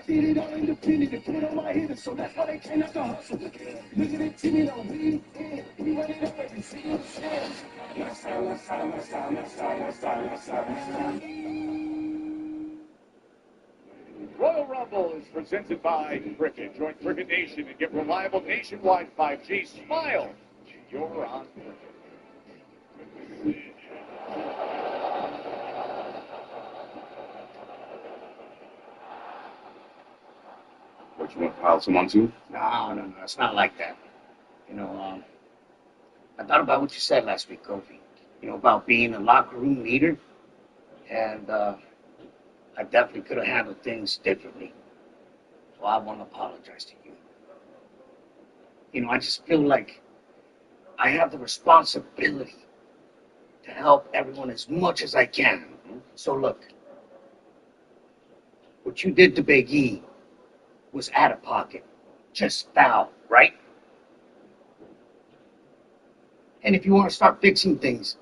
Did it all independent to put on my hitters, so that's why they came out to hustle. Look at it, Timmy, no, we run it up every single chance. Royal Rumble is presented by Cricket. Join Cricket Nation and get reliable nationwide 5G. Smile. You're on Cricket. What, you want to pile some on too? No, it's not like that. You know, I thought about what you said last week, Kofi. You know, about being a locker room leader. And I definitely could have handled things differently. So I want to apologize to you. You know, I just feel like I have the responsibility to help everyone as much as I can. So look, what you did to Big E was out of pocket, just foul, right? And if you want to start fixing things,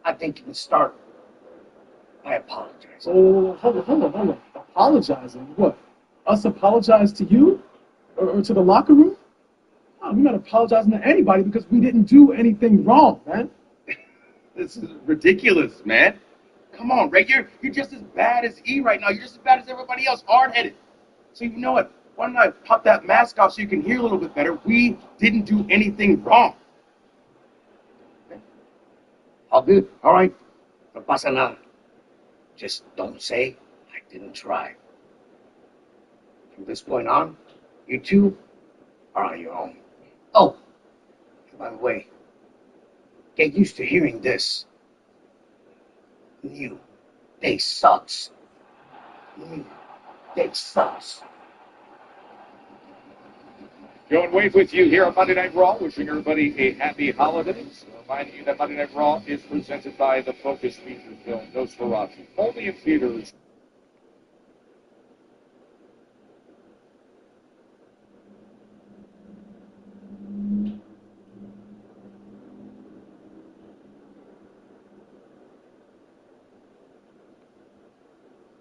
I think you can start by apologizing. Oh, hold on. Apologizing? What? Us apologize to you? Or to the locker room? No, we're not apologizing to anybody because we didn't do anything wrong, man. This is ridiculous, man. Come on, Ray. You're just as bad as E right now. You're just as bad as everybody else, hard-headed. So you know what? Why don't I pop that mask off so you can hear a little bit better? We didn't do anything wrong. All good. All right. No pasa nada. Just don't say I didn't try. From this point on, you two are on your own. Oh, and by the way, get used to hearing this. New Day sucks. New Day sucks. Joe and Wave with you here on Monday Night Raw, wishing everybody a happy holidays. Reminding you that Monday Night Raw is presented by the Focus feature film Nosferatu, only in theaters.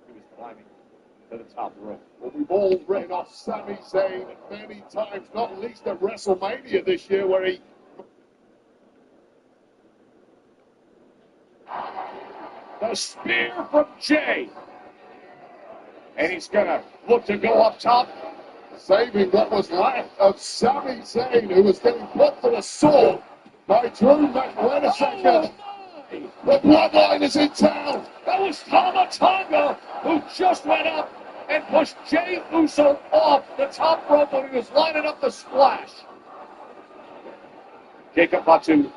He was climbing to the top rope. Well, we've all written off Sami Zayn many times, not least at WrestleMania this year, where he... The spear from Jay. And he's going to look to go up top. Saving what was left of Sami Zayn, who was getting put to the sword by Drew McIntyre. The bloodline is in town. That was Tama Tonga, who just went up and pushed Jay Uso off the top rope when he was lining up the splash. Jacob Fatu,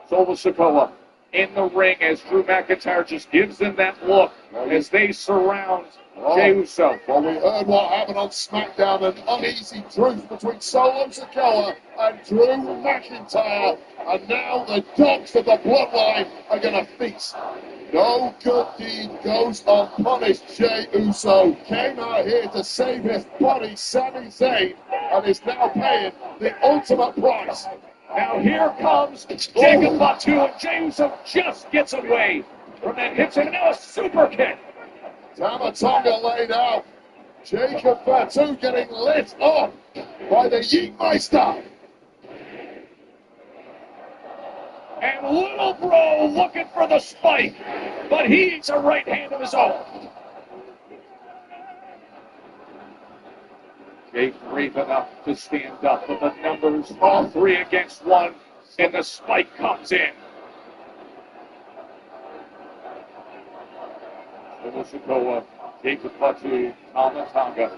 Sova Sikoa in the ring as Drew McIntyre just gives them that look as they surround Jey Uso. Well, we heard what happened on SmackDown, an uneasy truth between Solo Sikoa and Drew McIntyre. And now the dogs of the bloodline are going to feast. No good deed goes unpunished. Jey Uso came out here to save his buddy Sami Zayn and is now paying the ultimate price. Now here comes Jacob Fatu, and Jey Uso just gets away from that hip check. Now a super kick. Tamatonga laid out. Jacob Fatu getting lit up by the Yeetmeister. And Little Bro looking for the spike, but he's a right hand of his own. Jay brave enough to stand up, but the numbers all 3 against 1, and the spike comes in. Sikoa, Jacob Fatu, Tamatonga.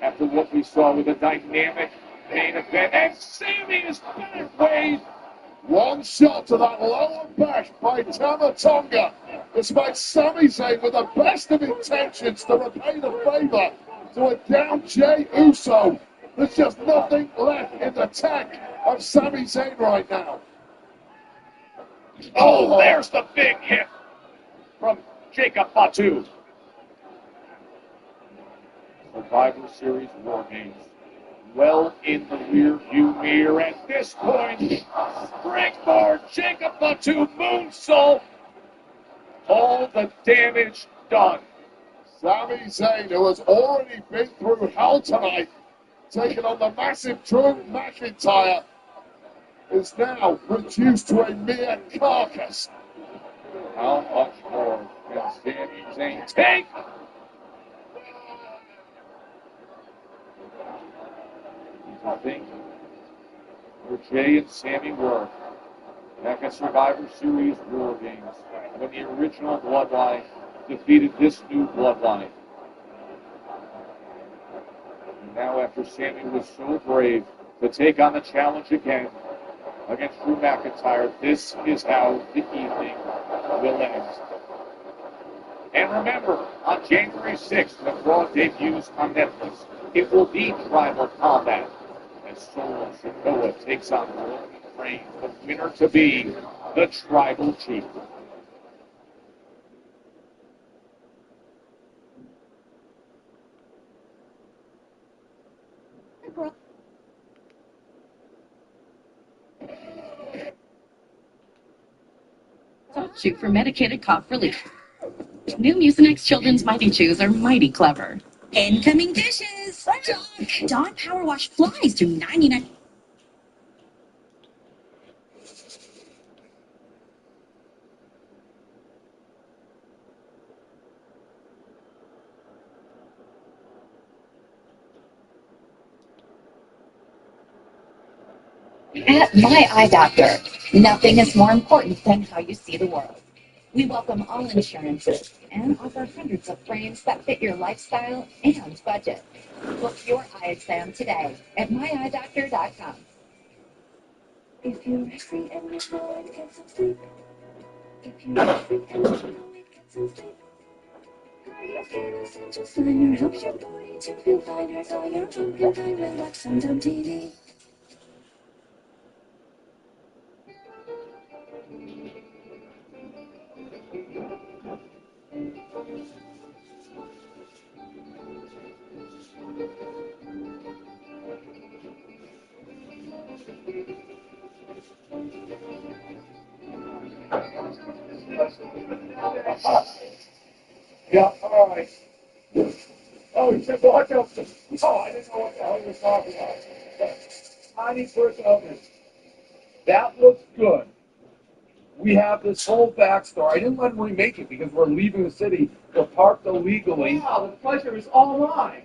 After what we saw with a dynamic main event, and Sami is back, Wade. One shot to that lower back by Tamatonga. Despite Sami Zayn with the best of intentions to repay the favor to a down Jey Uso. There's just nothing left in the tank of Sami Zayn right now. Oh, there's the big hit from Jacob Fatu. Survivor Series War Games well in the rear view mirror at this point. Springboard, Jacob Fatu, moonsault. All the damage done. Sami Zayn, who has already been through hell tonight, taking on the massive Drew McIntyre, is now reduced to a mere carcass. How much more can Sami Zayn take? I think where Jay and Sammy were back at Survivor Series War Games when the original Bloodline defeated this new Bloodline. And now after Sammy was so brave to take on the challenge again against Drew McIntyre, this is how the evening will end. And remember, on January 6th, when Raw debuts on Netflix, it will be Tribal Combat as Solo Sikoa takes on Roman Reigns, the winner to be the Tribal Chief. Shoot for medicated cough relief. New Mucinex Children's Mighty Chews are mighty clever. Incoming dishes! Dawn Power Wash flies to 99. At My Eye Doctor, nothing is more important than how you see the world. We welcome all insurances and offer hundreds of frames that fit your lifestyle and budget. Book your eye exam today at myeyedoctor.com. If you're resting and you know it, get some sleep. If you're resting and you know it, get some sleep. Cardiac essential signer helps your body to feel finer, so your home can find relax on dumb TV. Yeah, all right. Oh, you said watch out. Oh, I didn't know what the hell you were talking about. Tiny person opening. That looks good. We have this whole backstory. I didn't let him remake it because we're leaving the city. We're parked illegally. Wow, the pleasure is all mine.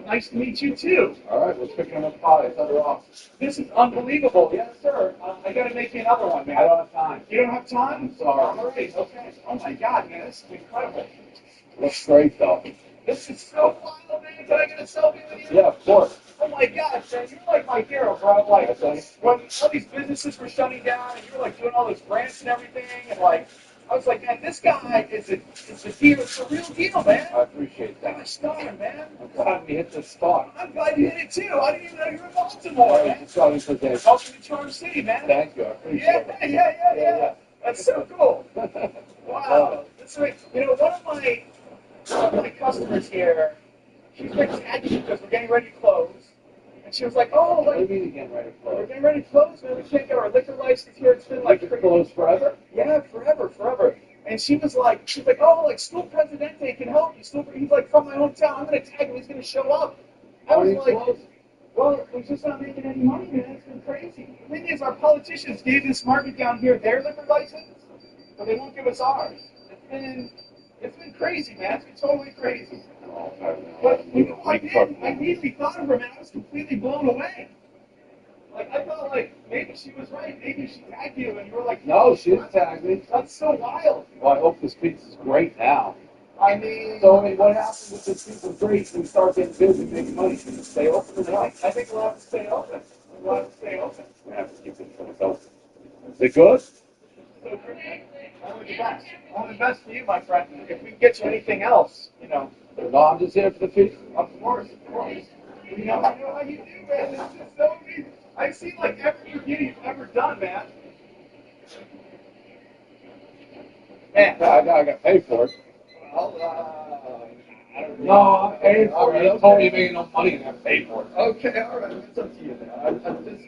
Nice to meet you, too. All right, let's pick him up pie. It's under office. This is unbelievable. Yes, sir. I got to make you another one, man. I don't have time. You don't have time? I'm sorry. All right, okay. Oh, my God, man, this is incredible. Looks great, though. This is so fun, man. Can I get a selfie with you? Yeah, of course. Oh, my God, man, you're like my hero, bro. Like, when all these businesses were shutting down and you were, like, doing all those grants and everything, and, like, I was like, man, this guy is a deal. It's a real deal, man. I appreciate that. You're a star, man. I'm glad we hit the spot. I'm glad you hit it, too. I didn't even know you were in Baltimore, man. It's always a day. Welcome to Charm City, man. Thank you. I appreciate it. Yeah. That's so cool. Wow. That's right. You know, one of my customers here, she's been tagging because we're getting ready to close. And she was like, oh, like, Getting ready to we're close. getting ready to close, man. We can't get our liquor license here. It's been like Closed forever? Yeah, forever. And she's like, oh, like School Presidente can help you. He's like from my hometown. I'm gonna tag him. He's gonna show up. I was like, well, we're just not making any money, man. It's been crazy. The thing is, our politicians gave this market down here their liquor license, but they won't give us ours. It's been crazy, man. It's been totally crazy. But when you walked in, I immediately thought of her, man. I was completely blown away. Like, I thought, like, maybe she was right. Maybe she tagged you, and you were like, No, she didn't tag me. That's so wild. Well, I hope this pizza's great now. I mean... So, I mean, what happens if this pizza's great and we start getting busy making money? Can we stay open or not? I think we'll have to stay open. We'll have to stay open. We have to keep this place open. Is it good? Only the best. Only the best for you, my friend. If we can get you anything else, you know. No, I'm just here for the pizza. Of course. You know, I know how you do, man. It's just so easy. I've seen like every review you've ever done, man. Man. I got to pay for it. Well, I don't know. No, I'm paying for it. You told me you made no money and I paid for it. Okay, all right. It's up to you, man.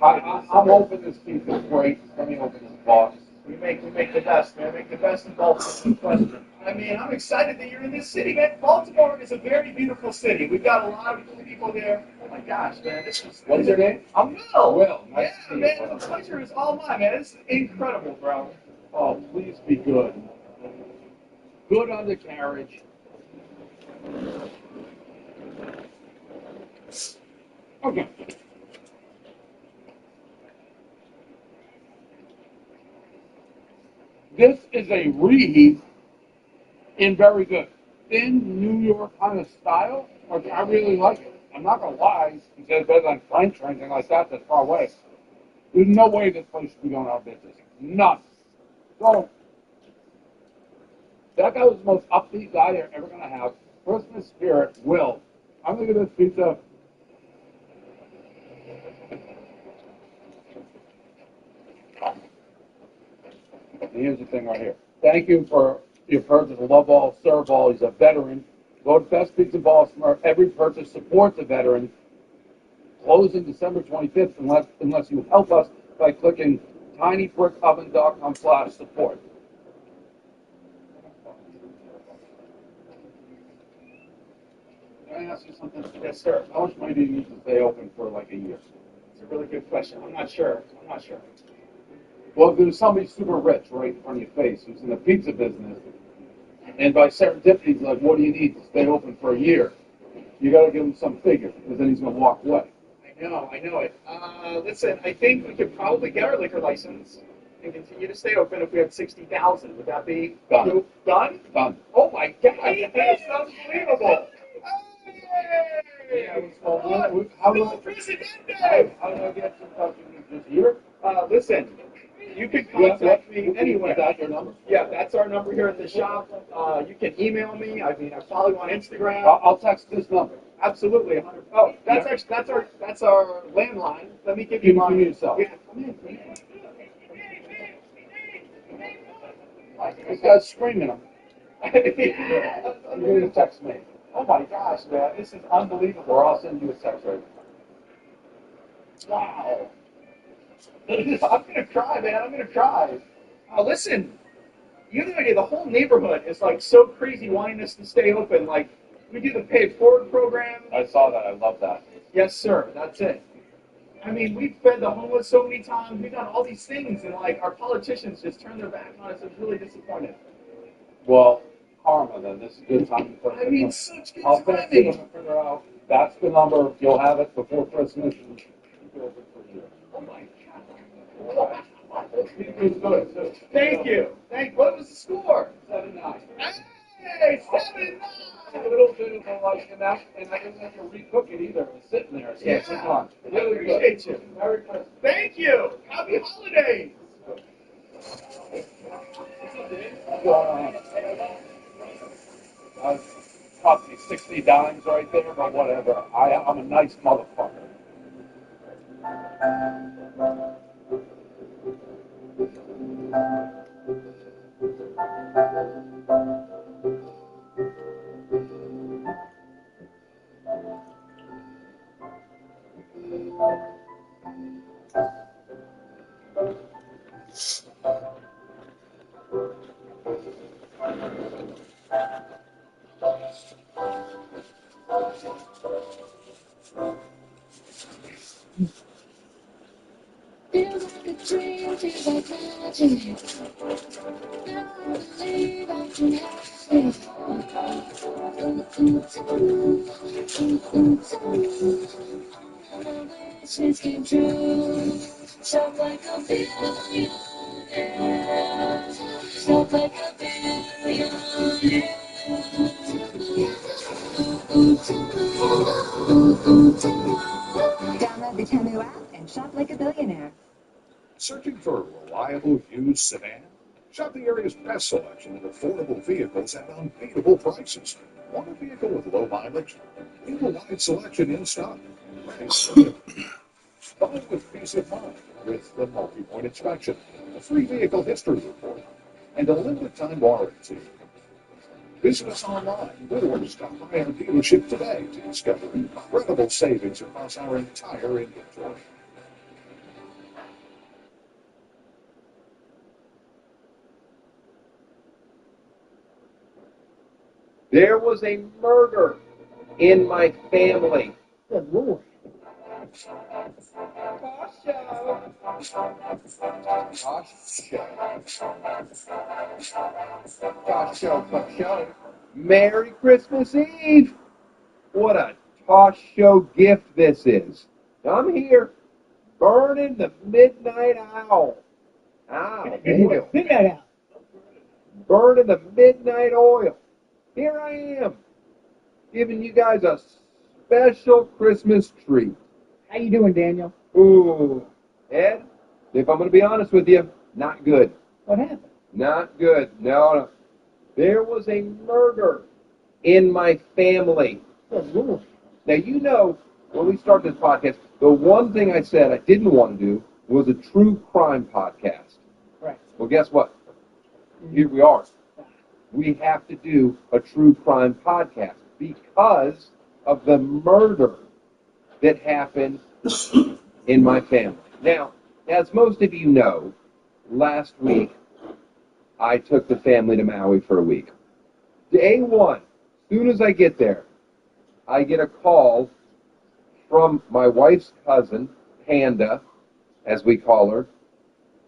I'm hoping this pizza's great. Let me open this box. We make the best, man. Make the best in Baltimore. I mean, I'm excited that you're in this city, man. Baltimore is a very beautiful city. We've got a lot of cool people there. Oh my gosh, man, this is. What's your name? I'm Will. Will. Nice to see man, you. the pleasure is all mine, man. This is incredible, bro. Oh, please be good. Good undercarriage. Okay. This is a reheat in very good. Thin New York kind of style, which I really like it. I'm not going to lie, you said it's better than French or anything like that, that's far away. There's no way this place should be going out of business. None. So, that guy was the most upbeat guy you're ever going to have. Christmas spirit, Will. I'm going to give this pizza. And here's the thing right here. Thank you for your purchase. Love all, serve all. He's a veteran. Go to Best Pizza Baltimore. Every purchase supports a veteran. Closing December 25th unless you help us by clicking tinybrickoven.com/support. Can I ask you something? Yes, sir. How much money do you need to stay open for like a year? It's a really good question. I'm not sure. Well, if there's somebody super rich right in front of your face who's in the pizza business, and by serendipity, he's like, what do you need to stay open for a year? You got to give him some figure, because then he's going to walk away. I know it. Listen, I think we could probably get our liquor license and continue to stay open if we had 60,000. Would that be done? Done? Done. Oh my God, that's unbelievable. Yeah, how do I get in touch with you just here? Listen, you can contact me anywhere. Is that your number? Yeah, that's our number here at the shop. You can email me. I mean, I follow you on Instagram. I'll text this number. Absolutely, 100. Oh, that's our landline. Let me give you mine. Give me yourself. Yeah, come in. This guy's screaming him. You're going to text me. Oh my gosh, man, this is unbelievable. Or I'll send you a text right now. Wow. I'm gonna cry, man. I'm gonna cry. Listen, you have no idea. The whole neighborhood is like so crazy wanting us to stay open. Like, we do the Pay It Forward program. I saw that. I love that. Yes, sir. That's it. I mean, we've fed the homeless so many times. We've done all these things, and like our politicians just turned their back on us. I was really disappointed. Well, karma, then. This is a good time to put I mean, such good I'll text you timing. and figure out. That's the number. You'll have it before Christmas. And keep it open for a year. Oh my God. Good. Thank you. What was the score? 7-9. Hey, 7-9. A little bit of a like, and I didn't have to recook it either. It was sitting there. So it's fun. I appreciate you. Merry Christmas. Thank you. Happy holidays. What's going on? Cost me 60 dimes right there, but whatever. I'm a nice motherfucker. Download the Temu app and shop like a billionaire. Searching for a reliable used sedan? Shop the area's best selection of affordable vehicles at unbeatable prices. Want a vehicle with low mileage? We have a wide selection in stock. Ready for you. Buy with peace of mind with the multi-point inspection, a free vehicle history report, and a limited time warranty. Visit us online or stop by our dealership today to discover incredible savings across our entire inventory. There was a murder in my family. Good Lord. Toss show. Merry Christmas Eve. What a toss show gift this is. I'm here, burning the midnight owl. Midnight owl. Burning the midnight oil. Here I am, giving you guys a special Christmas treat. How you doing, Daniel? Ooh, Ed, if I'm going to be honest with you, not good. What happened? Not good. No. There was a murder in my family. Good Lord. Now, you know, when we started this podcast, the one thing I said I didn't want to do was a true crime podcast. Right. Well, guess what? Here we are. We have to do a true crime podcast because of the murder that happened in my family. Now, as most of you know, last week I took the family to Maui for a week. Day one, as soon as I get there, I get a call from my wife's cousin, Panda, as we call her,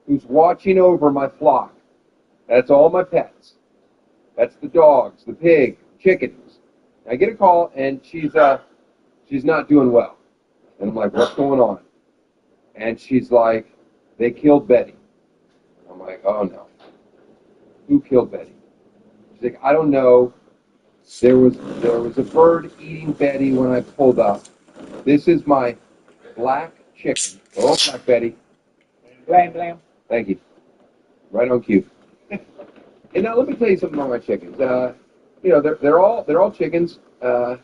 who's watching over my flock. That's all my pets. That's the dogs, the pig, chickens. I get a call, and she's not doing well. And I'm like, what's going on? And she's like, they killed Betty. I'm like, oh, no. Who killed Betty? She's like, I don't know. There was a bird eating Betty when I pulled up. This is my black chicken. Oh, Black Betty. Blam. Thank you. Right on cue. And now let me tell you something about my chickens. They're all chickens. Not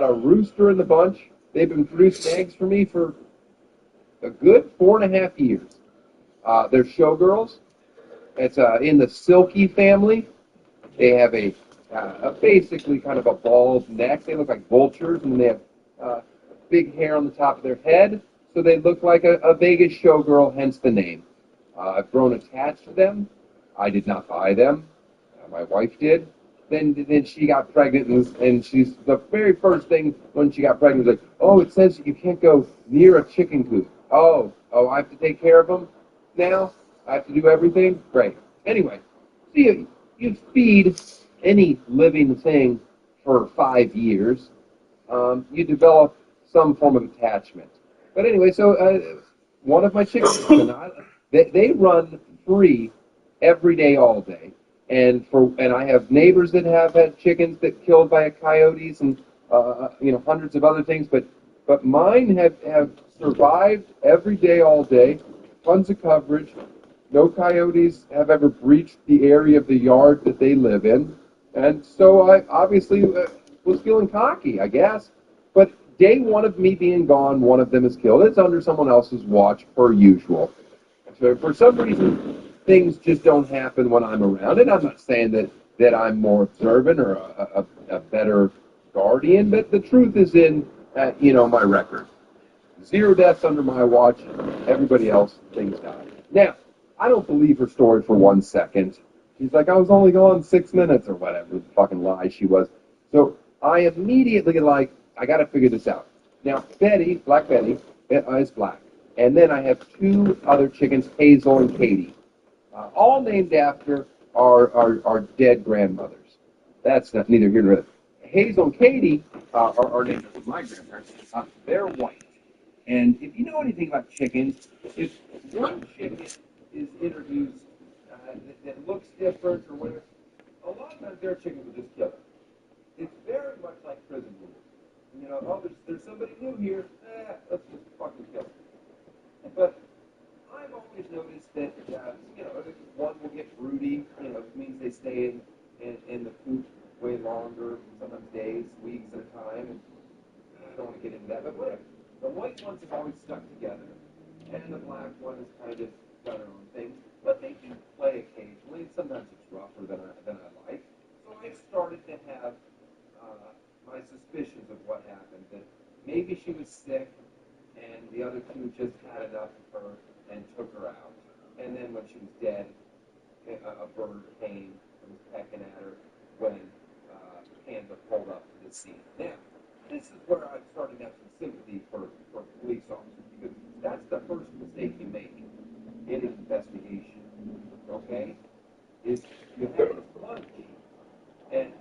a rooster in the bunch. They've been producing eggs for me for a good 4.5 years. They're showgirls. It's in the silky family. They have a basically kind of a bald neck. They look like vultures, and they have big hair on the top of their head. So they look like a Vegas showgirl, hence the name. I've grown attached to them. I did not buy them. My wife did. Then she got pregnant, and she's the very first thing when she got pregnant was like, oh, it says you can't go near a chicken coop. Oh, I have to take care of them now? I have to do everything? Great. Anyway, see, you feed any living thing for 5 years, you develop some form of attachment. But anyway, so one of my chickens, they run free every day, all day. And I have neighbors that have had chickens that killed by coyotes and hundreds of other things. But mine have survived every day, all day. Tons of coverage. No coyotes have ever breached the area of the yard that they live in. And so I obviously was feeling cocky, I guess. But day one of me being gone, one of them is killed. It's under someone else's watch, per usual. So for some reason, things just don't happen when I'm around. And I'm not saying that I'm more observant or a better guardian, but the truth is in, my record. 0 deaths under my watch. Everybody else, things die. Now, I don't believe her story for 1 second. She's like, I was only gone 6 minutes or whatever the fucking lie she was. So I immediately I got to figure this out. Now, Betty, Black Betty, is black. And then I have two other chickens, Hazel and Katie, all named after our dead grandmothers. That's not neither here nor there. Hazel and Katie are named after my grandparents. They're white. And if you know anything about chickens, if one chicken is introduced that looks different or whatever, a lot of times their chickens will just kill it. It's very much like prison rules. You know, oh, there's somebody new here, let's just fucking kill it. But I've always noticed that, you know, one will get broody, you know, it means they stay in the coop way longer, sometimes days, weeks at a time. And I don't want to get into that, but whatever. The white ones have always stuck together, and the black one has kind of done their own thing. But they do play occasionally, and sometimes it's rougher than I like. So I started to have my suspicions of what happened, that maybe she was sick, and the other two just had enough of her and took her out. And then when she was dead, a bird came and was pecking at her when Panda pulled up to the scene. Now, this is where I'm starting to have some sympathy for police officers, because that's the first mistake you make in an investigation, okay? Is you have this hunch, and